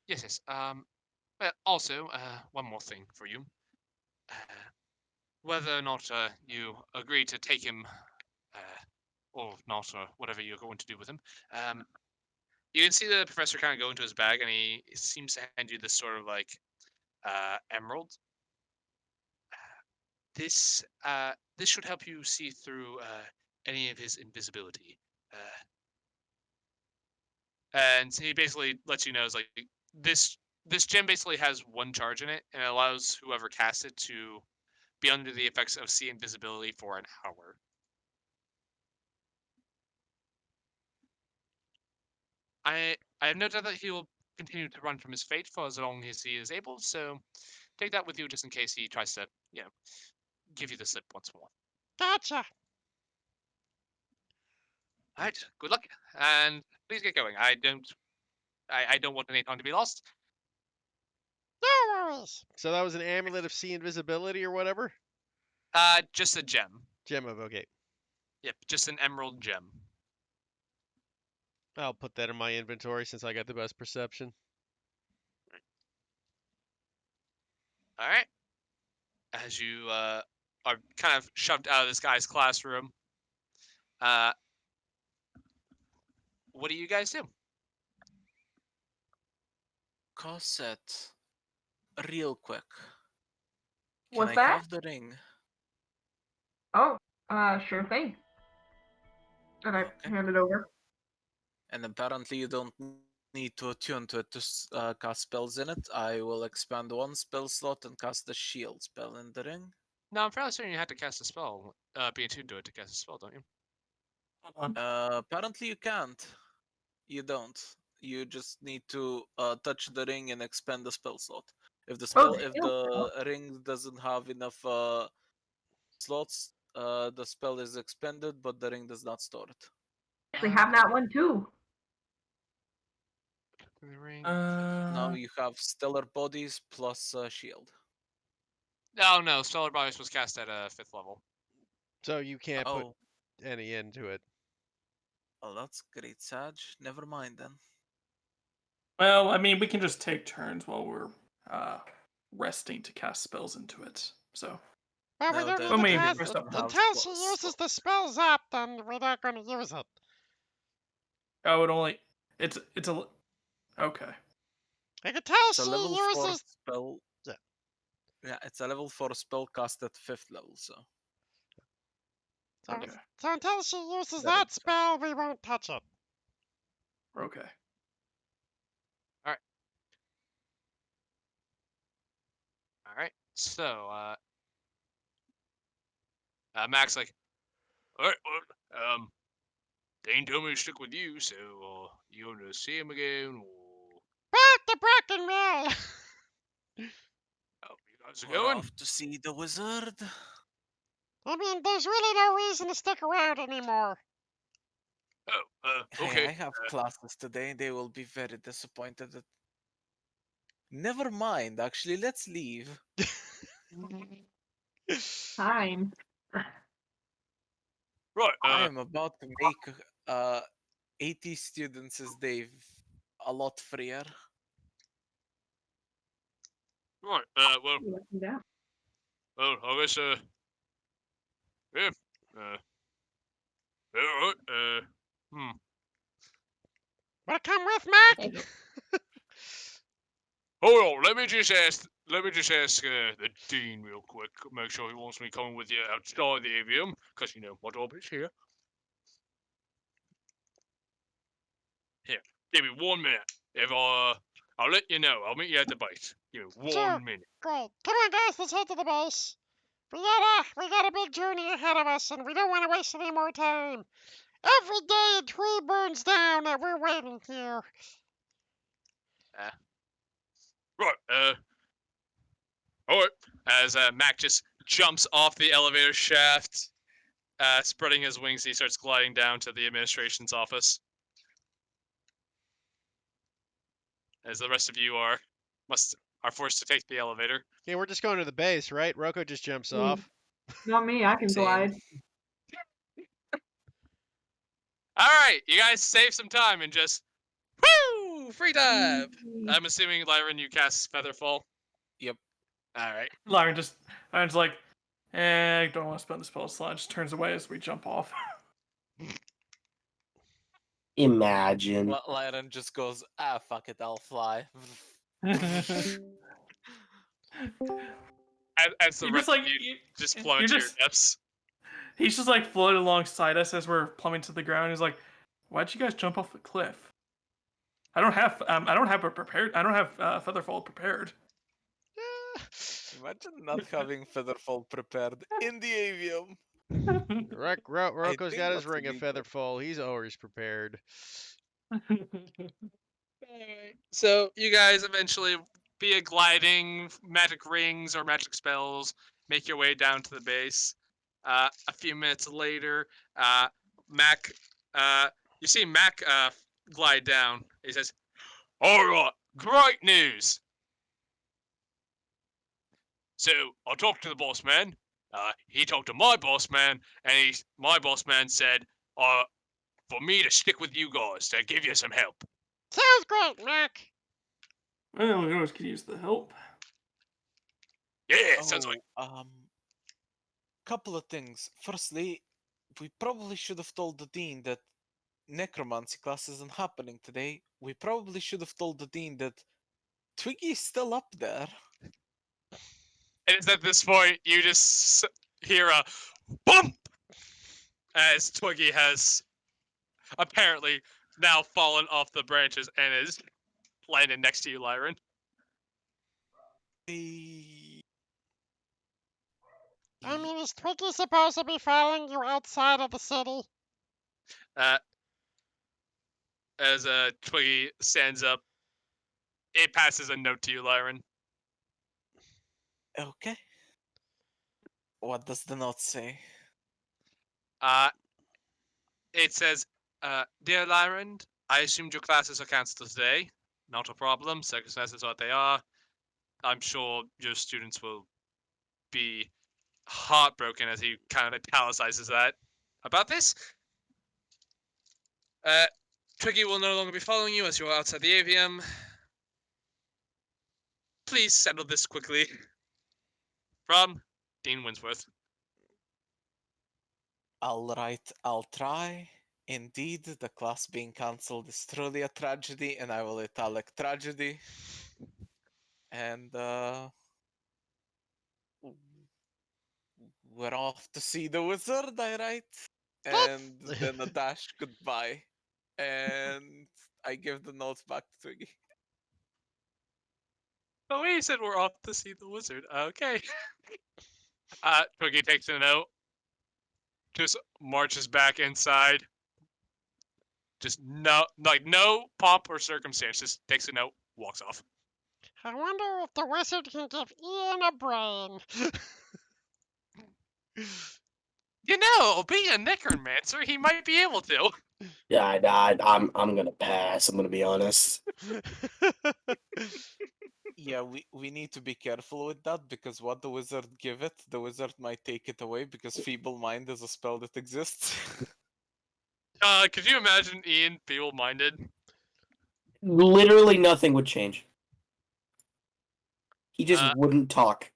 Yes. Well, also, one more thing for you. Uh, whether or not you agree to take him, or not, or whatever you're going to do with him, you can see the professor kind of go into his bag, and he seems to hand you this sort of like emerald. This should help you see through any of his invisibility. And he basically lets you know is like this gem basically has one charge in it, and it allows whoever casts it to be under the effects of see invisibility for an hour. I have no doubt that he will continue to run from his fate for as long as he is able. So take that with you just in case he tries to, give you the slip once more. Gotcha. All right, good luck, and please get going. I don't want any time to be lost. No worries. so that was an amulet of see invisibility or whatever? Just a gem. Gem of okay. Yep, just an emerald gem. I'll put that in my inventory since I got the best perception. All right. As you are kind of shoved out of this guy's classroom, uh, what do you guys do? Cosette, real quick. Can What's I that? have the ring? Oh, sure thing. And I Okay. hand it over. And apparently you don't need to attune to it to cast spells in it. I will expand one spell slot and cast the shield spell in the ring. No, I'm fairly certain you had to cast a spell, be attuned to it to cast a spell, don't you? Hold on. Apparently you can't. You don't. You just need to touch the ring and expand the spell slot. If the Oh, spell, the if shield spell. the ring doesn't have enough slots, the spell is expended, but the ring does not store it. Actually have that one too. The ring. Now you have stellar bodies plus shield. Oh no, Stellar Bodies was cast at 5th level. So you can't put Oh, any into it. well, that's great, Sag. Never mind then. Well, I mean, we can just take turns while we're resting to cast spells into it. So, Well, we No, don't the, need Well, to maybe the ring cast first it. up, doesn't have Until she slots. uses the spells up, then we're not going to use it. oh, it only it's a okay. I can tell It's a she level 4 uses. spell. Yeah. Yeah, it's a level 4 spell cast at 5th level, so. So, Okay. so until she uses That that makes sense. spell, we won't touch it. Okay. All right. So, Max like, all right, well, Dane told me to stick with you, so you going to see him again? Or... Back to Brackenville! Oh, you guys are We're going? off to see the wizard. I mean, there's really no reason to stick around anymore. Oh, Hey, okay. I have classes today. They will be very disappointed. Never mind. Actually, let's leave. Fine. Right. I am about to make 80 students' day a lot freer. Right. Well, Yeah. I guess. Yeah. All right. Hmm. Wanna come with, Mac? Hey, Hold on. Let me just ask. The dean real quick. Make sure he wants me coming with you outside the avium, because my job is here. Here. Give me 1 minute. If I'll let you know. I'll meet you at the base. Give me Sure. 1 minute. Great. Come on, guys, let's head to the base. We got a big journey ahead of us, and we don't want to waste any more time. Every day a tree burns down, and we're waiting here. Right. All right. As Mac just jumps off the elevator shaft, spreading his wings, he starts gliding down to the administration's office. As the rest of you are forced to take the elevator. Yeah, we're just going to the base, right? Rocco just jumps Mm. off. Not me, I can Same. glide. All right, you guys save some time and just woo free dive. Mm. I'm assuming Lyran, you cast Featherfall. Yep. All right. Lyron's like, I don't want to spend the spell slot. Just turns away as we jump off. Imagine. Lyran just goes, fuck it, I'll fly. As the You're rest just like of you just you're plummet to your just depths. he's just like floating alongside us as we're plummeting to the ground. He's like, "Why'd you guys jump off the cliff?" I don't have Featherfold prepared. Imagine not having Featherfall prepared in the avium. Rocco's think got his that's ring of illegal. Featherfall. He's always prepared. Alright. So you guys eventually, via gliding, magic rings, or magic spells, make your way down to the base. A few minutes later, Mac, you see Mac glide down. He says, "All right, great news. So I talked to the boss man. He talked to my boss man, and my boss man said, for me to stick with you guys to give you some help." Sounds great, Mac. Well, we always could use the help. Yeah, sounds like. Couple of things. Firstly, we probably should have told the dean that necromancy class isn't happening today. We probably should have told the dean that Twiggy's still up there. And it's at this point you just hear a bump as Twiggy has apparently now fallen off the branches and is landed next to you, Lyran. I mean, is Twiggy supposed to be following you outside of the city? As Twiggy stands up, it passes a note to you, Lyran. Okay. What does the note say? It says, "Dear Lyran, I assumed your classes are cancelled today. Not a problem. Circumstances are what they are. I'm sure your students will be heartbroken," as he kind of italicizes that about this. Twiggy will no longer be following you as you are outside the avium. Please settle this quickly. From Dean Winsworth. Alright, I'll try. Indeed, the class being cancelled is truly a tragedy, and I will italic tragedy. And, we're off to see the wizard, I write. And then a dash goodbye. And I give the notes back to Twiggy. Oh, wait, he said we're off to see the wizard. Okay. Twiggy takes a note. Just marches back inside. Just no pomp or circumstance. Just takes a note, walks off. I wonder if the wizard can give Ian a brain. You know, being a necromancer, he might be able to. Yeah, I'm gonna pass. I'm gonna be honest. Yeah, we need to be careful with that because what the wizard give it, the wizard might take it away because feeble mind is a spell that exists. Could you imagine Ian feeble-minded? Literally nothing would change. He just Uh, wouldn't talk.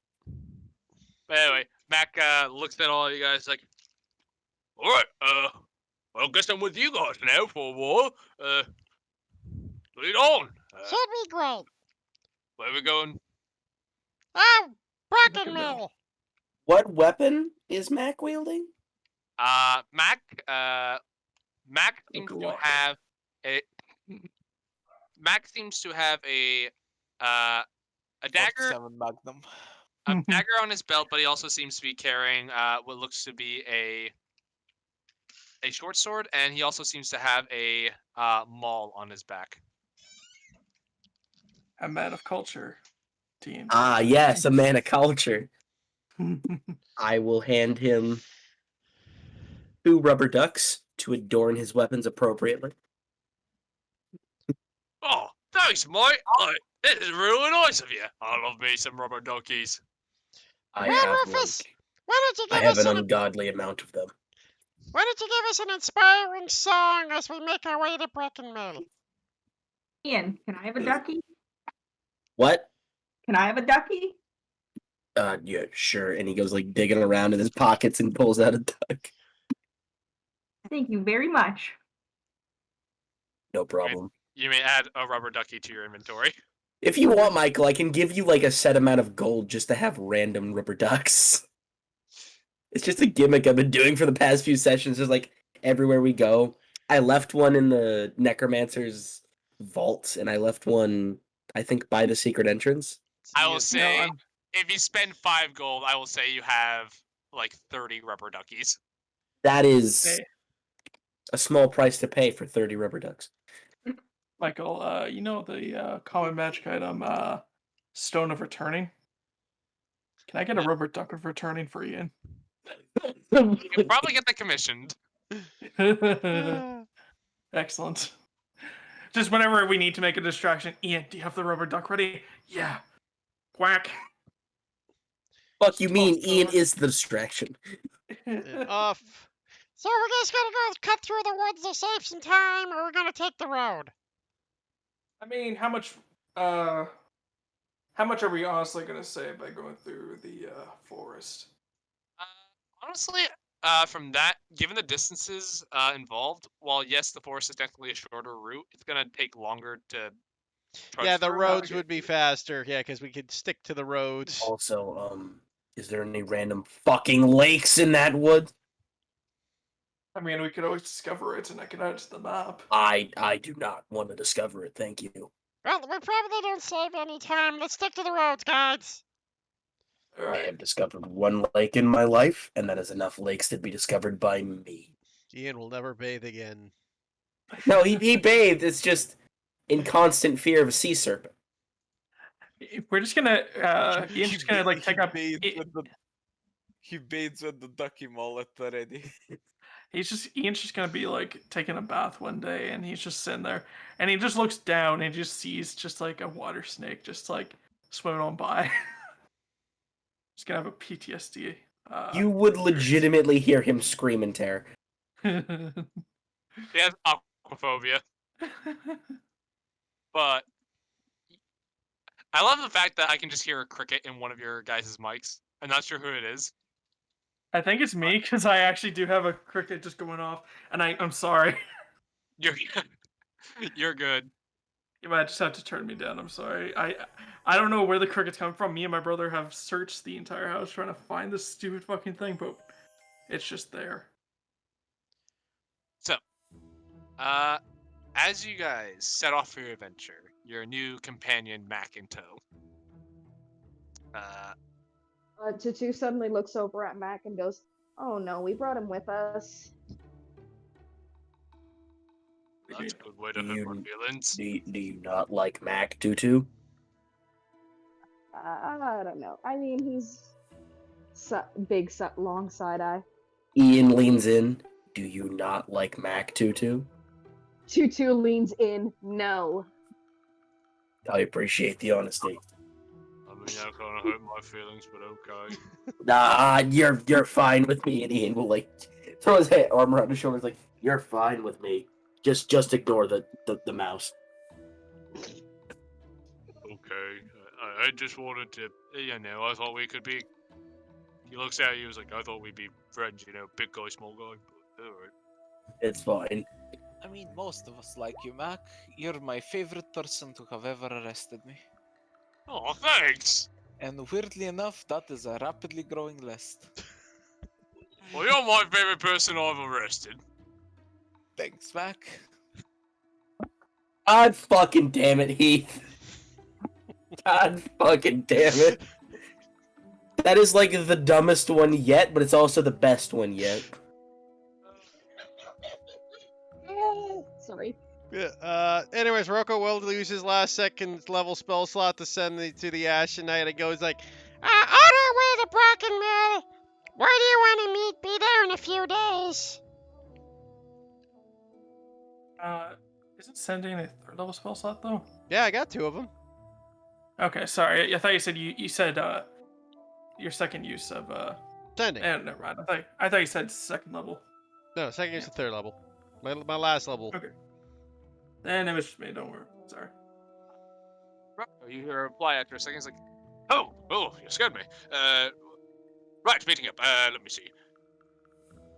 But anyway, Mac looks at all you guys like, all right, well, I guess I'm with you guys now for a while. Lead on. Should be great. Where are we going? Oh, Look Bracken at Mel. Mill. What weapon is Mac wielding? Mac seems Look to alive. have a Mac seems to have a dagger 47 Magnum. dagger on his belt, but he also seems to be carrying what looks to be a short sword, and he also seems to have a maul on his back. A man of culture. Team. Ah, yes, a man of culture. I will hand him 2 rubber ducks to adorn his weapons appropriately. Oh, thanks, mate. This is really nice of you. I love me some rubber duckies. I Well, have Rufus, like why don't you I give have us an an ungodly amount of them. inspiring song as we make our way to Bracken Mill? Ian, can I have a ducky? What? Can I have a ducky? Yeah, sure. And he goes like digging around in his pockets and pulls out a duck. Thank you very much. No problem. You may add a rubber ducky to your inventory. If you want, Michael, I can give you like a set amount of gold just to have random rubber ducks. It's just a gimmick I've been doing for the past few sessions. Just like everywhere we go, I left one in the necromancer's vault, and I left one, I think, by the secret entrance. I will Yes, say, I'm- if you spend 5 gold, I will say you have like 30 rubber duckies. That is Hey. a small price to pay for 30 rubber ducks. Michael, you know the common magic item, Stone of Returning? Can I get a rubber duck of returning for Ian? You can probably get that commissioned. Excellent. Just whenever we need to make a distraction, Ian, do you have the rubber duck ready? Yeah. Whack. Fuck you mean Toss the Ian rubber- is the distraction. Off. So we're just gonna go cut through the woods to save some time, or we're gonna take the road? I mean, how much are we honestly gonna save by going through the forest? Honestly, from that, given the distances involved, while yes, the forest is technically a shorter route, it's gonna take longer to trudge Yeah, the through. roads would be faster. Yeah, because we could stick to the roads. Also, is there any random fucking lakes in that wood? I mean, we could always discover it and I can add it to the map. I do not want to discover it, thank you. Well, we probably don't save any time. Let's stick to the roads, guys. All I right. have discovered 1 lake in my life, and that is enough lakes to be discovered by me. Ian will never bathe again. No, he bathed. It's just in constant fear of a sea serpent. We're just gonna Ian's just gonna like take up. He bathes with the ducky mullet already. Ian's just gonna be like taking a bath one day, and he's just sitting there, and he just looks down and just sees just like a water snake just like swimming on by. Just gonna have a PTSD. You would legitimately hear him scream in terror. He has aquaphobia, but I love the fact that I can just hear a cricket in one of your guys' mics. I'm not sure who it is. I think it's me because I actually do have a cricket just going off, and I'm sorry. You're you're good. You might just have to turn me down. I'm sorry. I don't know where the cricket's coming from. Me and my brother have searched the entire house trying to find this stupid fucking thing, but it's just there. So, as you guys set off for your adventure, your new companion Mac in tow. Tutu suddenly looks over at Mac and goes, "Oh no, we brought him with us." That's a good way to Do hurt my you- feelings. Do you not like Mac, Tutu? I don't know. I mean, he's big, long side eye. Ian leans in. Do you not like Mac Tutu? Tutu leans in. No. I appreciate the honesty. I mean, that kind of hurt my feelings, but okay. Nah, you're fine with me. And Ian will like throw his arm around his shoulders, like you're fine with me. Just ignore the mouse. Okay. I just wanted to, I thought we could be. He looks at you, he's like, I thought we'd be friends, big guy, small guy. But alright. It's fine. I mean, most of us like you, Mac. You're my favorite person to have ever arrested me. Oh, thanks! And weirdly enough, that is a rapidly growing list. Well, you're my favorite person I've arrested. Thanks, Mac. God fucking damn it, Heath. God fucking damn it. That is like the dumbest one yet, but it's also the best one yet. Sorry. Yeah, anyways, Rocco will lose his last second level spell slot to send me to the Ashen Knight and goes like, On our way to Bracken Mill. Where do you want to meet? Be there in a few days. Isn't sending a third level spell slot though? yeah, I got 2 of them. Okay, sorry. I thought you said you said your second use of Sending. never mind. I thought you said second level. No, second is the 3rd level. My last level. Okay. And it was just me. Don't worry. Sorry. You hear a reply after a second, it's like, oh, you scared me. Right, meeting up. Let me see.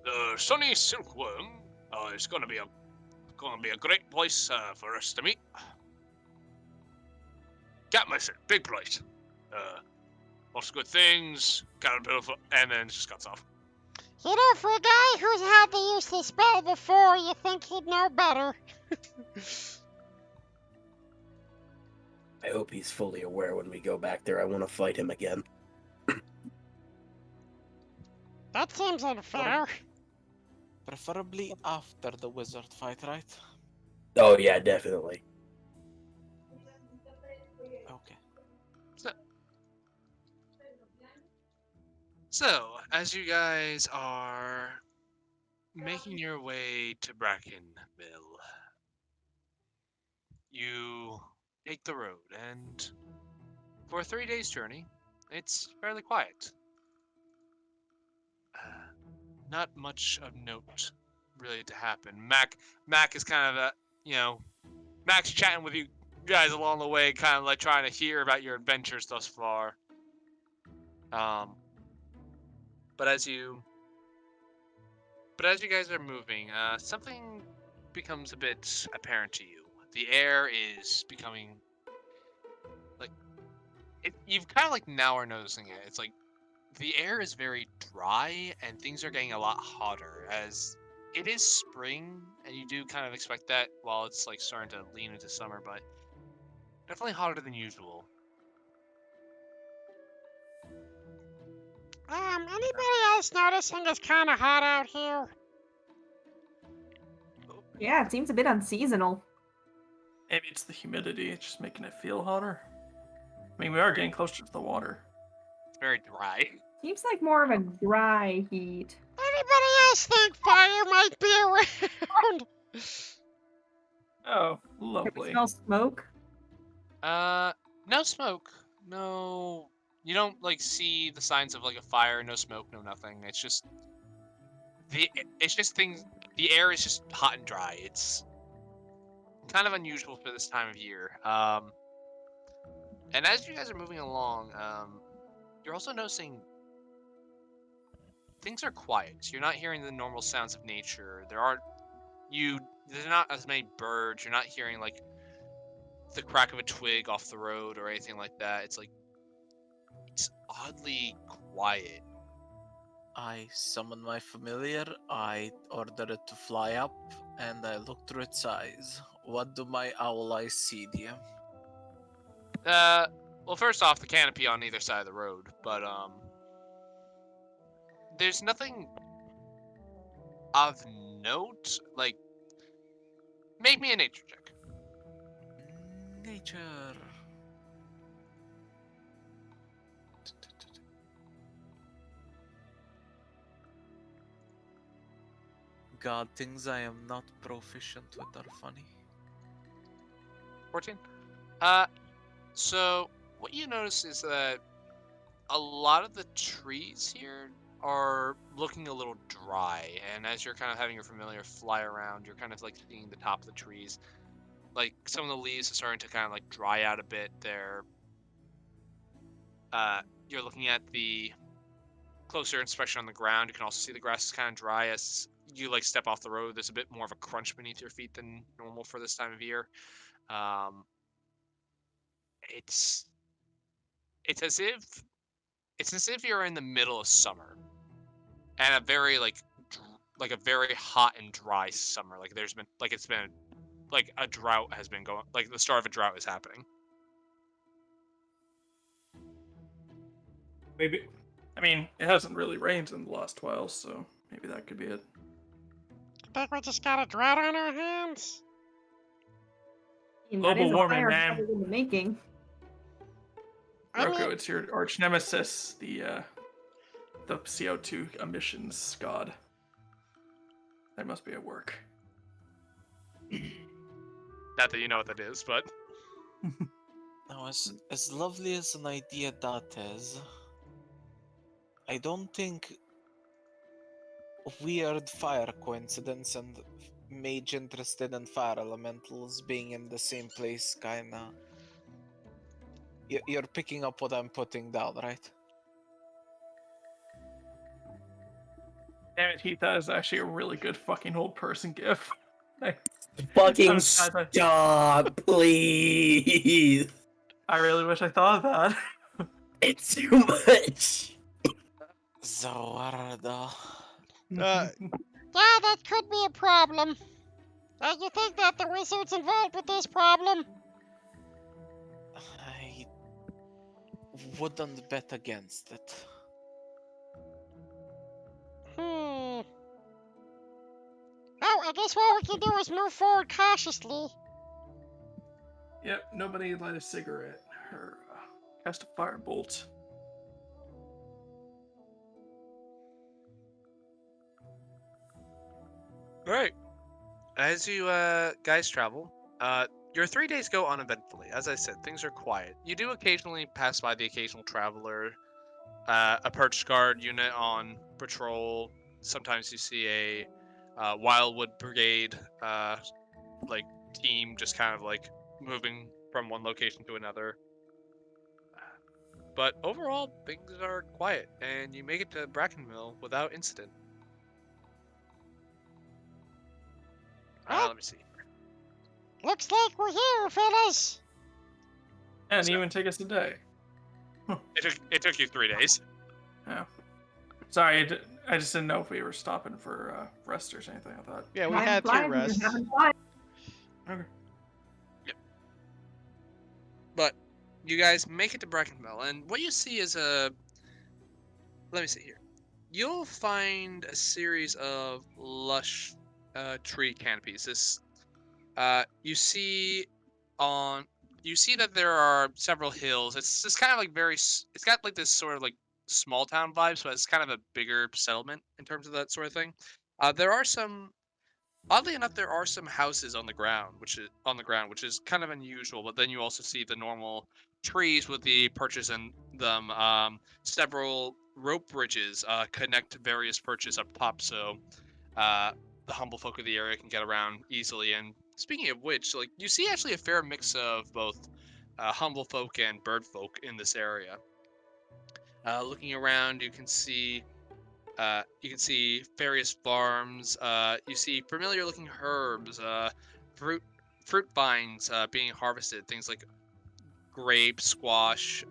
The Sunny Silkworm is gonna be a great place for us to meet. Can't miss it. Big place. Lots of good things. Got a bit of, and then just cuts off. You know, for a guy who's had to use the spell before, you think he'd know better. I hope he's fully aware when we go back there. I want to fight him again. That seems unfair. Preferably after the wizard fight, right? Oh yeah, definitely. Okay. So, as you guys are making your way to Bracken Mill, you take the road, and for a 3 days journey, it's fairly quiet. Not much of note really to happen. Mac is kind of Mac's chatting with you guys along the way, kind of like trying to hear about your adventures thus far. But as you guys are moving, something becomes a bit apparent to you. The air is becoming like you've kind of like now are noticing it. It's like the air is very dry and things are getting a lot hotter as it is spring, and you do kind of expect that while it's like starting to lean into summer, but definitely hotter than usual. Anybody else noticing it's kind of hot out here? Yeah, it seems a bit unseasonal. Maybe it's the humidity. It's just making it feel hotter. I mean, we are getting closer to the water. It's very dry. Seems like more of a dry heat. Anybody else think fire might be around? Oh, Can we lovely. smell smoke? No smoke. No, you don't like see the signs of like a fire. No smoke. No nothing. It's just things. The air is just hot and dry. It's kind of unusual for this time of year. And as you guys are moving along, you're also noticing things are quiet. You're not hearing the normal sounds of nature. There's not as many birds. You're not hearing like the crack of a twig off the road or anything like that. It's oddly quiet. I summon my familiar, I order it to fly up, and I look through its eyes. What do my owl eyes see, DM? Well, first off, the canopy on either side of the road, but there's nothing of note. Like, make me a nature check. Nature. god, things I am not proficient with are funny. 14. So what you notice is that a lot of the trees here are looking a little dry, and as you're kind of having your familiar fly around, you're kind of like seeing the top of the trees. Like some of the leaves are starting to kind of like dry out a bit. You're looking at the closer inspection on the ground. You can also see the grass is kind of dry as you like step off the road. There's a bit more of a crunch beneath your feet than normal for this time of year. Um, it's it's as if you're in the middle of summer and a very like a very hot and dry summer. Like there's been like it's been like a drought has been going, like the start of a drought is happening. Maybe. I mean, it hasn't really rained in the last while, so maybe that could be it. Think we just got a drought on our hands? I mean, that Global is a warming, fire man. hazard in the making. I Roku, mean, it's your arch nemesis, the CO2 emissions god. That must be at work. Not that you know what that is, but Now, as lovely as an idea that is, I don't think weird fire coincidence and mage interested in fire elementals being in the same place kinda. You're picking up what I'm putting down, right? Damn it, Heath, that is actually a really good fucking old person gif. Fucking sad that- stop, please. I really wish I thought of that. It's too much. Zawarda. yeah, that could be a problem. You think that the wizard's involved with this problem? I wouldn't bet against it. Hmm. Oh, I guess what we can do is move forward cautiously. Yep, nobody light a cigarette or cast a firebolt. all right. As you guys travel, your 3 days go uneventfully. As I said, things are quiet. You do occasionally pass by the occasional traveler, a perch guard unit on patrol. Sometimes you see a Wildwood Brigade like team just kind of like moving from one location to another. But overall, things are quiet, and you make it to Brackenville without incident. Well, Let me see. looks like we're here, fellas. And So- even take us a day. It took you 3 days. Yeah. Sorry, I just didn't know if we were stopping for rest or anything. I thought. Yeah, we Having had two fun, we're rests. having fun. Okay. But you guys make it to Brackenville, and what you see is a. Let me see here. You'll find a series of lush tree canopies. You see on. You see that there are several hills. It's just kind of like It's got like this sort of like small town vibe, so it's kind of a bigger settlement in terms of that sort of thing. There are some. Oddly enough, there are some houses on the ground, which is kind of unusual. But then you also see the normal trees with the perches in them. Several rope bridges connect various perches up top, so the humble folk of the area can get around easily. And speaking of which, like you see actually a fair mix of both humble folk and bird folk in this area. Looking around, you can see various farms. You see familiar-looking herbs, fruit vines being harvested. Things like grapes, squash,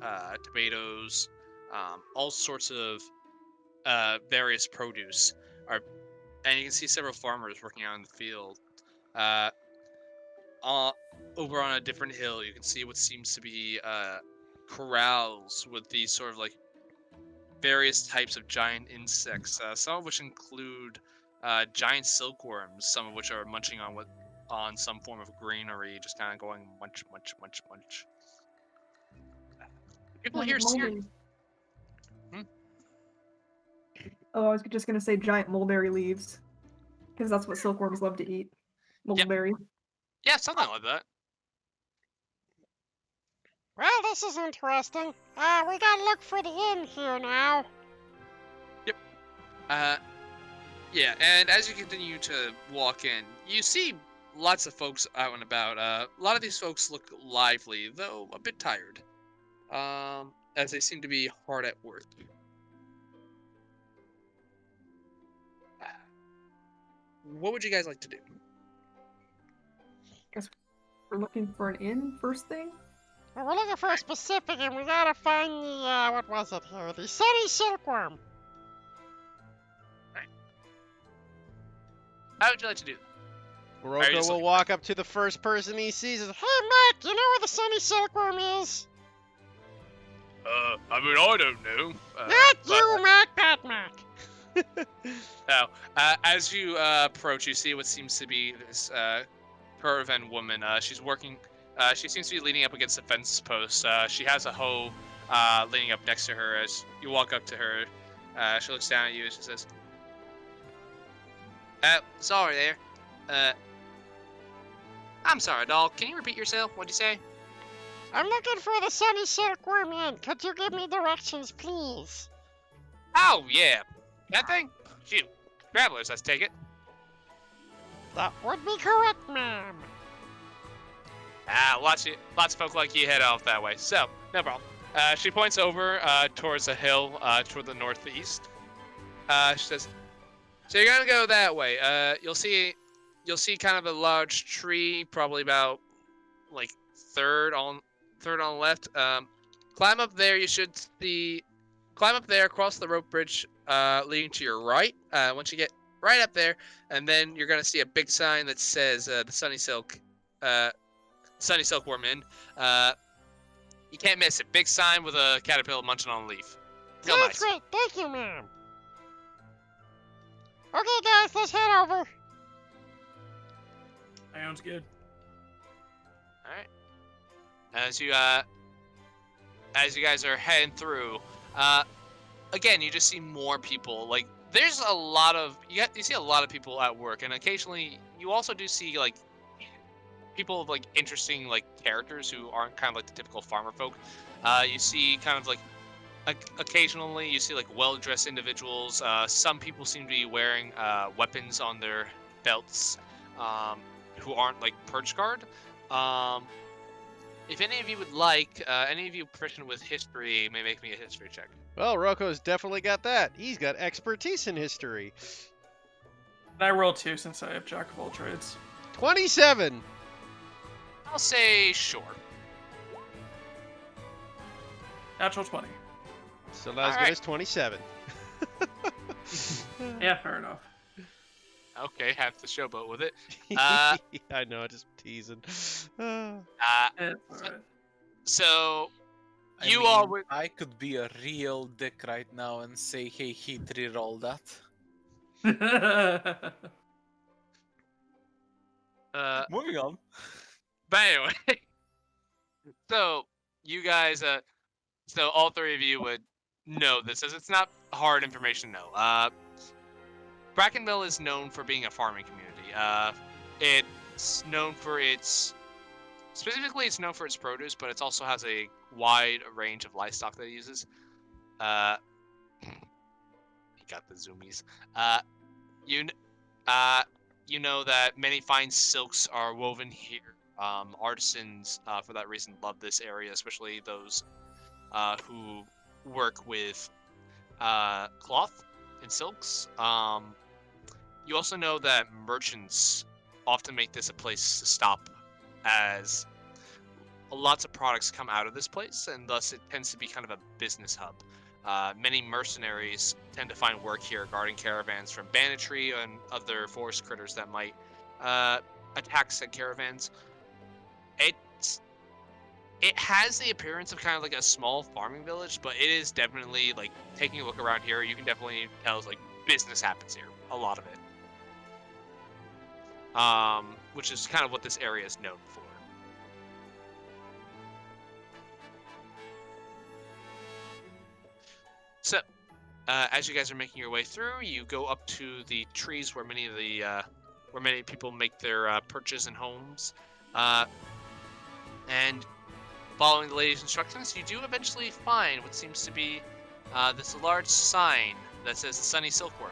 tomatoes, all sorts of various produce. Are, and you can see several farmers working out in the field. Uh, Over on a different hill, you can see what seems to be corrals with these sort of like various types of giant insects, some of which include giant silkworms, some of which are munching on some form of greenery, just kind of going munch, munch, munch, munch. People Giant here see. mulberry- Hmm? Oh, I was just gonna say giant mulberry leaves. Because that's what silkworms love to eat. Mulberries. Yeah, something like that. Well, this is interesting. We gotta look for the inn here now. Yeah, and as you continue to walk in, you see lots of folks out and about. A lot of these folks look lively, though a bit tired, as they seem to be hard at work. What would you guys like to do? Guess we're looking for an inn first thing. Well, we're looking for a specific, and we gotta find the, what was it here? The sunny silkworm. How would you like to do? Rocco just will looking walk up to the first person he sees and, Hey, Mac, you know where the sunny silkworm is? I mean, I don't know. Not you, Mac, Pat Mac. Oh, as you approach, you see what seems to be this caravan woman. She's working. She seems to be leaning up against a fence post. She has a hoe leaning up next to her. As you walk up to her, she looks down at you and she says, sorry there. I'm sorry, doll. Can you repeat yourself? What'd you say?" I'm looking for the sunny silkworm inn. Could you give me directions, please? "Oh, yeah. That thing? Shoot. Travelers, let's take it." That would be correct, ma'am. Lots of folk like you head off that way, so no problem. She points over towards a hill toward the northeast. She says, "So you're gonna go that way. You'll see kind of a large tree, probably about like third on the left. Climb up there. You should see. Climb up there, across the rope bridge leading to your right. Once you get right up there, and then you're gonna see a big sign that says the Sunny Silkworm Inn. You can't miss it. Big sign with a caterpillar munching on a leaf. Real That's nice. great. Thank you, ma'am. Okay, guys, let's head over. Sounds good. All right. As you guys are heading through, again, you just see more people. Like, there's a lot of you see a lot of people at work, and occasionally you also do see like people of like interesting like characters who aren't kind of like the typical farmer folk. You see kind of like occasionally you see like well-dressed individuals. Some people seem to be wearing weapons on their belts, who aren't like purge guard. If any of you would like, any of you proficient with history may make me a history check. well, Rocco's definitely got that. He's got expertise in history. And I roll 2 since I have Jack of all trades. 27. I'll say sure. Natural 20. So not as good Alright. as 27. Yeah, fair enough. Okay, have to showboat with it. I know, just teasing. It's alright. So I you mean, all would. I could be a real dick right now and say, hey, he reroll that. Moving on. But anyway, so you guys, so all three of you would know this, as it's not hard information to know. Brackenville is known for being a farming community. It's known for its produce, but it also has a wide range of livestock that it uses. You got the zoomies. You know that many fine silks are woven here. Artisans, for that reason, love this area, especially those who work with cloth and silks. You also know that merchants often make this a place to stop, as lots of products come out of this place, and thus it tends to be kind of a business hub. Many mercenaries tend to find work here guarding caravans from banditry and other forest critters that might attack said caravans. It has the appearance of kind of like a small farming village, but it is definitely, like, taking a look around here, you can definitely tell like business happens here, a lot of it. Which is kind of what this area is known for. So, as you guys are making your way through, you go up to the trees where many people make their perches and homes, and following the lady's instructions, you do eventually find what seems to be this large sign that says the Sunny Silkworm.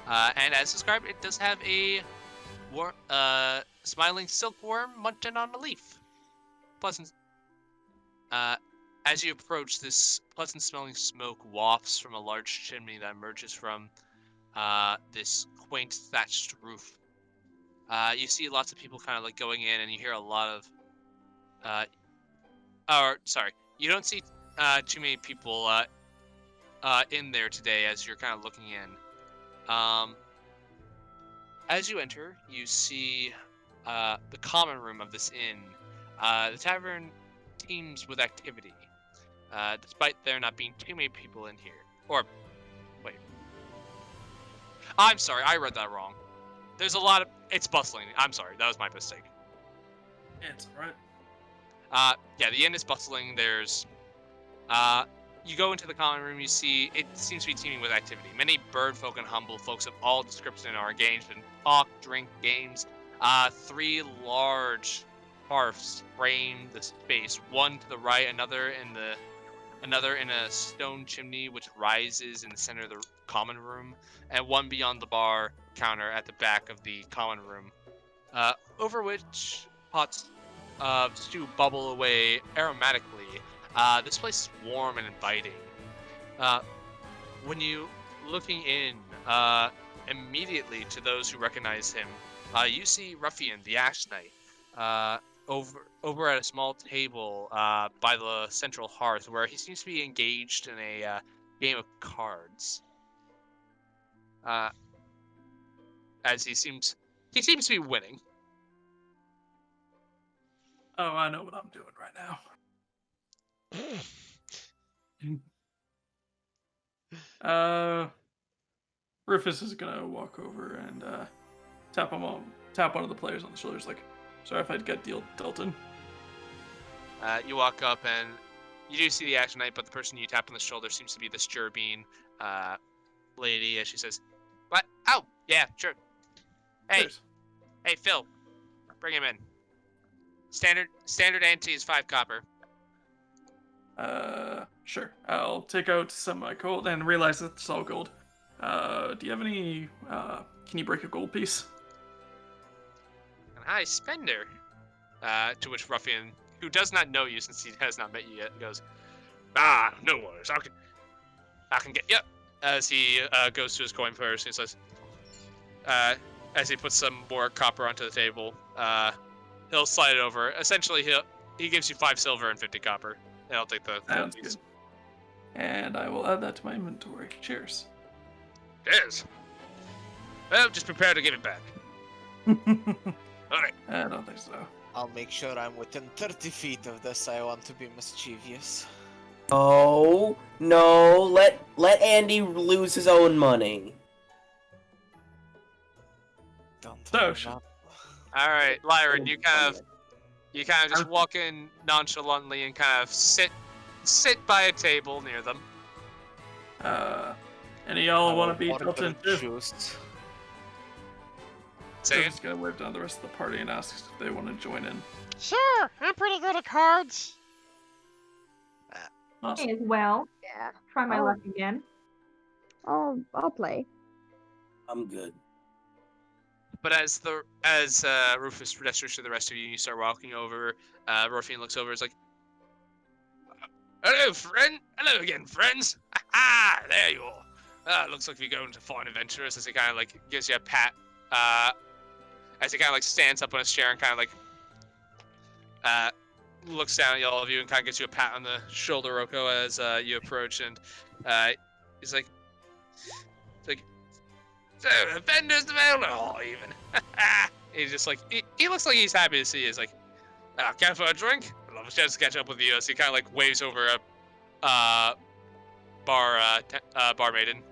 And as described, it does have a smiling silkworm munching on a leaf. Pleasant. As you approach, this pleasant-smelling smoke wafts from a large chimney that emerges from this quaint thatched roof. You see lots of people kind of like going in, and you hear a lot of you don't see too many people in there today as you're kind of looking in. As you enter, you see the common room of this inn. The tavern teems with activity, despite there not being too many people in here. Or, wait. I'm sorry, I read that wrong. There's a lot of... It's bustling. I'm sorry, that was my mistake. Yeah, it's alright. Yeah, the inn is bustling. There's, you go into the common room, you see it seems to be teeming with activity. Many bird folk and humble folks of all description are engaged in talk, drink, games. 3 large hearths frame the space. One to the right, another in a stone chimney which rises in the center of the common room, and one beyond the bar counter at the back of the common room, over which pots of stew bubble away aromatically. This place is warm and inviting. When you looking in, immediately to those who recognize him, you see Ruffian, the Ash Knight, over at a small table by the central hearth, where he seems to be engaged in a game of cards. As he seems to be winning. Oh, I know what I'm doing right now. Rufus is gonna walk over and tap one of the players on the shoulders, like, sorry if I'd get dealt in. You walk up and you do see the Action Knight, but the person you tap on the shoulder seems to be this Jerbean lady, as she says, "What? Oh, yeah, sure. Hey, Cheers. hey, Phil, bring him in. Standard ante is 5 copper." Sure. I'll take out some of my gold and realize it's all gold. Do you have any, can you break a gold piece? An high spender. To which Ruffian, who does not know you since he has not met you yet, goes, no worries, I can get you. As he goes to his coin purse, he says, as he puts some more copper onto the table, he'll slide it over. Essentially, he gives you 5 silver and 50 copper, and I'll take the Sounds piece. good. And I will add that to my inventory. Cheers. Cheers. Well, just prepare to give it back. Alright. I don't think so. I'll make sure I'm within 30 feet of this. I want to be mischievous. Oh no! Let Andy lose his own money. Don't So, hang up. Alright, Lyron, you kind of just walk in nonchalantly and kind of sit by a table near them. Any of y'all I want to will be dealt in too? juiced. Say I'm again? just gonna wave down the rest of the party and ask if they want to join in. Sure, I'm pretty good at cards. Awesome. Me as well. Yeah. Try my Oh. luck again. I'll play. I'm good. But as Rufus gestures to the rest of you, and you start walking over, Ruffian looks over, is like, "Hello, friend! Hello again, friends! Ah, there you are! Looks like we're going to find adventurers," as he kind of like gives you a pat, as he kind of like stands up on his chair and kind of like, looks down at all of you and kind of gives you a pat on the shoulder, Roko, as you approach, and he's like, "So, the vendors available, or even." He's just like, he looks like he's happy to see you. He's like, "Care for a drink? I'd love a chance to catch up with you." So he kind of like waves over a bar maiden.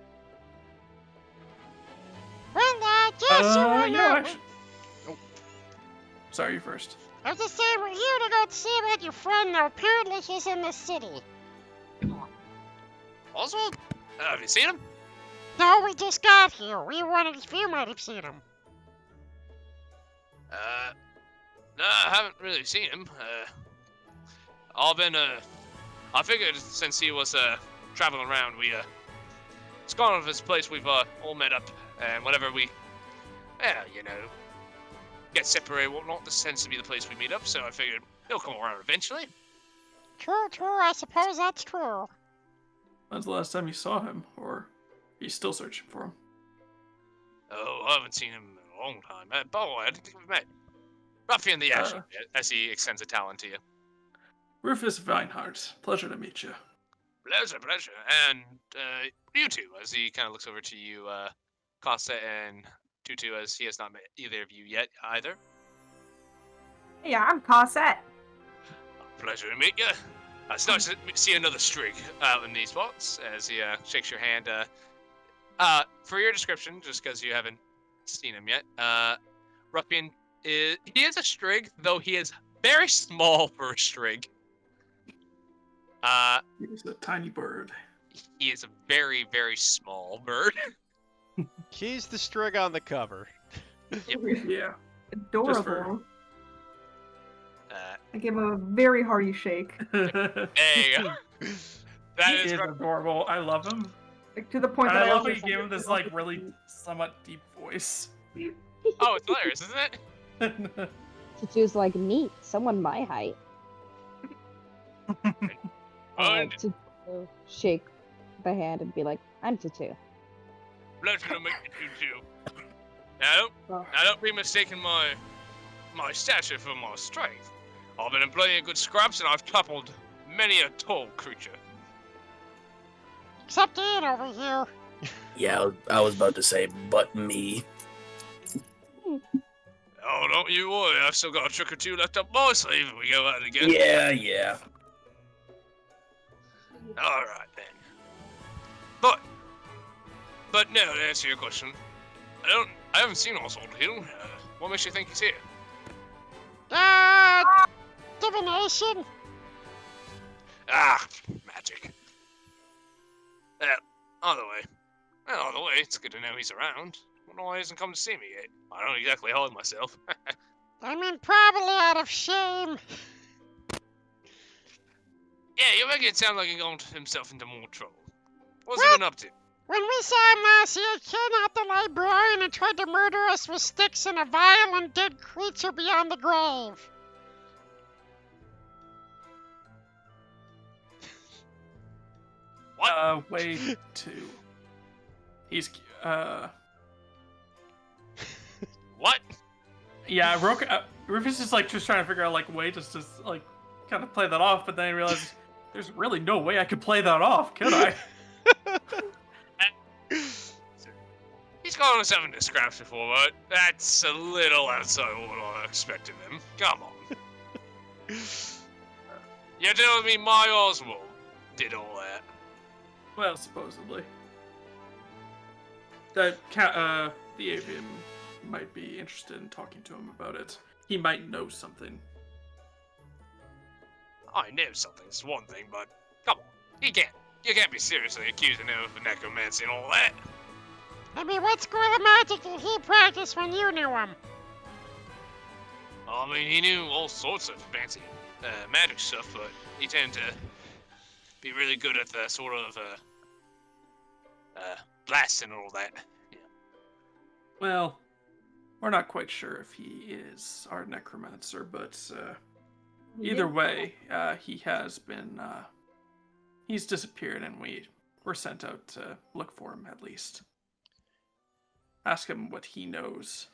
Well, just so you know, actually... Oh. Sorry, you first. I was just saying, we're here to go see about your friend. Now, apparently he's in the city. Oswald? Have you seen him? No, we just got here. We wanted if you might have seen him. No, I haven't really seen him. I figured since he was, traveling around, it's gone of his place we've, all met up, and whenever we, get separated, whatnot, this tends to be the place we meet up, so I figured he'll come around eventually. True, I suppose that's true. When's the last time you saw him, or are you still searching for him? Oh, I haven't seen him in a long time. By the way, I didn't think we've met. Ruffian the Ashen, as he extends a talent to you. Rufus Vinehart, pleasure to meet you. Pleasure. And, you two, as he kind of looks over to you, Costa and Tutu, as he has not met either of you yet, either. Yeah, I'm Cosette. Pleasure to meet you. It's nice to see another Strig out in these parts, as he shakes your hand. For your description, just because you haven't seen him yet, Ruffian he is a Strig, though he is very small for a Strig. He's a tiny bird. He is a very, very small bird. He's the strig on the cover. Yeah. Adorable. I give him a very hearty shake. Hey, that is adorable. I love him. Like, to the point And that I love also how you gave him this like really somewhat deep voice. Oh, it's hilarious, isn't it? Tutu's like, neat, someone my height. Tutu shake the hand and be like, I'm Tutu. Pleasure to meet you too. Now don't be mistaken my stature for my strength. I've been in plenty of good scraps and I've toppled many a tall creature. Except Ian over here. Yeah, I was about to say, but me. Oh, don't you worry, I've still got a trick or two left up my sleeve if we go at it again. Yeah. Alright then. But no, to answer your question, I haven't seen Oswald Hill. What makes you think he's here? Divination. Magic. Either way, it's good to know he's around. Wonder why he hasn't come to see me yet. I don't exactly hold myself. I mean, probably out of shame. Yeah, you're making it sound like he got himself into more trouble. What's he been up to? When we saw him last year, he kidnapped the librarian and tried to murder us with sticks and a violent dead creature beyond the grave. What? Way two. He's What? Yeah, Rufus is like just trying to figure out like a way just to like kind of play that off, but then he realizes there's really no way I could play that off, could I? He's gotten himself into scraps before, but that's a little outside of what I expected of him. Come on. You're telling me my Oswald did all that? Well, supposedly. That the avian might be interested in talking to him about it. He might know something. I know something's one thing, but come on, you can't be seriously accusing him of necromancy and all that. I mean, what school of magic did he practice when you knew him? I mean, he knew all sorts of fancy magic stuff, but he tended to be really good at the sort of blasting and all that. Yeah. Well, we're not quite sure if he is our necromancer, but either way, he has been he's disappeared, and we're sent out to look for him at least. Ask him what he knows.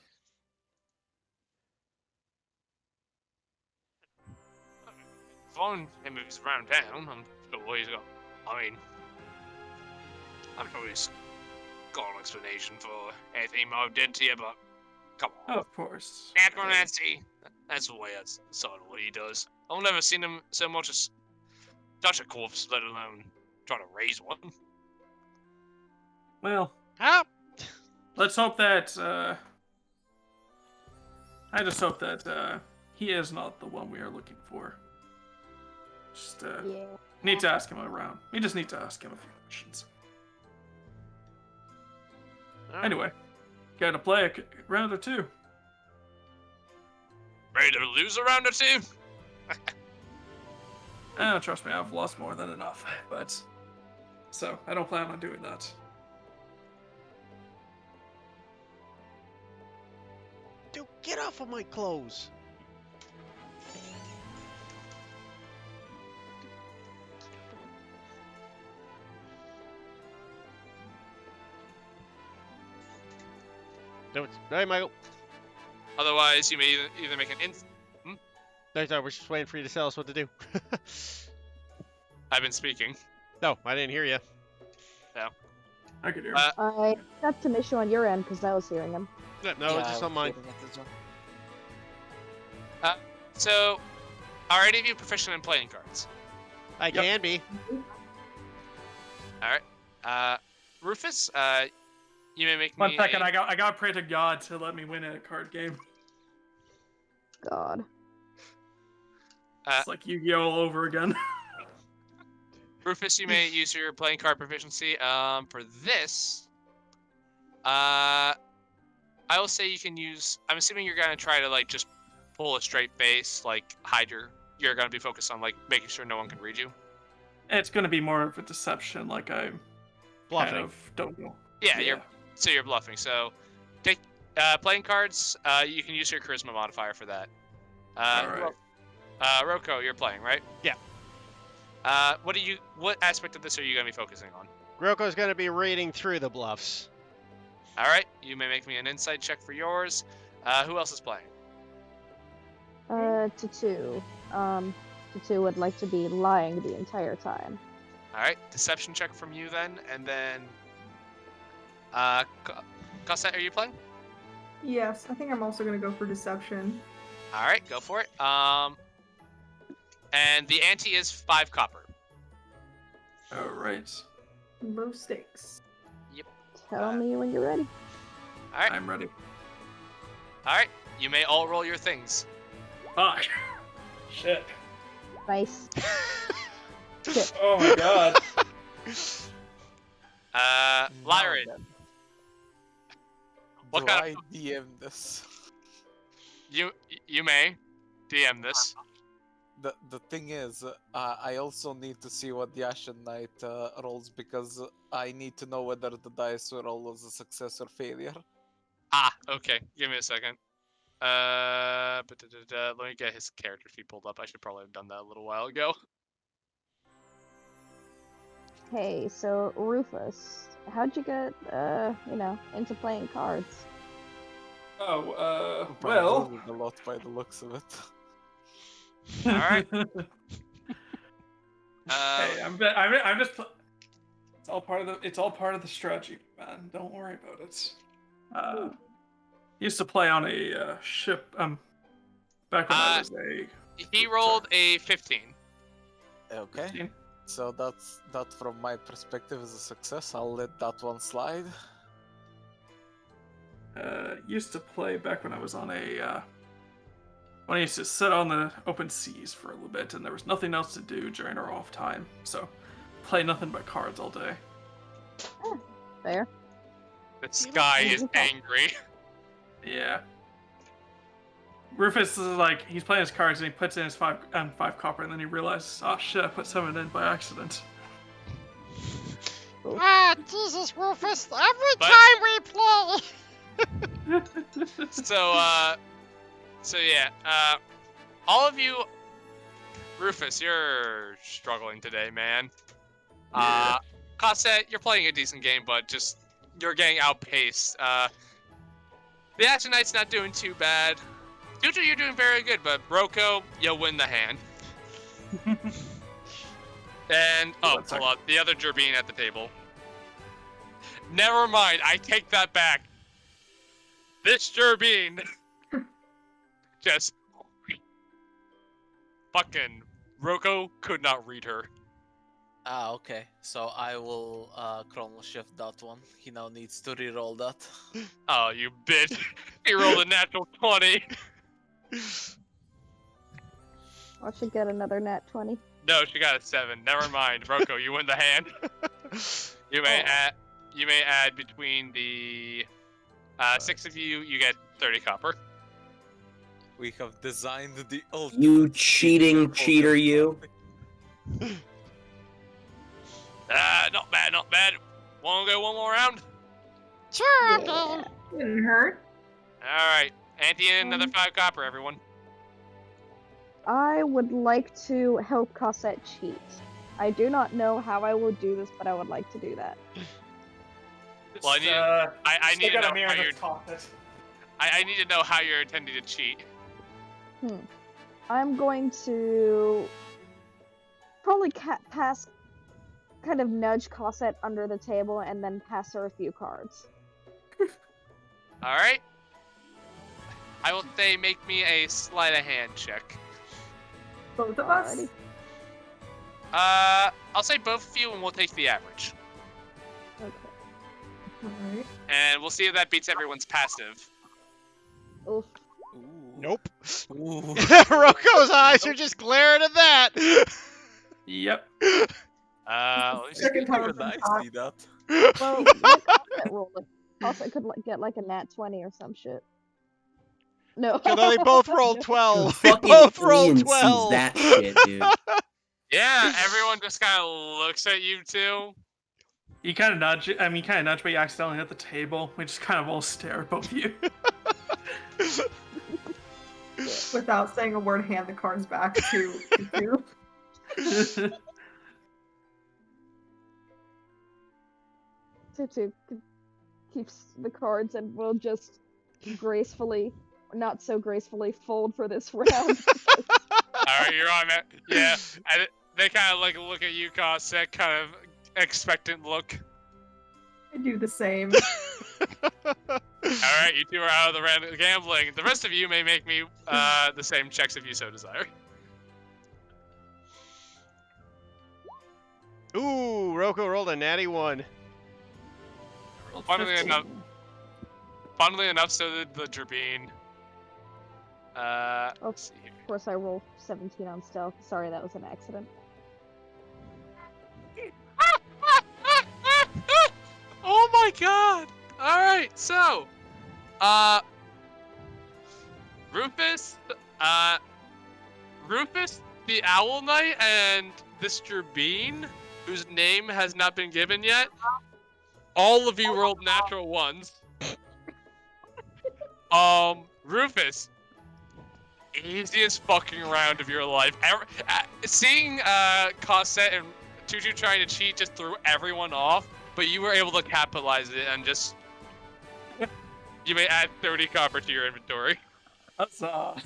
Find him if he's around town. I'm sure he's got. I mean, I'm sure he's got an explanation for anything I've did to you, but come on. Of course. Necromancy. That's the way that's sort of what he does. I've never seen him so much as touch a corpse, let alone try to raise one. Well, let's hope that I just hope that he is not the one we are looking for. Just need to ask him around. We just need to ask him a few questions. Alright. Anyway, gotta play a round or two. Ready to lose a round or two? Trust me, I've lost more than enough. But so I don't plan on doing that. Dude, get off of my clothes. Hey, Michael. Otherwise, you may either make an No, we're just waiting for you to tell us what to do. I've been speaking. No, I didn't hear you. I could hear. I got an issue on your end because I was hearing him. No, Yeah, it's just I on was mine. hearing it as well. So, are any of you proficient in playing cards? I can be. Rufus, you may make One me second, a- I gotta pray to God to let me win a card game. God. It's like Yu-Gi-Oh all over again. Rufus, you may use your playing card proficiency. For this, I will say you can use. I'm assuming you're gonna try to like just pull a straight face, like hide your. You're gonna be focused on like making sure no one can read you. It's gonna be more of a deception, like I Bluffing. kind of don't know. Yeah, you're bluffing. So, take playing cards. You can use your charisma modifier for that. Alright. Roko, you're playing, right? Yeah. What aspect of this are you gonna be focusing on? Groko's gonna be reading through the bluffs. All right, you may make me an insight check for yours. Who else is playing? Tutu. Tutu would like to be lying the entire time. All right, deception check from you then, and then, Cosette, are you playing? Yes, I think I'm also gonna go for deception. All right, go for it. And the ante is 5 copper. Alright. Low stakes. Tell me when you're ready. All right, I'm ready. all right, you may all roll your things. Fuck. Shit. Nice. Oh my god. Lyran, Now then. What Do kind I of- DM this? you may DM this. The thing is, I also need to see what the Ashen Knight rolls because I need to know whether the dice will roll as a success or failure. Okay, give me a second. Let me get his character sheet pulled up. I should probably have done that a little while ago. Hey, so Rufus, how'd you get, into playing cards? Oh, By well. losing a lot by the looks of it. Alright. Hey, I'm just. It's all part of the strategy, man. Don't worry about it. Used to play on a ship. Back when I was a. He rolled a 15. Okay. 15. So that from my perspective is a success. I'll let that one slide. Used to play back when I was on a. When I used to sit on the open seas for a little bit, and there was nothing else to do during our off time, so play nothing but cards all day. Fair. The sky is angry. Yeah. Rufus is like, he's playing his cards and he puts in his five copper, and then he realizes, oh shit, I put 7 in by accident. Ah, Jesus, Rufus! Every But- time we play. So yeah, all of you, Rufus, you're struggling today, man. Yeah. Cosette, you're playing a decent game, but just you're getting outpaced. The Ashen Knight's not doing too bad. Tutu, you're doing very good, but Roko, you'll win the hand. And One sec. hold on, the other Gerbine at the table. Never mind, I take that back. This Gerbine just fucking Roko could not read her. Ah, okay. So I will chrono shift that one. He now needs to reroll that. Oh, you bitch! He rolled a natural 20. I should get another nat 20. No, she got a 7. Never mind, Roko, you win the hand. You may you may add between the 6 of you. You get 30 copper. We have designed the ultimate. You cheating cheater, you. Not bad, not bad. Want to go one more round? Sure, I'm Yeah. game. Didn't hurt. All right, Auntie, and another 5 copper, everyone. I would like to help Cosette cheat. I do not know how I will do this, but I would like to do that. Well, I Just, need- I need stick to out a know mirror how and you're- talk it. I need to know how you're intending to cheat. I'm going to probably pass, kind of nudge Cosette under the table and then pass her a few cards. All right. I will say, make me a sleight of hand check. Both of us? Alrighty. I'll say both of you, and we'll take the average, Okay. Alright. and we'll see if that beats everyone's passive. Oof. Nope. Ooh. Roko's eyes are just glaring at that. Yep. Let me see. Second time Even from I top. see that. Well, let Cosette roll it. Cosette could get like a nat 20 or some shit. No. So then they both rolled No. 12. Dude, They fucking both rolled Ian 12. sees that shit, dude. Yeah, everyone just kind of looks at you two. You kind of nudge. I mean, kind of nudge, but you accidentally hit the table. We just kind of all stare at both of you. Without saying a word, hand the cards back to you. Tutu keeps the cards and will just gracefully, or not so gracefully, fold for this round. All right, you're on it. Yeah, and they kind of like look at you, Cossack, kind of expectant look. I do the same. All right, you two are out of the round of gambling. The rest of you may make me the same checks if you so desire. Ooh, Roko rolled a natty 1. Funnily enough, so did the Drbeen. Let's see here. Of course, I roll 17 on stealth. Sorry, that was an accident. Oh my god! Alright, so Rufus the Owl Knight and this Drbeen, whose name has not been given yet. All of you rolled natural ones. Rufus, easiest fucking round of your life. Seeing Cosette and Tutu trying to cheat just threw everyone off, but you were able to capitalize it and just. You may add 30 copper to your inventory. Huzzah.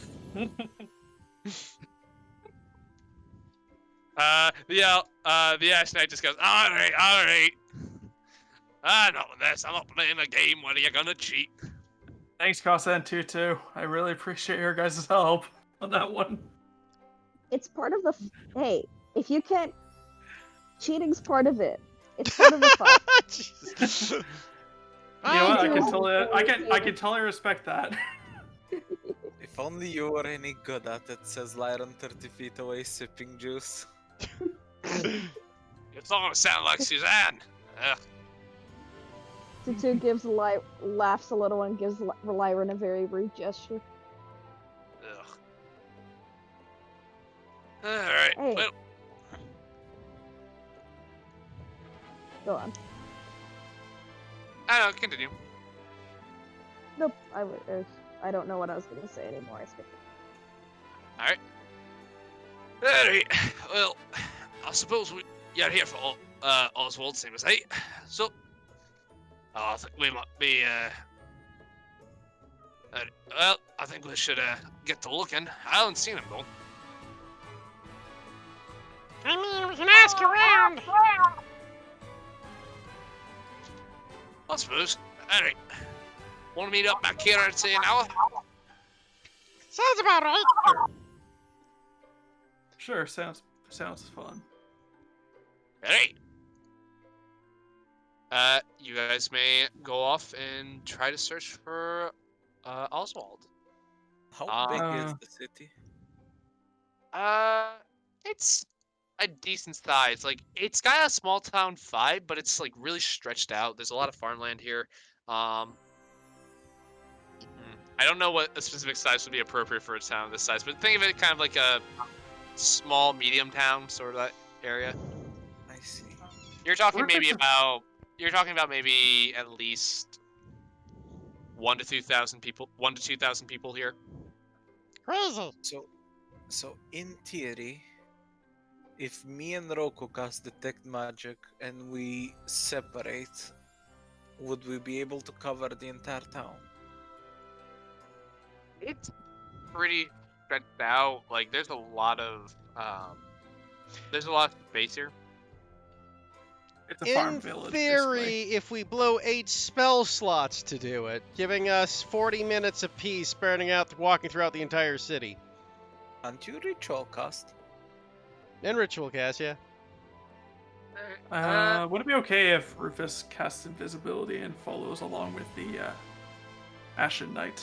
The Ash Knight just goes, alright. Not with this. I'm not playing a game. When are you gonna cheat? Thanks, Casa and Tutu. I really appreciate your guys' help on that one. It's part of the. Hey, if you can't. Cheating's part of it. It's part of the fun. Jesus. You know what? I can do. totally, I can totally respect that. If only you were any good at it, says Lyron 30 feet away sipping juice. It's not gonna sound like Suzanne. Ugh. Tutu gives laughs a little and gives Lyron a very rude gesture. Ugh. Alright, Hey. well, Go on. I don't know, continue. Nope. I don't know what I was gonna say anymore. I skipped it. Alright, well, I suppose you're here for Oswald, same as I. So, I think we might be, well, I think we should, get to looking. I haven't seen him, though. I mean, we can ask around. I suppose. Alright. Want to meet up back here in, say, an hour? Sounds about right. Sure, sounds fun. Alright. You guys may go off and try to search for, Oswald. How big is Uh, the city? It's a decent size. Like it's got a small town vibe, but it's like really stretched out. There's a lot of farmland here. I don't know what a specific size would be appropriate for a town this size, but think of it kind of like a small, medium town sort of that area. I see. You're talking Wonder if maybe it's about. You're talking about maybe at least 1,000 to 2,000 people. 1,000 to 2,000 people here. Crazy. So in theory, if me and Roku cast detect magic and we separate, would we be able to cover the entire town? It's pretty stretched out. Like there's a lot of space here. It's a farm In village. theory, basically. if we blow 8 spell slots to do it, giving us 40 minutes apiece, spreading out, walking throughout the entire city. Can't you ritual cast? And ritual cast, yeah. Would it be okay if Rufus casts invisibility and follows along with the Ashen Knight?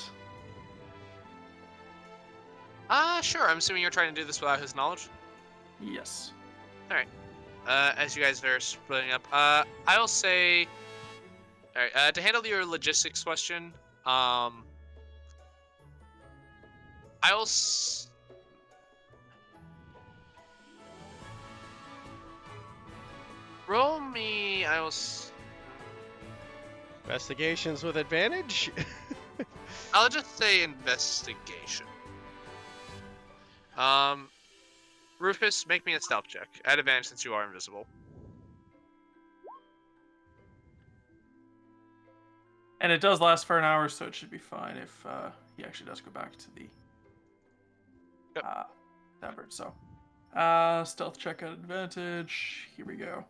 Sure. I'm assuming you're trying to do this without his knowledge. Yes. As you guys are splitting up, I will say, all right, to handle your logistics question, I will. Roll me. I will. Investigations with advantage? I'll just say investigation. Rufus, make me a stealth check. At advantage since you are invisible. And it does last for an hour, so it should be fine if he actually does go back to the tavern. So, stealth check at advantage. Here we go.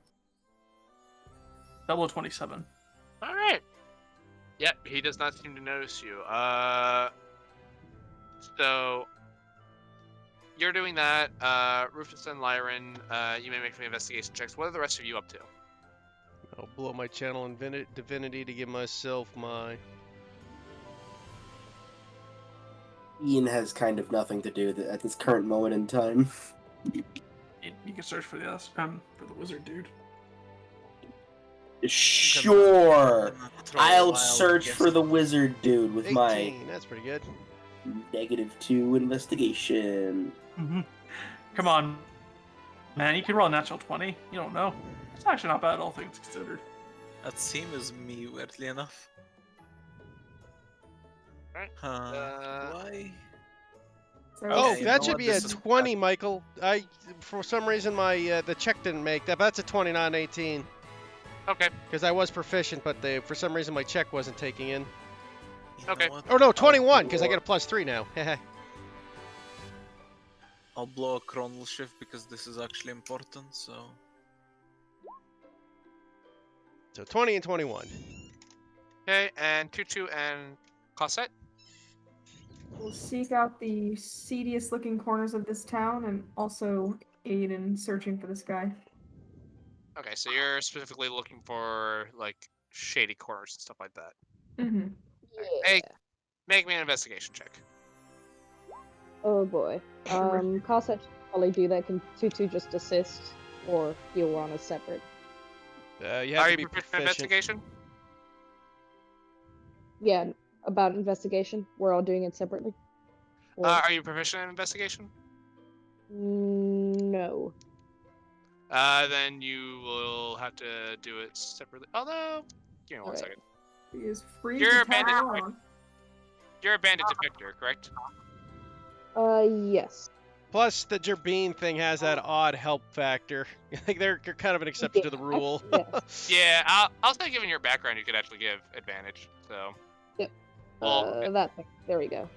Double of 27. All right. Yep, he does not seem to notice you. So you're doing that. Rufus and Lyran, you may make me investigation checks. What are the rest of you up to? I'll blow my channel in divinity to give myself my... Ian has kind of nothing to do at this current moment in time. You can search for the wizard dude. Sure. Throw a I'll wild search guess. for the wizard dude with 18, my that's pretty good. -2 investigation. Come on, man. You can roll a natural 20. You don't know. It's actually not bad, all things considered. That seems me, weirdly enough. Right. Why? So Oh, you that know should what, be a this is 20, Michael. For some reason, my the check didn't make that. But that's a 20, not an 18. Okay. Because I was proficient, but for some reason my check wasn't taking in. You know Okay. what? Oh no, I'll 21, because I blow- get a +3 now. I'll blow a chronal shift because this is actually important, so... So 20 and 21. Okay, and Tutu and Cosette. we'll seek out the seediest looking corners of this town and also aid in searching for this guy. Okay, so you're specifically looking for like shady corners and stuff like that. Mm-hmm. Hey, make me an investigation check. Oh boy. Cossack should probably do that. Can Tutu just assist, or he'll run a separate? You have Are to you be proficient in proficient. investigation? Yeah, about investigation. We're all doing it separately. Or... Are you proficient in investigation? No. Then you will have to do it separately. Although, give me one Alright. second. He is free You're to a bandit. town. You're a bandit defector, correct? Yes. Plus, the Gerbine thing has that odd help factor. Like they're kind of an exception to the rule. Yes. Yeah, I'll say given your background, you could actually give advantage. So. Yep. Well, That thing. There we go.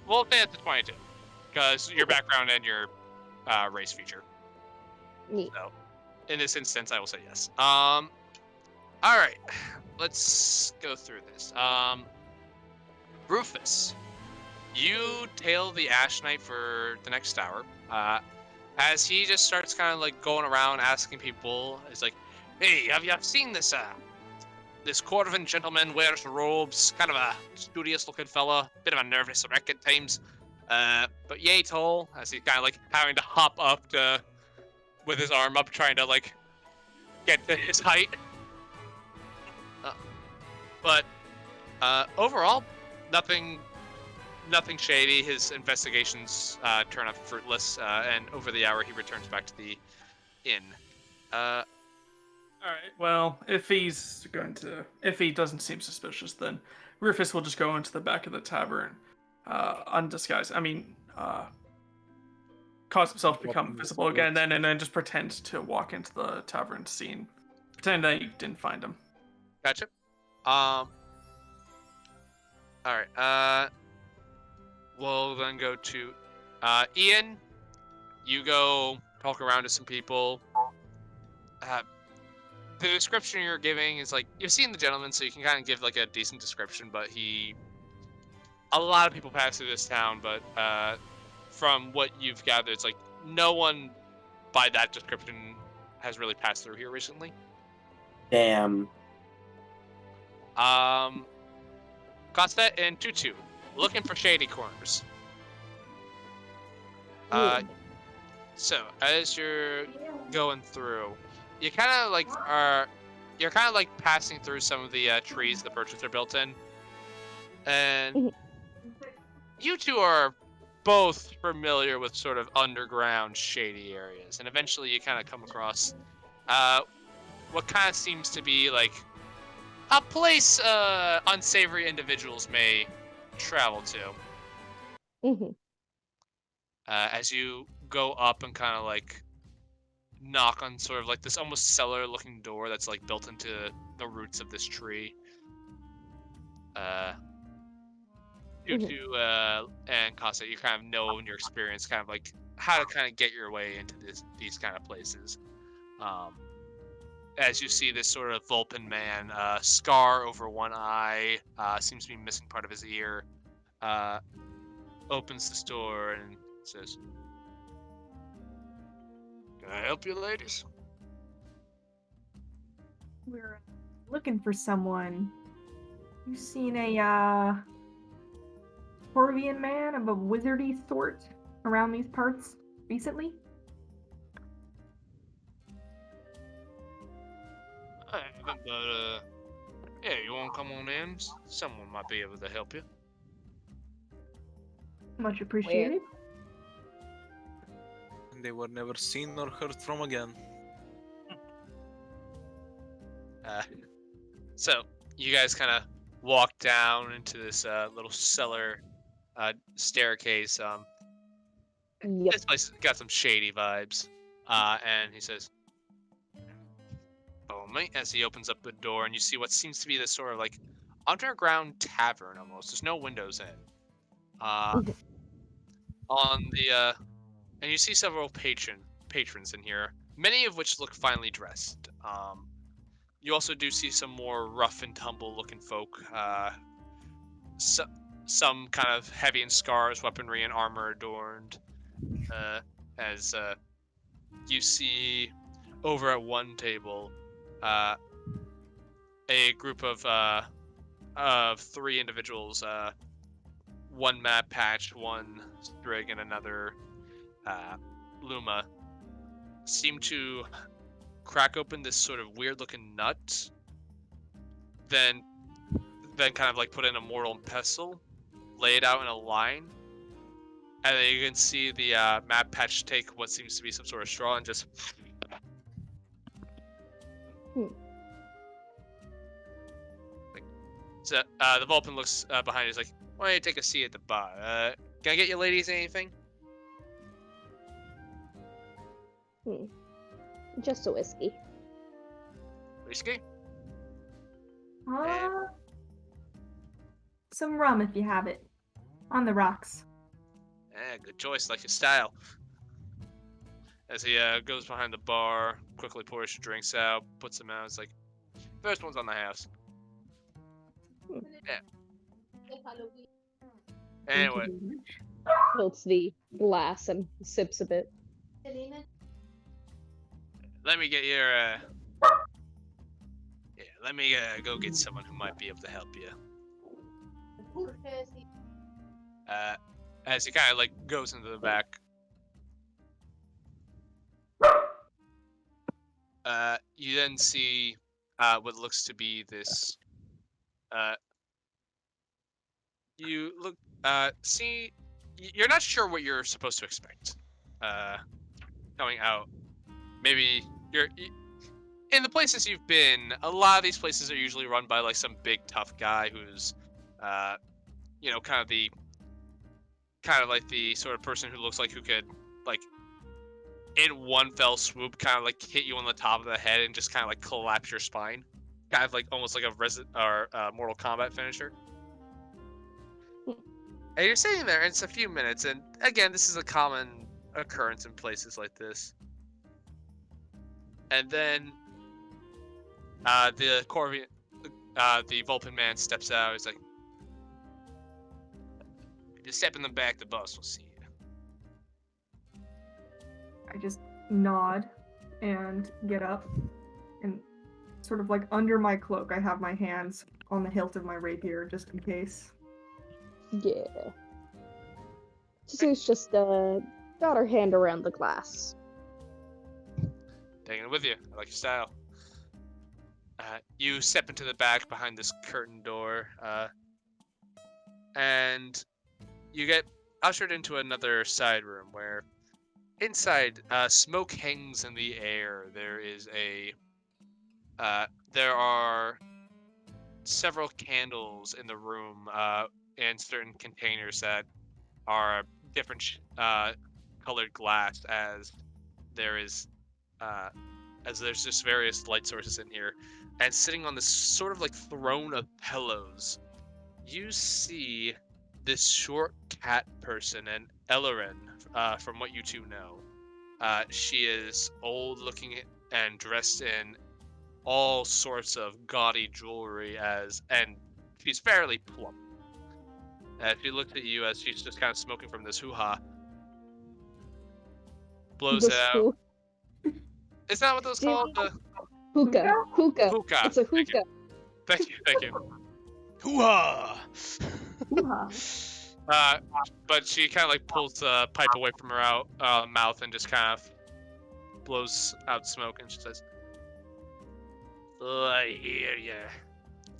we'll say it's a 22, because your background and your race feature. Neat. So, in this instance, I will say yes. All right, let's go through this. Rufus, you tail the Ash Knight for the next hour. As he just starts kind of like going around asking people, he's like, "Hey, have you seen this? This Corvin gentleman wears robes, kind of a studious-looking fella, bit of a nervous wreck at times, but yay tall." As he's kind of like having to hop up to with his arm up, trying to like get to his height. But overall, nothing shady. His investigations turn up fruitless, and over the hour, he returns back to the inn. All right. Well, if he doesn't seem suspicious, then Rufus will just go into the back of the tavern, undisguised. Cause himself to become visible again, and then just pretend to walk into the tavern scene, pretend that you didn't find him. Gotcha. All right. We'll then go to Ian. You go talk around to some people. The description you're giving is like, you've seen the gentleman, so you can kind of give like a decent description, but a lot of people pass through this town, but from what you've gathered, it's like no one by that description has really passed through here recently. Damn. Costa and Tutu, looking for shady corners. So as you're going through, you're kind of like passing through some of the trees the birches are built in, and you two are both familiar with sort of underground shady areas, and eventually you kind of come across what kind of seems to be like a place unsavory individuals may travel to. As you go up and kind of like knock on sort of like this almost cellar looking door that's like built into the roots of this tree. Tutu and Casa, you kind of know in your experience kind of like how to kind of get your way into these kind of places. As you see this sort of Vulpin man, scar over one eye, seems to be missing part of his ear, opens the store and says, "Can I help you, ladies?" We're looking for someone. You seen a Corvian man of a wizardy sort around these parts recently? I haven't, but yeah, you want to come on in? Someone might be able to help you. Much appreciated. They were never seen nor heard from again. So you guys kind of walk down into this little cellar staircase. This place has got some shady vibes. And he says, "Follow me," as he opens up the door, and you see what seems to be this sort of like underground tavern almost. There's no windows in. On the and you see several patrons in here, many of which look finely dressed. You also do see some more rough and tumble looking folk. Some kind of heavy in scars, weaponry, and armor adorned. As you see over at one table, a group of three individuals, one map patch, one Strig, and another Luma, seem to crack open this sort of weird looking nut, then kind of like put in a mortal pestle, lay it out in a line, and then you can see the map patch take what seems to be some sort of straw and just so the Vulpin looks behind you, is like, "Why don't you take a seat at the bar? Can I get you ladies anything?" Just a whiskey. Whiskey? Some rum if you have it. On the rocks. Good choice, like your style. As he goes behind the bar, quickly pours your drinks out, puts them out. It's like, "First one's on the house." Yeah. Anyway, Tilts the glass and sips a bit. let me get your let me go get someone who might be able to help you. As he kind of like goes into the back. You then see what looks to be this. You look. See. You're not sure what you're supposed to expect. Coming out. Maybe in the places you've been. A lot of these places are usually run by like some big tough guy who's, kind of like the sort of person who looks like who could like in one fell swoop kind of like hit you on the top of the head and just kind of like collapse your spine, kind of like almost like a Mortal Kombat finisher. And you're sitting there and it's a few minutes, and again, this is a common occurrence in places like this. And then the Vulpin man steps out. He's like, "You step in the back, the boss will see you." I just nod and get up, and sort of like under my cloak, I have my hands on the hilt of my rapier just in case. Yeah. Sue's just got her hand around the glass. Taking it with you. I like your style. You step into the back behind this curtain door, and you get ushered into another side room where inside smoke hangs in the air. There are several candles in the room and certain containers that are different colored glass there's just various light sources in here. And sitting on this sort of like throne of pillows, you see this short cat person, and Ellerin, from what you two know. She is old looking and dressed in all sorts of gaudy jewelry and she's fairly plump. She looks at you as she's just kind of smoking from this hoo-ha. Blows it This out. Is that what those called? The hookah. Hookah. hookah. It's a hookah. Thank you. Hoo-ha! Hoo-ha. But she kind of like pulls the pipe away from her mouth and just kind of blows out smoke, and she says, "Oh, I hear you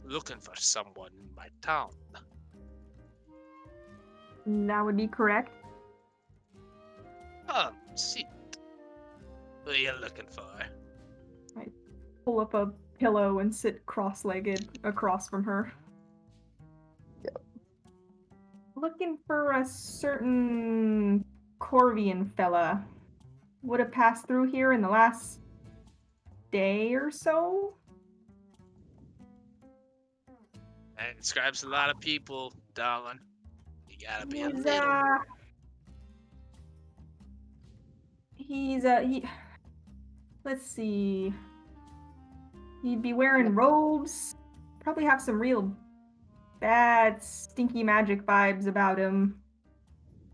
looking for someone in my town." That would be correct. See. What are you looking for? Pull up a pillow and sit cross-legged across from her. Looking for a certain Corvian fella. Would have passed through here in the last day or so? That describes a lot of people, darling. You gotta be a He's, little. let's see. He'd be wearing robes. Probably have some real bad, stinky magic vibes about him.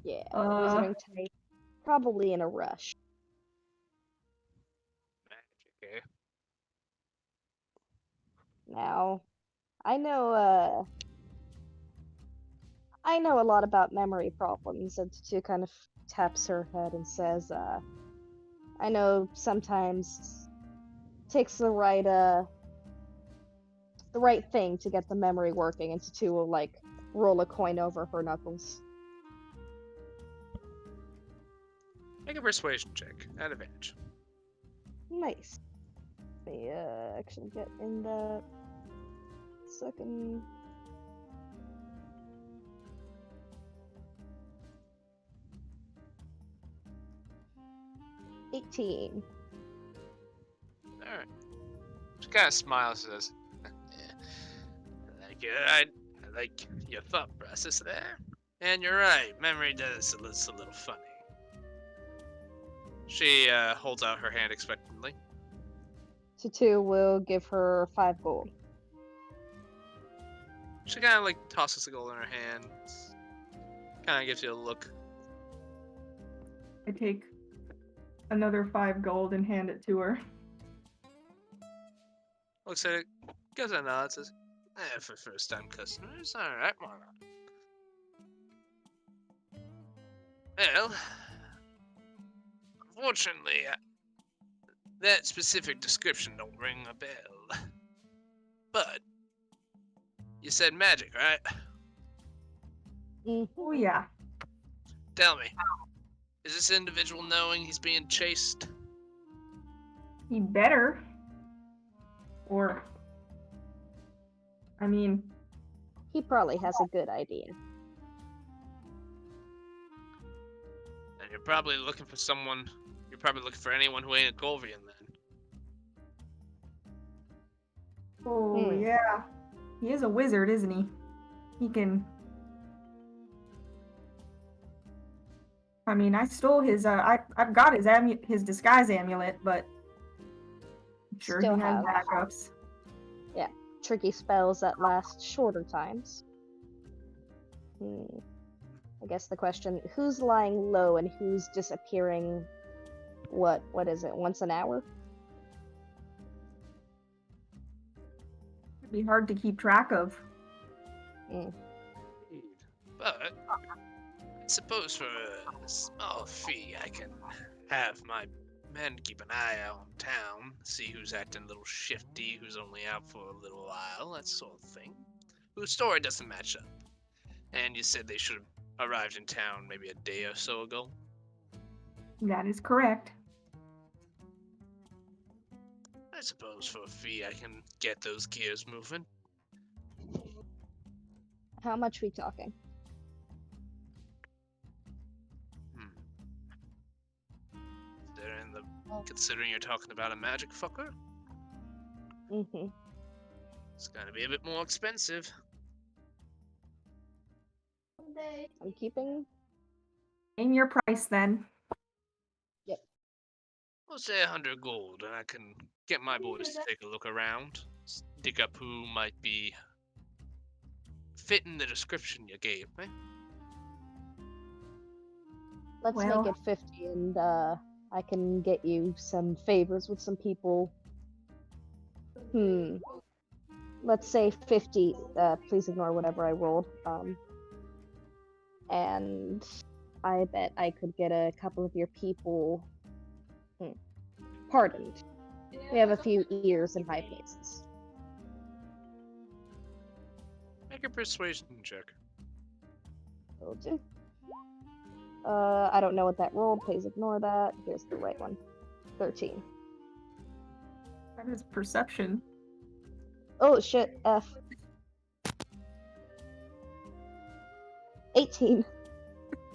Yeah, wizarding type. Probably in a rush. Okay. Now, I know a lot about memory problems, and Tutu kind of taps her head and says, I know sometimes it takes the right thing to get the memory working, and Tutu will like roll a coin over her knuckles. Make a persuasion check at advantage. Nice. Let me actually get in that second. $18. Alright. She kind of smiles and says, "Yeah, I like your thought process there. And you're right, memory does a little funny." She holds out her hand expectantly. Tutu will give her 5 gold. She kind of like tosses the gold in her hand. Kind of gives you a look. I take another 5 gold and hand it to her. Looks at it, gives a nod, says, "For first-time customers, alright, why not?" Well, unfortunately, That specific description don't ring a bell. But you said magic, right? Oh yeah. Tell me, is this individual knowing he's being chased? He better. Or, I mean, He probably has a good idea. And you're probably looking for someone. You're probably looking for anyone who ain't a Golvian then. oh Hmm. yeah. He is a wizard, isn't he? He can. I mean, I stole his. I've got his disguise amulet, but I'm sure Still he has have. backups. Tricky spells that last shorter times. I guess the question, who's lying low and who's disappearing, what is it, once an hour? It'd be hard to keep track of. But I suppose for a small fee, I can have my men keep an eye out on town, see who's acting a little shifty, who's only out for a little while, that sort of thing. Whose story doesn't match up. And you said they should have arrived in town maybe a day or so ago. That is correct. I suppose for a fee, I can get those gears moving. How much we talking? They're in the. Considering you're talking about a magic fucker, it's gonna be a bit more expensive. I'm keeping. Name your price then. We'll say 100 gold, and I can get my boys to take a look around, dig up who might be fitting the description you gave me. Let's Well- make it 50, and I can get you some favors with some people. Let's say 50. Please ignore whatever I rolled. And I bet I could get a couple of your people pardoned. We have a few ears in high places. Make a persuasion check. Will do. I don't know what that rolled. Please ignore that. Here's the right one. 13. That is perception. Oh shit, F. 18.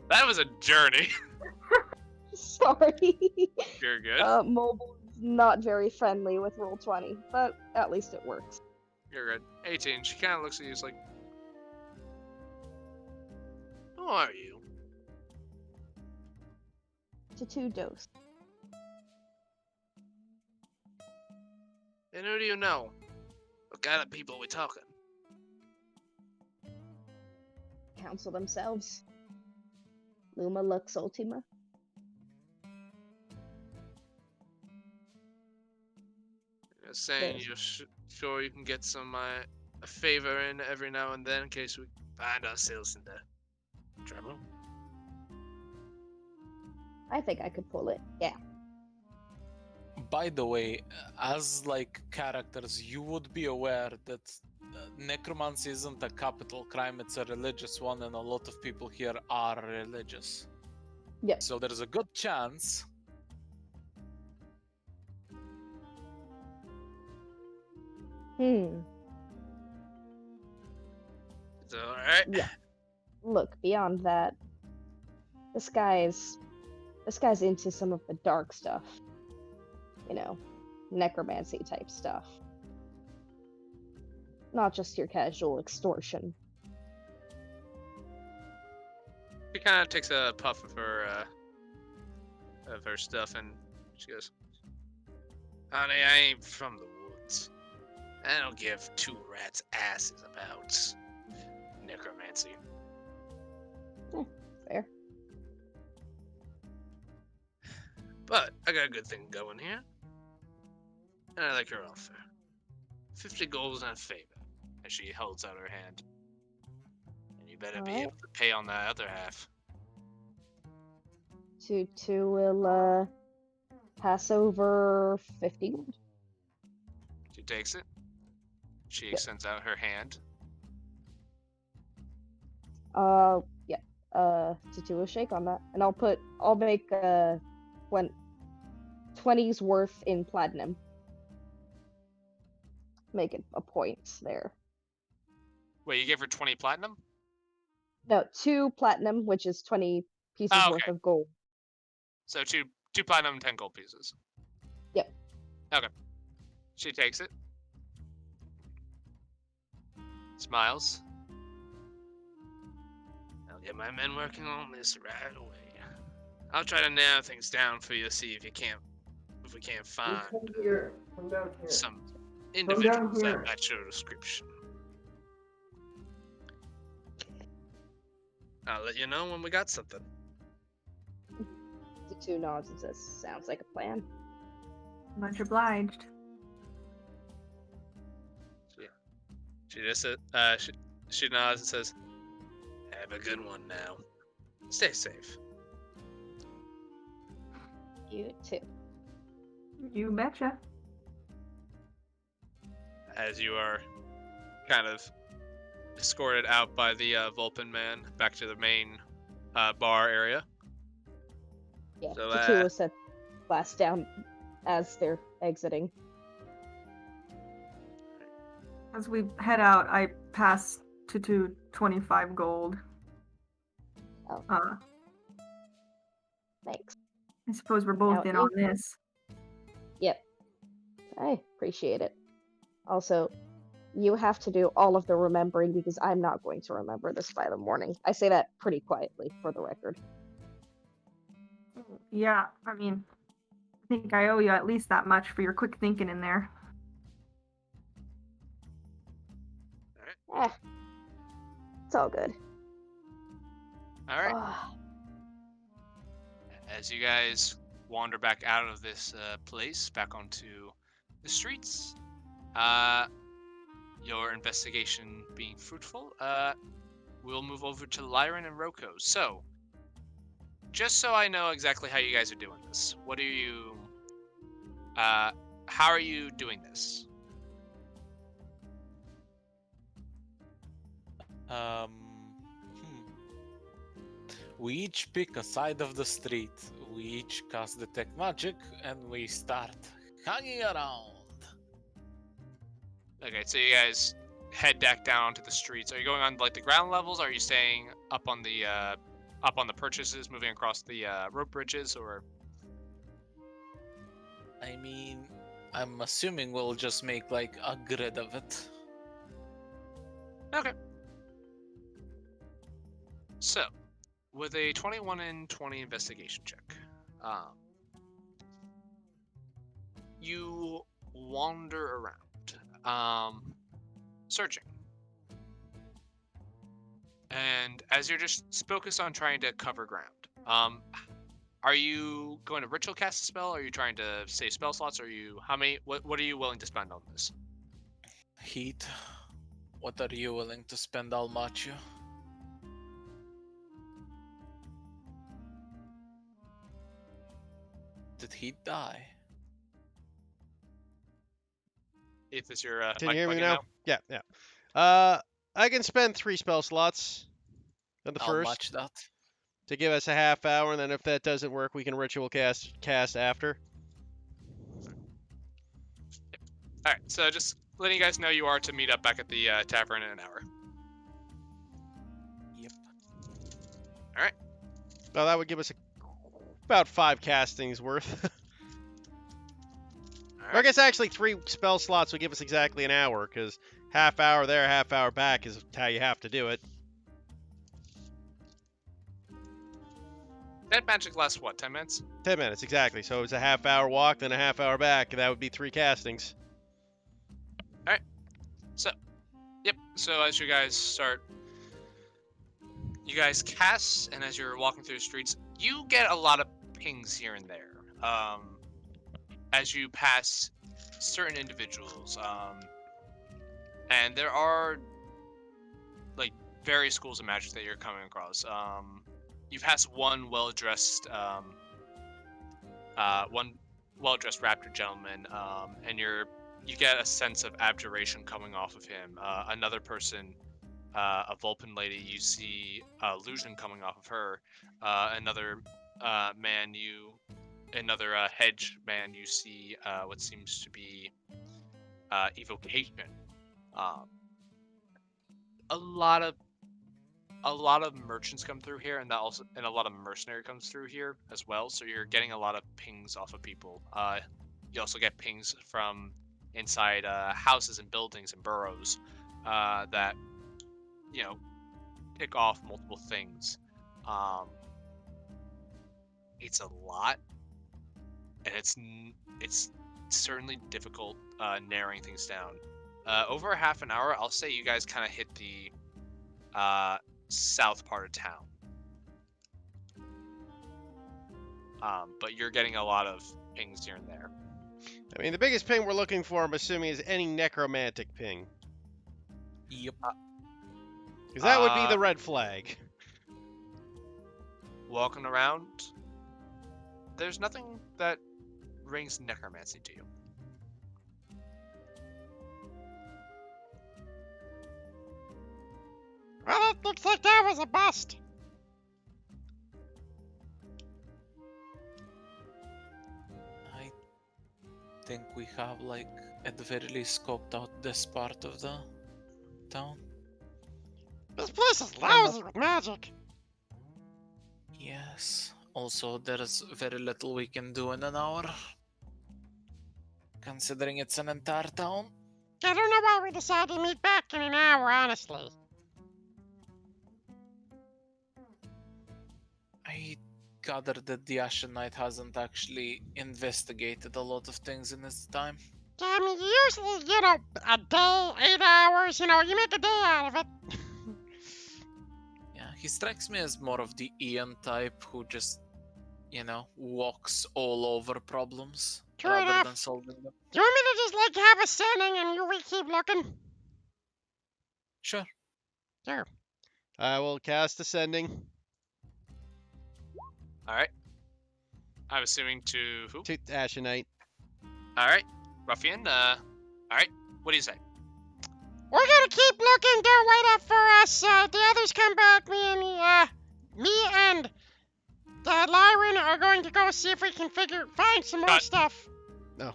That was a journey. Sorry. You're good. Mobile is not very friendly with roll 20, but at least it works. You're good. 18. She kind of looks at you. It's like, who are you? To 2 dose. And who do you know? What kind of people we talking? Counsel themselves. Luma Lux Ultima. You're saying There's- you're sure you can get some a favor in every now and then in case we find ourselves in the trouble? I think I could pull it. Yeah. By the way, as like characters, you would be aware that necromancy isn't a capital crime, it's a religious one, and a lot of people here are religious. Yeah. So there's a good chance. Hmm. It's alright. Yeah. Look, beyond that, this guy's into some of the dark stuff. You know, necromancy type stuff. Not just your casual extortion. She kind of takes a puff of her stuff and she goes, "Honey, I ain't from the woods. I don't give two rats' asses about necromancy." Fair. But I got a good thing going here. And I like her offer. 50 gold and a favor. And she holds out her hand. And you better be Alright. able to pay on that other half. Tutu will pass over 50 gold. She takes it. She Yep. extends out her hand. Yeah. To do a shake on that, and I'll make 20's worth in platinum. Make it a point there. Wait, you gave her 20 platinum? No, 2 platinum, which is 20 pieces Oh, worth okay. of gold. So two platinum, 10 gold pieces. Yep. Okay. She takes it. Smiles. I'll get my men working on this right away. I'll try to narrow things down for you to see if we can't find Come here. Come down here. some down individuals that here. match your description. I'll let you know when we got something. Two nods and says, "Sounds like a plan." Much obliged. She just she nods and says, "Have a good one now. Stay safe." You too. You betcha. As you are kind of escorted out by the Vulpin man back to the main bar area. Yeah. So, Tattoo will set glass down as they're exiting. As we head out, I pass to 25 gold. Oh. Thanks. I suppose we're both Now, in on this. Yep. I appreciate it. Also, you have to do all of the remembering because I'm not going to remember this by the morning. I say that pretty quietly for the record. Yeah, I mean, I think I owe you at least that much for your quick thinking in there. It's all good. All right. Ah, As you guys wander back out of this place, back onto the streets, your investigation being fruitful, we'll move over to Lyran and Roko. So, just so I know exactly how you guys are doing this, what are you, how are you doing this? We each pick a side of the street. We each cast detect magic, and we start hanging around. Okay, so you guys head back down to the streets. Are you going on like the ground levels? Or are you staying up on the purchases, moving across the rope bridges, or? I mean, I'm assuming we'll just make like a grid of it. Okay. So, with a 21 and 20 investigation check, you wander around, searching. And as you're just focused on trying to cover ground, are you going to ritual cast a spell? Are you trying to save spell slots? Are you what are you willing to spend on this? Heat, what are you willing to spend, Almacio? Did Heat die? If it's your Can mic you hear me bugging now? out? Yeah. I can spend 3 spell slots on the I'll first match that. to give us a half hour, and then if that doesn't work, we can ritual cast after. All right, so just letting you guys know you are to meet up back at the tavern in an hour. Yep. Well, that would give us about 5 castings worth. All Or I right. guess actually 3 spell slots would give us exactly an hour, because half hour there, half hour back is how you have to do it. That magic lasts what, 10 minutes? 10 minutes, exactly. So it's a half hour walk, then a half hour back, and that would be 3 castings. Yep. So as you guys cast, and as you're walking through the streets, you get a lot of pings here and there. As you pass certain individuals, and there are like various schools of magic that you're coming across. You pass one well-dressed, one well-dressed raptor gentleman, and you get a sense of abjuration coming off of him. Another person, a Vulpin lady, you see illusion coming off of her. Another hedge man, you see what seems to be evocation. Um, a lot of merchants come through here, and a lot of mercenary comes through here as well. So you're getting a lot of pings off of people. You also get pings from inside houses and buildings and burrows that pick off multiple things. It's a lot, and it's certainly difficult narrowing things down. Over a half an hour, I'll say you guys kind of hit the south part of town. But you're getting a lot of pings here and there. I mean, the biggest ping we're looking for, I'm assuming, is any necromantic ping. Yep. Because that would be the red flag. Walking around, there's nothing that rings necromancy to you. Well, it looks like that was a bust. I think we have, like, at the very least scoped out this part of the town. This place is lousy with magic. Yes. Also, there's very little we can do in an hour. Considering it's an entire town. I don't know why we decided to meet back in an hour, honestly. I gather that the Ashen Knight hasn't actually investigated a lot of things in his time. Yeah, I mean, usually, a day, 8 hours, you make a day out of it. Yeah, he strikes me as more of the Ian type who just, walks all over problems True rather enough. than solving them. Do you want me to just, have a sending and we keep looking? Sure. Sure. I will cast Ascending All right. I'm assuming to who? to Ashenite. All right, Ruffian. All right. What do you say? We're gonna keep looking, don't wait up for us. The others come back, me and Lyran are going to go see if we can find some more Cut. stuff. No.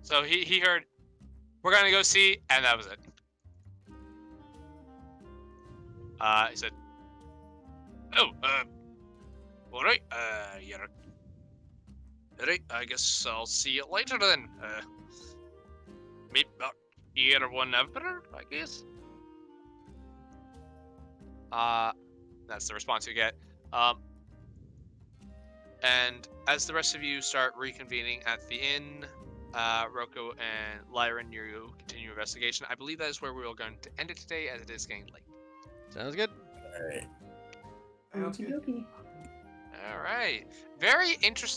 So he heard, we're gonna go see, and that was it. He said, "Oh, all right. You're all right. I guess I'll see you later then. Meet back here whenever, I guess." That's the response you get. And as the rest of you start reconvening at the inn, Roko and Lyran, you continue investigation. I believe that is where we are going to end it today, as it is getting late. Sounds good. All right. Sounds good. Okey-dokey. All right. Very interesting.